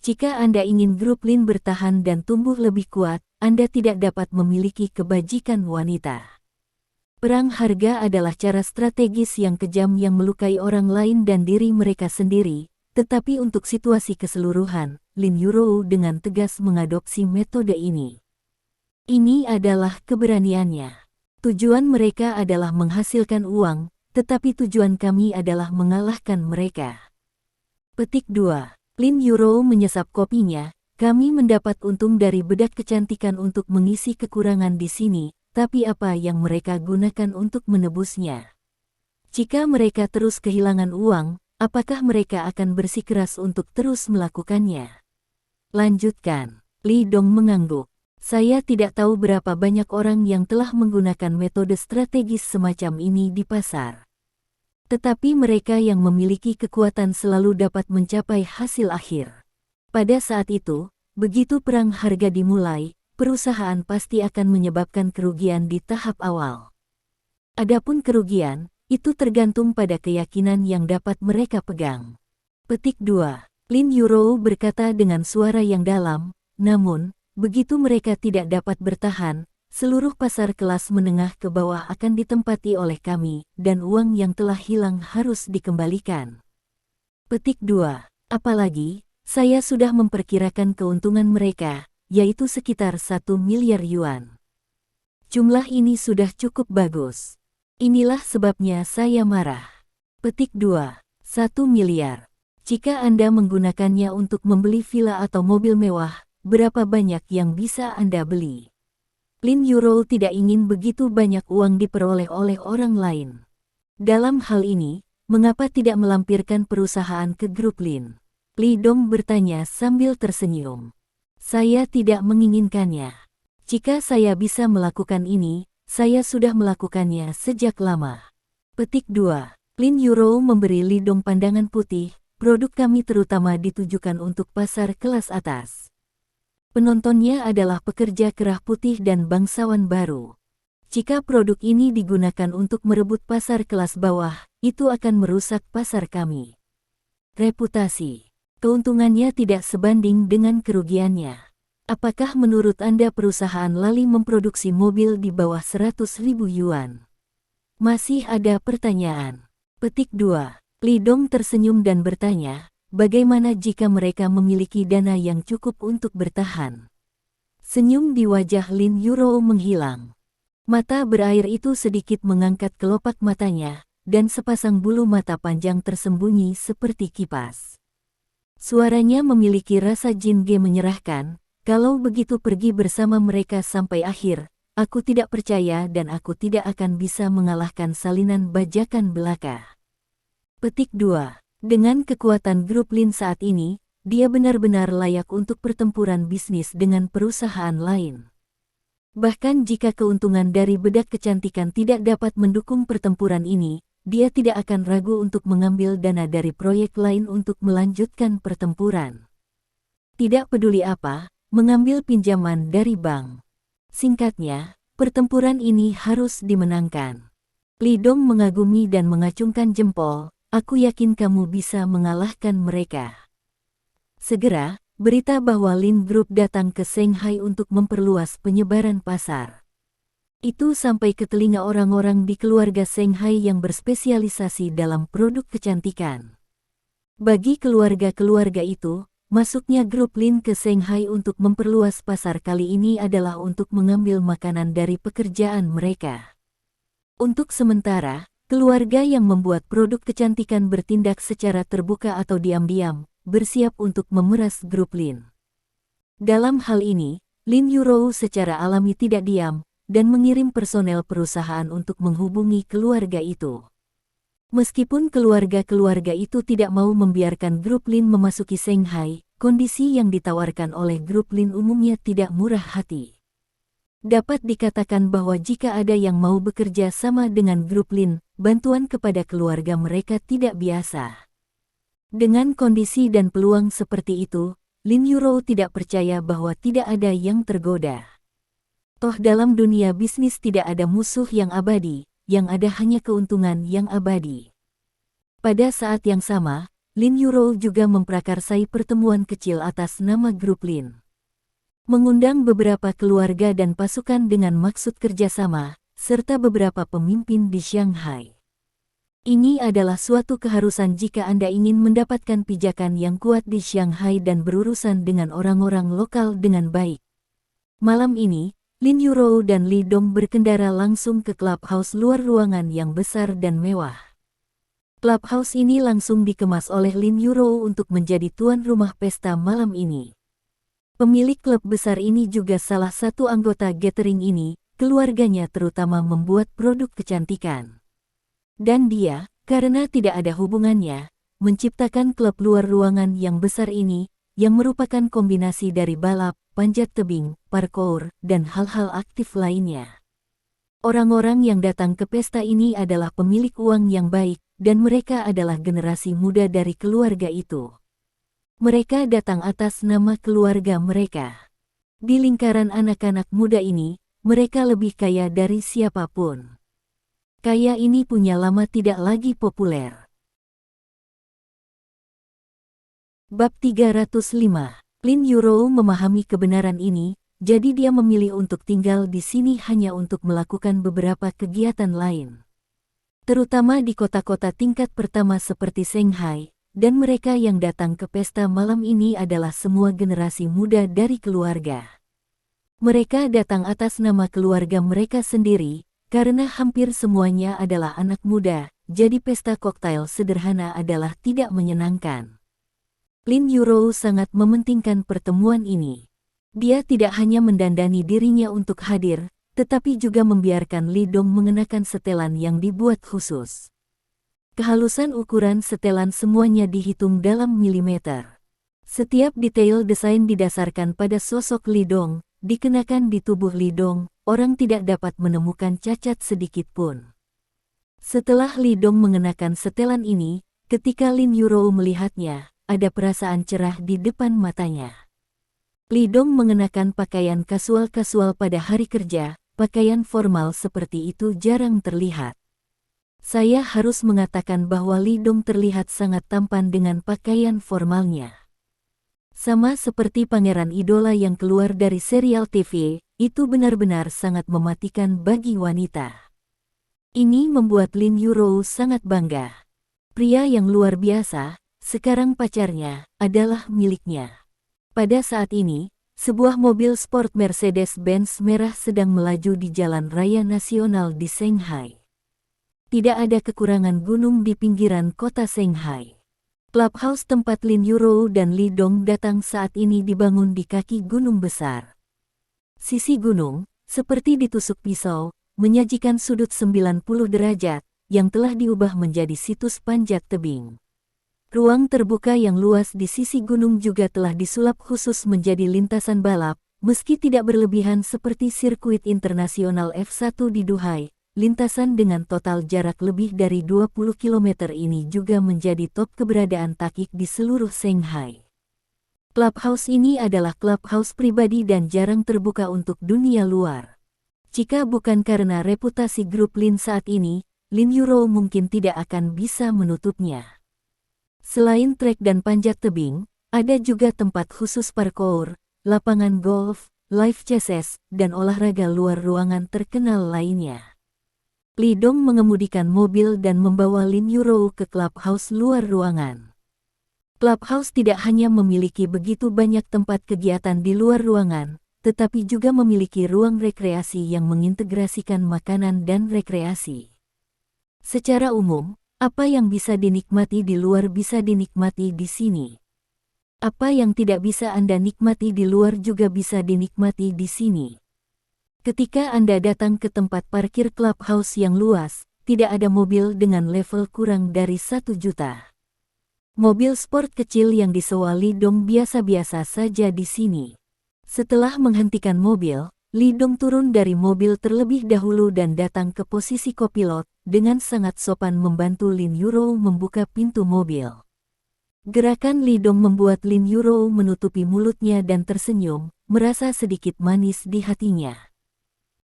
Jika Anda ingin grup Lin bertahan dan tumbuh lebih kuat, Anda tidak dapat memiliki kebajikan wanita. Perang harga adalah cara strategis yang kejam yang melukai orang lain dan diri mereka sendiri. Tetapi untuk situasi keseluruhan, Lin Yuro dengan tegas mengadopsi metode ini. Ini adalah keberaniannya. Tujuan mereka adalah menghasilkan uang, tetapi tujuan kami adalah mengalahkan mereka. Petik 2. Lin Yuro menyesap kopinya, kami mendapat untung dari bedak kecantikan untuk mengisi kekurangan di sini, tapi apa yang mereka gunakan untuk menebusnya? Jika mereka terus kehilangan uang, apakah mereka akan bersikeras untuk terus melakukannya? Lanjutkan. Li Dong mengangguk. Saya tidak tahu berapa banyak orang yang telah menggunakan metode strategis semacam ini di pasar. Tetapi mereka yang memiliki kekuatan selalu dapat mencapai hasil akhir. Pada saat itu, begitu perang harga dimulai, perusahaan pasti akan menyebabkan kerugian di tahap awal. Adapun kerugian, itu tergantung pada keyakinan yang dapat mereka pegang. Petik 2. Lin Yuro berkata dengan suara yang dalam, namun, begitu mereka tidak dapat bertahan, seluruh pasar kelas menengah ke bawah akan ditempati oleh kami, dan uang yang telah hilang harus dikembalikan. Petik 2. Apalagi, saya sudah memperkirakan keuntungan mereka, yaitu sekitar 1 miliar yuan. Jumlah ini sudah cukup bagus. Inilah sebabnya saya marah. Petik 2. 1 miliar. Jika Anda menggunakannya untuk membeli villa atau mobil mewah, berapa banyak yang bisa Anda beli? Lin Yuro tidak ingin begitu banyak uang diperoleh oleh orang lain. Dalam hal ini, mengapa tidak melampirkan perusahaan ke grup Lin? Li Dong bertanya sambil tersenyum. Saya tidak menginginkannya. Jika saya bisa melakukan ini, saya sudah melakukannya sejak lama. Petik 2. Lin Yuro memberi Li Dong pandangan putih, produk kami terutama ditujukan untuk pasar kelas atas. Penontonnya adalah pekerja kerah putih dan bangsawan baru. Jika produk ini digunakan untuk merebut pasar kelas bawah, itu akan merusak pasar kami. Reputasi. Keuntungannya tidak sebanding dengan kerugiannya. Apakah menurut Anda perusahaan Lali memproduksi mobil di bawah 100.000 yuan? Masih ada pertanyaan. Petik 2. Li Dong tersenyum dan bertanya, bagaimana jika mereka memiliki dana yang cukup untuk bertahan? Senyum di wajah Lin Yuro menghilang. Mata berair itu sedikit mengangkat kelopak matanya, dan sepasang bulu mata panjang tersembunyi seperti kipas. Suaranya memiliki rasa jingge menyerahkan, kalau begitu pergi bersama mereka sampai akhir, aku tidak percaya dan aku tidak akan bisa mengalahkan salinan bajakan belaka. Petik 2. Dengan kekuatan grup Lin saat ini, dia benar-benar layak untuk pertempuran bisnis dengan perusahaan lain. Bahkan jika keuntungan dari bedak kecantikan tidak dapat mendukung pertempuran ini, dia tidak akan ragu untuk mengambil dana dari proyek lain untuk melanjutkan pertempuran. Tidak peduli apa, mengambil pinjaman dari bank. Singkatnya, pertempuran ini harus dimenangkan. Li Dong mengagumi dan mengacungkan jempol, aku yakin kamu bisa mengalahkan mereka. Segera, berita bahwa Lin Group datang ke Shanghai untuk memperluas penyebaran pasar. Itu sampai ke telinga orang-orang di keluarga Shanghai yang berspesialisasi dalam produk kecantikan. Bagi keluarga-keluarga itu, masuknya grup Lin ke Shanghai untuk memperluas pasar kali ini adalah untuk mengambil makanan dari pekerjaan mereka. Untuk sementara, keluarga yang membuat produk kecantikan bertindak secara terbuka atau diam-diam, bersiap untuk memeras grup Lin. Dalam hal ini, Lin Yuro secara alami tidak diam, dan mengirim personel perusahaan untuk menghubungi keluarga itu. Meskipun keluarga-keluarga itu tidak mau membiarkan grup Lin memasuki Shanghai, kondisi yang ditawarkan oleh grup Lin umumnya tidak murah hati. Dapat dikatakan bahwa jika ada yang mau bekerja sama dengan grup Lin, bantuan kepada keluarga mereka tidak biasa. Dengan kondisi dan peluang seperti itu, Lin Yuro tidak percaya bahwa tidak ada yang tergoda. Toh dalam dunia bisnis tidak ada musuh yang abadi, yang ada hanya keuntungan yang abadi. Pada saat yang sama, Lin Yuro juga memprakarsai pertemuan kecil atas nama grup Lin. Mengundang beberapa keluarga dan pasukan dengan maksud kerjasama, serta beberapa pemimpin di Shanghai. Ini adalah suatu keharusan jika Anda ingin mendapatkan pijakan yang kuat di Shanghai dan berurusan dengan orang-orang lokal dengan baik. Malam ini, Lin Yuro dan Li Dong berkendara langsung ke clubhouse luar ruangan yang besar dan mewah. Clubhouse ini langsung dikemas oleh Lin Yuro untuk menjadi tuan rumah pesta malam ini. Pemilik klub besar ini juga salah satu anggota gathering ini, keluarganya terutama membuat produk kecantikan. Dan dia, karena tidak ada hubungannya, menciptakan klub luar ruangan yang besar ini, yang merupakan kombinasi dari balap, panjat tebing, parkour, dan hal-hal aktif lainnya. Orang-orang yang datang ke pesta ini adalah pemilik uang yang baik, dan mereka adalah generasi muda dari keluarga itu. Mereka datang atas nama keluarga mereka. Di lingkaran anak-anak muda ini, mereka lebih kaya dari siapapun. Kaya ini punya lama tidak lagi populer. Bab 305. Lin Yuro memahami kebenaran ini, jadi dia memilih untuk tinggal di sini hanya untuk melakukan beberapa kegiatan lain. Terutama di kota-kota tingkat pertama seperti Shanghai, dan mereka yang datang ke pesta malam ini adalah semua generasi muda dari keluarga. Mereka datang atas nama keluarga mereka sendiri, karena hampir semuanya adalah anak muda, jadi pesta koktail sederhana adalah tidak menyenangkan. Lin Yuro sangat mementingkan pertemuan ini. Dia tidak hanya mendandani dirinya untuk hadir, tetapi juga membiarkan Li Dong mengenakan setelan yang dibuat khusus. Kehalusan ukuran setelan semuanya dihitung dalam milimeter. Setiap detail desain didasarkan pada sosok Li Dong, dikenakan di tubuh Li Dong. Orang tidak dapat menemukan cacat sedikit pun. Setelah Li Dong mengenakan setelan ini, ketika Lin Yuro melihatnya, ada perasaan cerah di depan matanya. Li Dong mengenakan pakaian kasual-kasual pada hari kerja, pakaian formal seperti itu jarang terlihat. Saya harus mengatakan bahwa Li Dong terlihat sangat tampan dengan pakaian formalnya. Sama seperti pangeran idola yang keluar dari serial TV, itu benar-benar sangat mematikan bagi wanita. Ini membuat Lin Yuro sangat bangga. Pria yang luar biasa, sekarang pacarnya, adalah miliknya. Pada saat ini, sebuah mobil sport Mercedes-Benz merah sedang melaju di jalan raya nasional di Shanghai. Tidak ada kekurangan gunung di pinggiran kota Shanghai. Clubhouse tempat Lin Yuro dan Li Dong datang saat ini dibangun di kaki gunung besar. Sisi gunung, seperti ditusuk pisau, menyajikan sudut 90 derajat, yang telah diubah menjadi situs panjat tebing. Ruang terbuka yang luas di sisi gunung juga telah disulap khusus menjadi lintasan balap, meski tidak berlebihan seperti sirkuit internasional F1 di Dubai. Lintasan dengan total jarak lebih dari 20 km ini juga menjadi top keberadaan takik di seluruh Shanghai. Clubhouse ini adalah clubhouse pribadi dan jarang terbuka untuk dunia luar. Jika bukan karena reputasi grup Lin saat ini, Lin Yuro mungkin tidak akan bisa menutupnya. Selain trek dan panjat tebing, ada juga tempat khusus parkour, lapangan golf, live chess, dan olahraga luar ruangan terkenal lainnya. Li Dong mengemudikan mobil dan membawa Lin Yuro ke clubhouse luar ruangan. Clubhouse tidak hanya memiliki begitu banyak tempat kegiatan di luar ruangan, tetapi juga memiliki ruang rekreasi yang mengintegrasikan makanan dan rekreasi. Secara umum, apa yang bisa dinikmati di luar bisa dinikmati di sini. Apa yang tidak bisa Anda nikmati di luar juga bisa dinikmati di sini. Ketika Anda datang ke tempat parkir clubhouse yang luas, tidak ada mobil dengan level kurang dari 1 juta. Mobil sport kecil yang disewa Li Dong biasa-biasa saja di sini. Setelah menghentikan mobil, Li Dong turun dari mobil terlebih dahulu dan datang ke posisi kopilot, dengan sangat sopan membantu Lin Yuro membuka pintu mobil. Gerakan Li Dong membuat Lin Yuro menutupi mulutnya dan tersenyum, merasa sedikit manis di hatinya.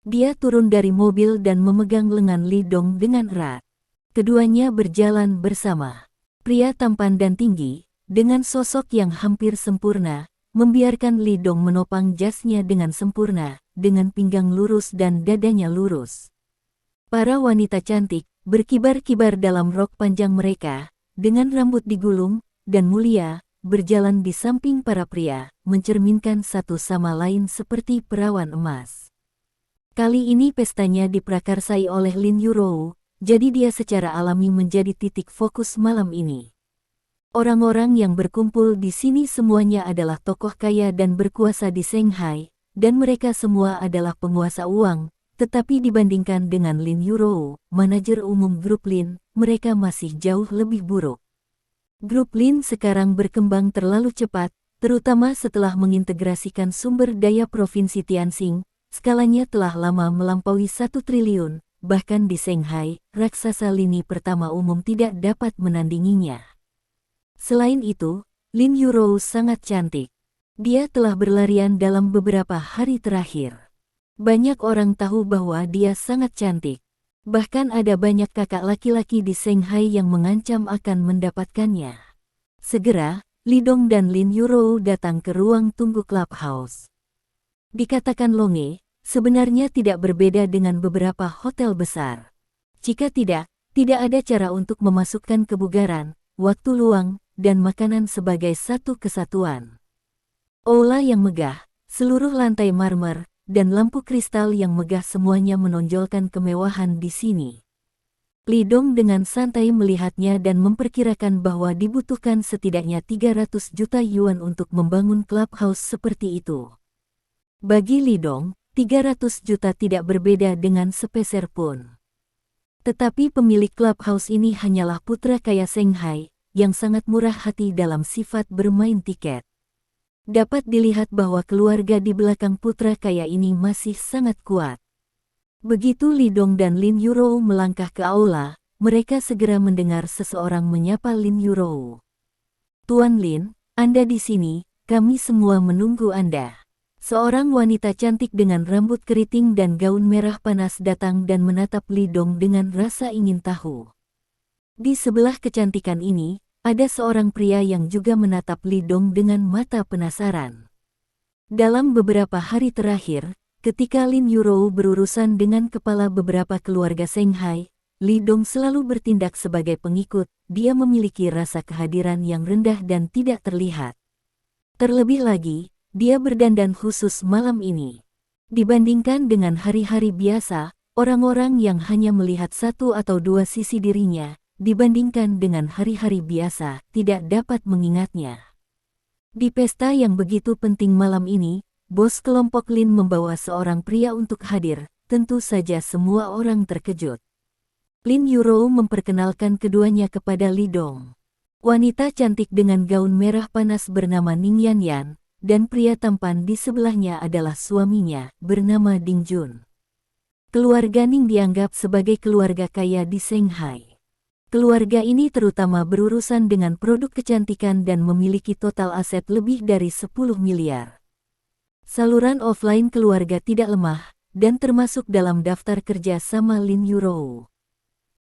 Dia turun dari mobil dan memegang lengan Li Dong dengan erat. Keduanya berjalan bersama. Pria tampan dan tinggi, dengan sosok yang hampir sempurna, membiarkan Li Dong menopang jasnya dengan sempurna, dengan pinggang lurus dan dadanya lurus. Para wanita cantik, berkibar-kibar dalam rok panjang mereka, dengan rambut digulung, dan mulia, berjalan di samping para pria, mencerminkan satu sama lain seperti perawan emas. Kali ini pestanya diprakarsai oleh Lin Yuro, jadi dia secara alami menjadi titik fokus malam ini. Orang-orang yang berkumpul di sini semuanya adalah tokoh kaya dan berkuasa di Shanghai, dan mereka semua adalah penguasa uang, tetapi dibandingkan dengan Lin Yuro, manajer umum grup Lin, mereka masih jauh lebih buruk. Grup Lin sekarang berkembang terlalu cepat, terutama setelah mengintegrasikan sumber daya Provinsi Tianxing, skalanya telah lama melampaui 1 triliun, bahkan di Shanghai, raksasa lini pertama umum tidak dapat menandinginya. Selain itu, Lin Yuro sangat cantik. Dia telah berlarian dalam beberapa hari terakhir. Banyak orang tahu bahwa dia sangat cantik. Bahkan ada banyak kakak laki-laki di Shanghai yang mengancam akan mendapatkannya. Segera, Li Dong dan Lin Yuro datang ke ruang tunggu clubhouse. Dikatakan longe, sebenarnya tidak berbeda dengan beberapa hotel besar. Jika tidak ada cara untuk memasukkan kebugaran, waktu luang, dan makanan sebagai satu kesatuan. Aula yang megah, seluruh lantai marmer, dan lampu kristal yang megah semuanya menonjolkan kemewahan di sini. Li Dong dengan santai melihatnya dan memperkirakan bahwa dibutuhkan setidaknya 300 juta yuan untuk membangun clubhouse seperti itu. Bagi Li Dong, 300 juta tidak berbeda dengan sepeser pun. Tetapi pemilik clubhouse ini hanyalah putra kaya Shanghai, yang sangat murah hati dalam sifat bermain tiket. Dapat dilihat bahwa keluarga di belakang putra kaya ini masih sangat kuat. Begitu Li Dong dan Lin Yuro melangkah ke aula, mereka segera mendengar seseorang menyapa Lin Yuro. "Tuan Lin, Anda di sini, kami semua menunggu Anda. Seorang wanita cantik dengan rambut keriting dan gaun merah panas datang dan menatap Li Dong dengan rasa ingin tahu. Di sebelah kecantikan ini, ada seorang pria yang juga menatap Li Dong dengan mata penasaran. Dalam beberapa hari terakhir, ketika Lin Yurou berurusan dengan kepala beberapa keluarga Shanghai, Li Dong selalu bertindak sebagai pengikut. Dia memiliki rasa kehadiran yang rendah dan tidak terlihat. Terlebih lagi, dia berdandan khusus malam ini. Dibandingkan dengan hari-hari biasa, orang-orang yang hanya melihat satu atau dua sisi dirinya, dibandingkan dengan hari-hari biasa, tidak dapat mengingatnya. Di pesta yang begitu penting malam ini, bos kelompok Lin membawa seorang pria untuk hadir. Tentu saja semua orang terkejut. Lin Yurou memperkenalkan keduanya kepada Li Dong. Wanita cantik dengan gaun merah panas bernama Ning Yanyan, dan pria tampan di sebelahnya adalah suaminya, bernama Ding Jun. Keluarga Ning dianggap sebagai keluarga kaya di Shanghai. Keluarga ini terutama berurusan dengan produk kecantikan dan memiliki total aset lebih dari 10 miliar. Saluran offline keluarga tidak lemah, dan termasuk dalam daftar kerja sama Lin Yurou.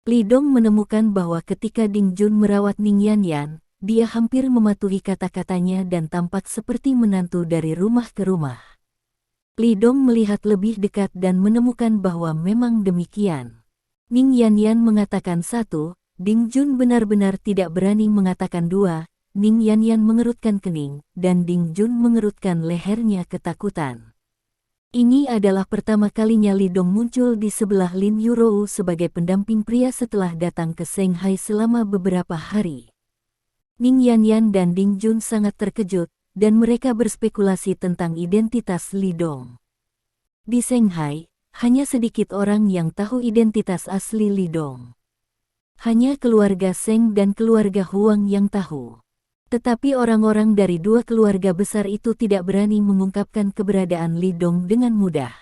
Li Dong menemukan bahwa ketika Ding Jun merawat Ning Yanyan, dia hampir mematuhi kata-katanya dan tampak seperti menantu dari rumah ke rumah. Li Dong melihat lebih dekat dan menemukan bahwa memang demikian. Ning Yanyan mengatakan satu, Ding Jun benar-benar tidak berani mengatakan dua. Ning Yanyan mengerutkan kening, dan Ding Jun mengerutkan lehernya ketakutan. Ini adalah pertama kalinya Li Dong muncul di sebelah Lin Yurou sebagai pendamping pria setelah datang ke Shanghai selama beberapa hari. Ning Yanyan dan Ding Jun sangat terkejut, dan mereka berspekulasi tentang identitas Li Dong. Di Shanghai, hanya sedikit orang yang tahu identitas asli Li Dong. Hanya keluarga Seng dan keluarga Huang yang tahu. Tetapi orang-orang dari dua keluarga besar itu tidak berani mengungkapkan keberadaan Li Dong dengan mudah.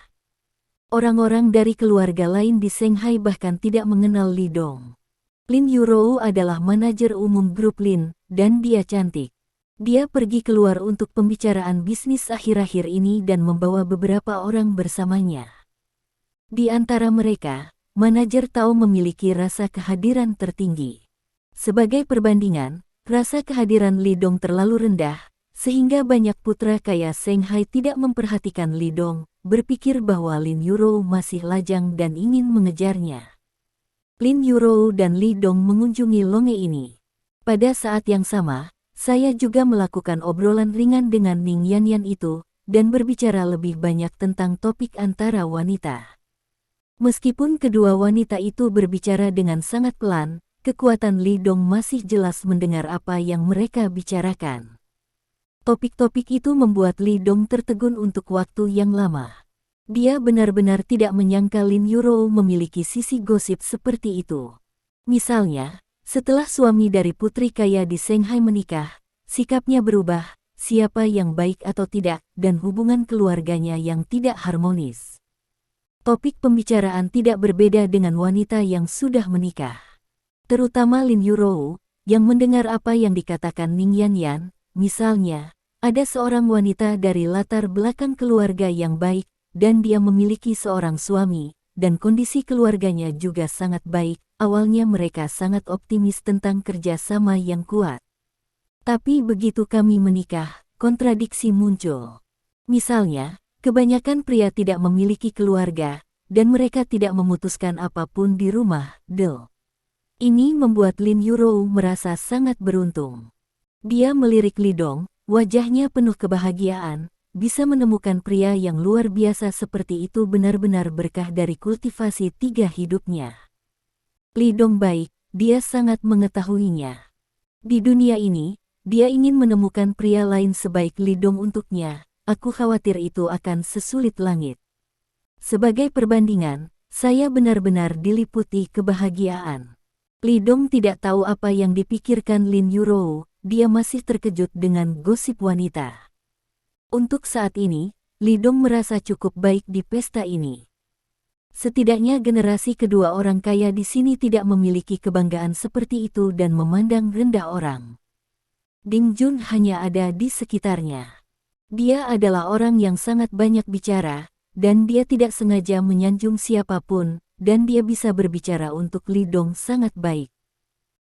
Orang-orang dari keluarga lain di Shanghai bahkan tidak mengenal Li Dong. Lin Yurou adalah manajer umum grup Lin, dan dia cantik. Dia pergi keluar untuk pembicaraan bisnis akhir-akhir ini dan membawa beberapa orang bersamanya. Di antara mereka, manajer Tao memiliki rasa kehadiran tertinggi. Sebagai perbandingan, rasa kehadiran Li Dong terlalu rendah, sehingga banyak putra kaya Shanghai tidak memperhatikan Li Dong, berpikir bahwa Lin Yurou masih lajang dan ingin mengejarnya. Lin Yurou dan Li Dong mengunjungi longe ini. Pada saat yang sama, saya juga melakukan obrolan ringan dengan Ning Yanyan itu, dan berbicara lebih banyak tentang topik antara wanita. Meskipun kedua wanita itu berbicara dengan sangat pelan, kekuatan Li Dong masih jelas mendengar apa yang mereka bicarakan. Topik-topik itu membuat Li Dong tertegun untuk waktu yang lama. Dia benar-benar tidak menyangka Lin Yurou memiliki sisi gosip seperti itu. Misalnya, setelah suami dari putri kaya di Shanghai menikah, sikapnya berubah, siapa yang baik atau tidak, dan hubungan keluarganya yang tidak harmonis. Topik pembicaraan tidak berbeda dengan wanita yang sudah menikah. Terutama Lin Yurou, yang mendengar apa yang dikatakan Ning Yanyan, misalnya, ada seorang wanita dari latar belakang keluarga yang baik, dan dia memiliki seorang suami, dan kondisi keluarganya juga sangat baik. Awalnya mereka sangat optimis tentang kerjasama yang kuat. Tapi begitu kami menikah, kontradiksi muncul. Misalnya, kebanyakan pria tidak memiliki keluarga, dan mereka tidak memutuskan apapun di rumah, Ini membuat Lin Yurou merasa sangat beruntung. Dia melirik Li Dong, wajahnya penuh kebahagiaan, bisa menemukan pria yang luar biasa seperti itu benar-benar berkah dari kultivasi 3 hidupnya. Li Dong baik, dia sangat mengetahuinya. Di dunia ini, dia ingin menemukan pria lain sebaik Li Dong untuknya, aku khawatir itu akan sesulit langit. Sebagai perbandingan, saya benar-benar diliputi kebahagiaan. Li Dong tidak tahu apa yang dipikirkan Lin Yurou, dia masih terkejut dengan gosip wanita. Untuk saat ini, Li Dong merasa cukup baik di pesta ini. Setidaknya generasi kedua orang kaya di sini tidak memiliki kebanggaan seperti itu dan memandang rendah orang. Ding Jun hanya ada di sekitarnya. Dia adalah orang yang sangat banyak bicara, dan dia tidak sengaja menyanjung siapapun, dan dia bisa berbicara untuk Li Dong sangat baik.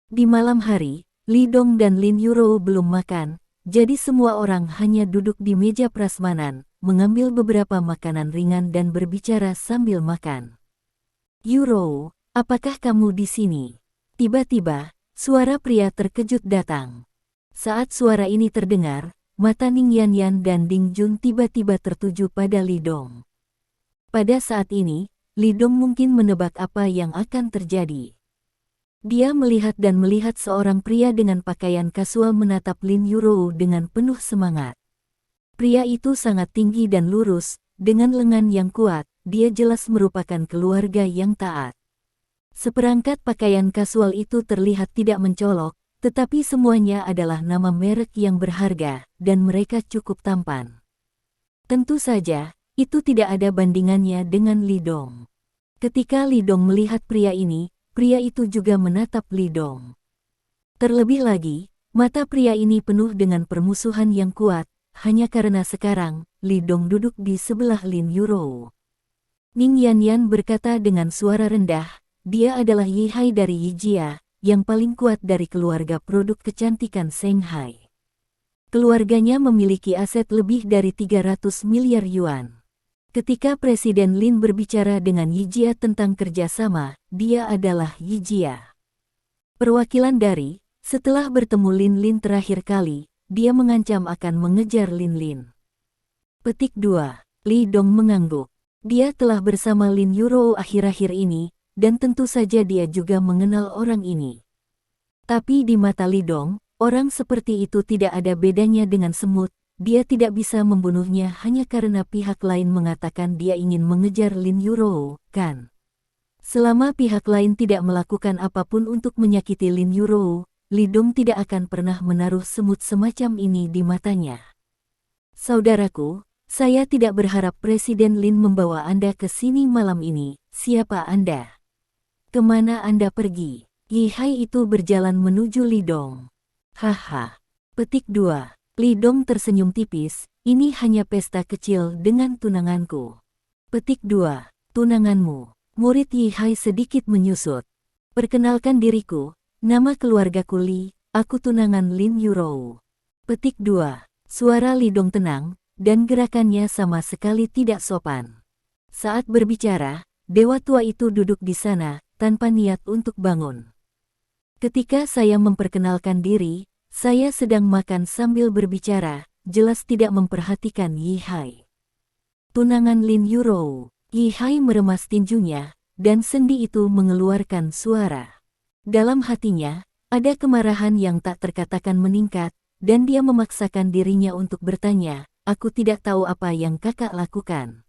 Di malam hari, Li Dong dan Lin Yuro belum makan, jadi semua orang hanya duduk di meja prasmanan, mengambil beberapa makanan ringan dan berbicara sambil makan. Yuro, apakah kamu di sini? Tiba-tiba, suara pria terkejut datang. Saat suara ini terdengar, mata Ning Yanyan dan Ding Jun tiba-tiba tertuju pada Li Dong. Pada saat ini, Li Dong mungkin menebak apa yang akan terjadi. Dia melihat seorang pria dengan pakaian kasual menatap Lin Yuro dengan penuh semangat. Pria itu sangat tinggi dan lurus, dengan lengan yang kuat, dia jelas merupakan keluarga yang taat. Seperangkat pakaian kasual itu terlihat tidak mencolok, tetapi semuanya adalah nama merek yang berharga, dan mereka cukup tampan. Tentu saja, itu tidak ada bandingannya dengan Li Dong. Ketika Li Dong melihat pria itu juga menatap Li Dong. Terlebih lagi, mata pria ini penuh dengan permusuhan yang kuat, hanya karena sekarang, Li Dong duduk di sebelah Lin Yuro. Ning Yanyan berkata dengan suara rendah, dia adalah Yi Hai dari Yijia, yang paling kuat dari keluarga produk kecantikan Shanghai. Keluarganya memiliki aset lebih dari 300 miliar yuan. Ketika Presiden Lin berbicara dengan Yijia tentang kerjasama, dia adalah Yijia. Perwakilan dari, setelah bertemu Lin terakhir kali, dia mengancam akan mengejar Lin. Petik 2. Li Dong mengangguk. Dia telah bersama Lin Yuro akhir-akhir ini, dan tentu saja dia juga mengenal orang ini. Tapi di mata Li Dong, orang seperti itu tidak ada bedanya dengan semut, dia tidak bisa membunuhnya hanya karena pihak lain mengatakan dia ingin mengejar Lin Yuro, kan? Selama pihak lain tidak melakukan apapun untuk menyakiti Lin Yuro, Li Dong tidak akan pernah menaruh semut semacam ini di matanya. Saudaraku, saya tidak berharap Presiden Lin membawa Anda ke sini malam ini. Siapa Anda? Kemana Anda pergi? Yi Hai itu berjalan menuju Li Dong. Haha. Petik 2. Li Dong tersenyum tipis, ini hanya pesta kecil dengan tunanganku. Petik 2. Tunanganmu. Murid Yi Hai sedikit menyusut. Perkenalkan diriku, nama keluargaku Li, aku tunangan Lin Yuro. Petik 2. Suara Li Dong tenang, dan gerakannya sama sekali tidak sopan. Saat berbicara, dewa tua itu duduk di sana, tanpa niat untuk bangun. Ketika saya memperkenalkan diri, saya sedang makan sambil berbicara, jelas tidak memperhatikan Yi Hai. Tunangan Lin Yuro. Yi Hai meremas tinjunya, dan sendi itu mengeluarkan suara. Dalam hatinya, ada kemarahan yang tak terkatakan meningkat, dan dia memaksakan dirinya untuk bertanya, aku tidak tahu apa yang kakak lakukan.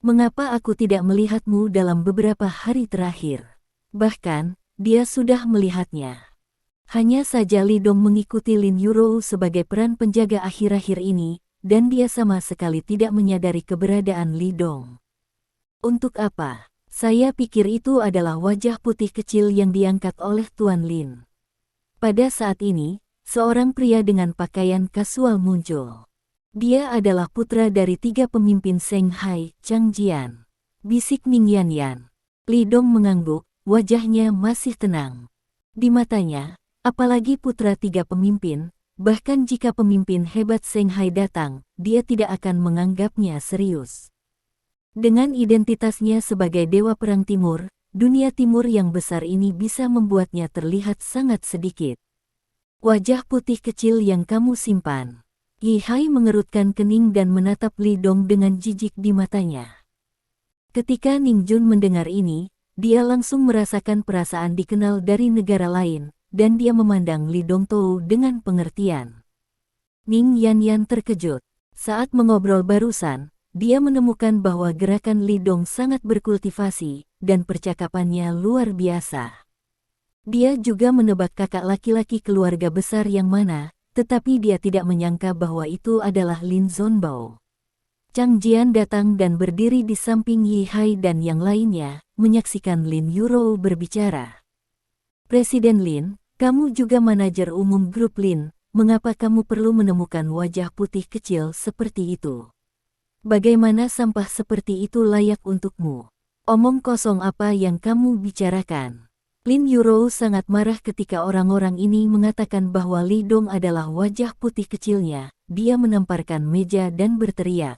Mengapa aku tidak melihatmu dalam beberapa hari terakhir? Bahkan, dia sudah melihatnya. Hanya saja Li Dong mengikuti Lin Yuro sebagai peran penjaga akhir-akhir ini, dan dia sama sekali tidak menyadari keberadaan Li Dong. Untuk apa? Saya pikir itu adalah wajah putih kecil yang diangkat oleh Tuan Lin. Pada saat ini, seorang pria dengan pakaian kasual muncul. Dia adalah putra dari 3 pemimpin Shanghai, Chang Jian. Bisik Ning Yanyan. Li Dong mengangguk. Wajahnya masih tenang. Di matanya, apalagi putra 3 pemimpin, bahkan jika pemimpin hebat Shanghai datang, dia tidak akan menganggapnya serius. Dengan identitasnya sebagai Dewa Perang Timur, dunia timur yang besar ini bisa membuatnya terlihat sangat sedikit. Wajah putih kecil yang kamu simpan. Yi Hai mengerutkan kening dan menatap Li Dong dengan jijik di matanya. Ketika Ning Jun mendengar ini, dia langsung merasakan perasaan dikenal dari negara lain, dan dia memandang Li Dongtou dengan pengertian. Ning Yanyan terkejut. Saat mengobrol barusan, dia menemukan bahwa gerakan Li Dong sangat berkultivasi, dan percakapannya luar biasa. Dia juga menebak kakak laki-laki keluarga besar yang mana, tetapi dia tidak menyangka bahwa itu adalah Lin Zonbao. Chang Jian datang dan berdiri di samping Yi Hai dan yang lainnya, menyaksikan Lin Yuro berbicara. Presiden Lin, kamu juga manajer umum grup Lin, mengapa kamu perlu menemukan wajah putih kecil seperti itu? Bagaimana sampah seperti itu layak untukmu? Omong kosong apa yang kamu bicarakan? Lin Yurou sangat marah ketika orang-orang ini mengatakan bahwa Li Dong adalah wajah putih kecilnya. Dia menamparkan meja dan berteriak.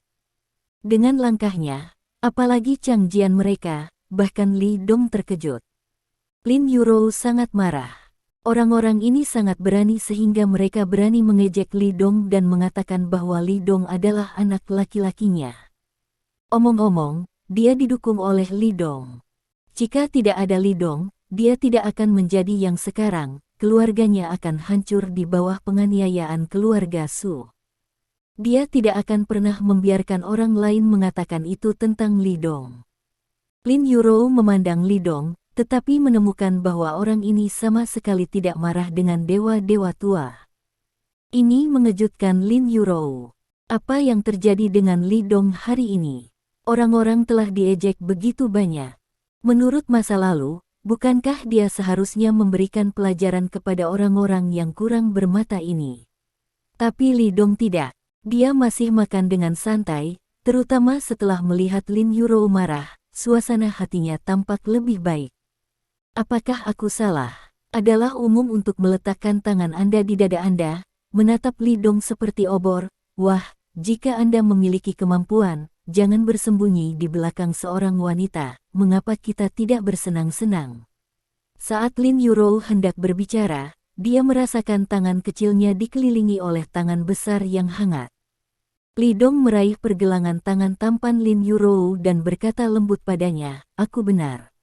Dengan langkahnya, apalagi Chang Jian mereka, bahkan Li Dong terkejut. Lin Yurou sangat marah. Orang-orang ini sangat berani sehingga mereka berani mengejek Li Dong dan mengatakan bahwa Li Dong adalah anak laki-lakinya. Omong-omong, dia didukung oleh Li Dong. Jika tidak ada Li Dong, dia tidak akan menjadi yang sekarang, keluarganya akan hancur di bawah penganiayaan keluarga Su. Dia tidak akan pernah membiarkan orang lain mengatakan itu tentang Li Dong. Lin Yurou memandang Li Dong, tetapi menemukan bahwa orang ini sama sekali tidak marah dengan dewa-dewa tua. Ini mengejutkan Lin Yurou. Apa yang terjadi dengan Li Dong hari ini? Orang-orang telah diejek begitu banyak. Menurut masa lalu, bukankah dia seharusnya memberikan pelajaran kepada orang-orang yang kurang bermata ini? Tapi Li Dong tidak. Dia masih makan dengan santai, terutama setelah melihat Lin Yurou marah, suasana hatinya tampak lebih baik. Apakah aku salah? Adalah umum untuk meletakkan tangan Anda di dada Anda, menatap Li Dong seperti obor. Wah, jika Anda memiliki kemampuan, jangan bersembunyi di belakang seorang wanita. Mengapa kita tidak bersenang-senang? Saat Lin Yurou hendak berbicara, dia merasakan tangan kecilnya dikelilingi oleh tangan besar yang hangat. Li Dong meraih pergelangan tangan tampan Lin Yurou dan berkata lembut padanya, "Aku benar.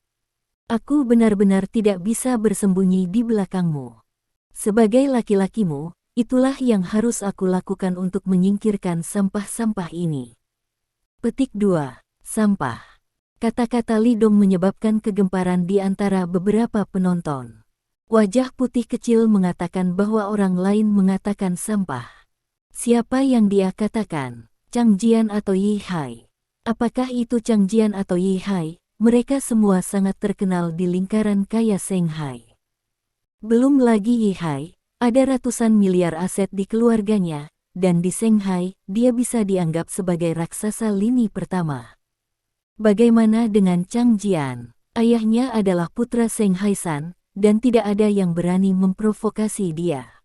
Aku benar-benar tidak bisa bersembunyi di belakangmu. Sebagai laki-lakimu, itulah yang harus aku lakukan untuk menyingkirkan sampah-sampah ini." Petik 2. Sampah. Kata-kata Li Dong menyebabkan kegemparan di antara beberapa penonton. Wajah putih kecil mengatakan bahwa orang lain mengatakan sampah. Siapa yang dia katakan? Chang Jian atau Yi Hai? Apakah itu Chang Jian atau Yi Hai? Mereka semua sangat terkenal di lingkaran kaya Shanghai. Belum lagi Yi Hai, ada ratusan miliar aset di keluarganya, dan di Shanghai, dia bisa dianggap sebagai raksasa lini pertama. Bagaimana dengan Chang Jian? Ayahnya adalah putra Shanghai San, dan tidak ada yang berani memprovokasi dia.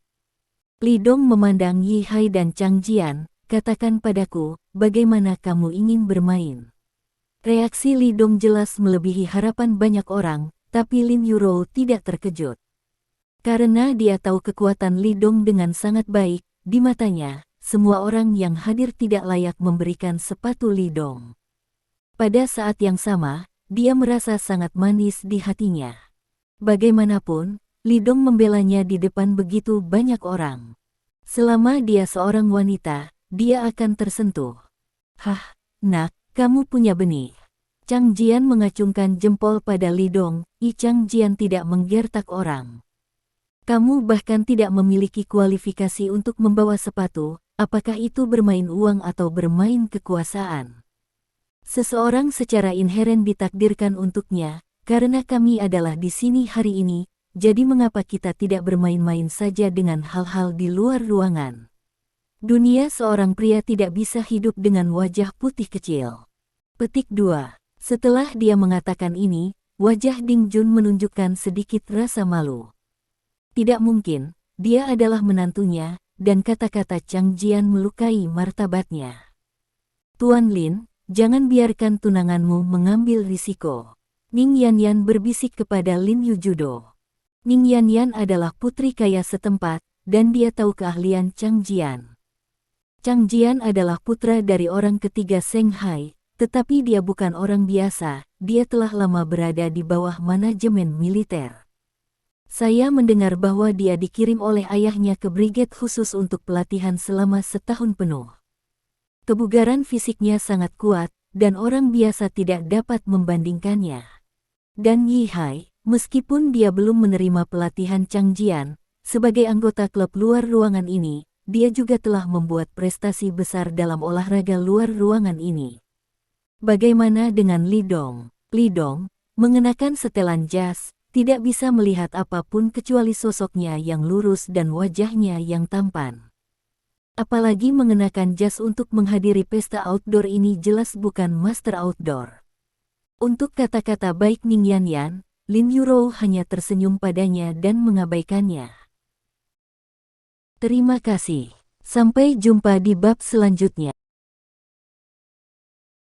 Li Dong memandang Yi Hai dan Chang Jian, katakan padaku, bagaimana kamu ingin bermain? Reaksi Li Dong jelas melebihi harapan banyak orang, tapi Lin Yurou tidak terkejut. Karena dia tahu kekuatan Li Dong dengan sangat baik, di matanya, semua orang yang hadir tidak layak memberikan sepatu Li Dong. Pada saat yang sama, dia merasa sangat manis di hatinya. Bagaimanapun, Li Dong membelanya di depan begitu banyak orang. Selama dia seorang wanita, dia akan tersentuh. Hah, nak. Kamu punya benih. Chang Jian mengacungkan jempol pada Li Dong. Chang Jian tidak menggertak orang. Kamu bahkan tidak memiliki kualifikasi untuk membawa sepatu. Apakah itu bermain uang atau bermain kekuasaan? Seseorang secara inheren ditakdirkan untuknya, karena kami adalah di sini hari ini, jadi mengapa kita tidak bermain-main saja dengan hal-hal di luar ruangan? Dunia seorang pria tidak bisa hidup dengan wajah putih kecil. Petik 2. Setelah dia mengatakan ini, wajah Ding Jun menunjukkan sedikit rasa malu. Tidak mungkin, dia adalah menantunya, dan kata-kata Chang Jian melukai martabatnya. Tuan Lin, jangan biarkan tunanganmu mengambil risiko. Ning Yanyan berbisik kepada Lin Yujudo. Ning Yanyan adalah putri kaya setempat, dan dia tahu keahlian Chang Jian. Chang Jian adalah putra dari orang ketiga Shanghai, tetapi dia bukan orang biasa, dia telah lama berada di bawah manajemen militer. Saya mendengar bahwa dia dikirim oleh ayahnya ke brigade khusus untuk pelatihan selama setahun penuh. Kebugaran fisiknya sangat kuat, dan orang biasa tidak dapat membandingkannya. Dan Yi Hai, meskipun dia belum menerima pelatihan Chang Jian, sebagai anggota klub luar ruangan ini, dia juga telah membuat prestasi besar dalam olahraga luar ruangan ini. Bagaimana dengan Li Dong? Li Dong, mengenakan setelan jas, Tidak bisa melihat apapun kecuali sosoknya yang lurus dan wajahnya yang tampan. Apalagi mengenakan jas untuk menghadiri pesta outdoor ini jelas bukan master outdoor. Untuk kata-kata baik Ning Yanyan, Lin Yurou hanya tersenyum padanya dan mengabaikannya. Terima kasih. Sampai jumpa di bab selanjutnya.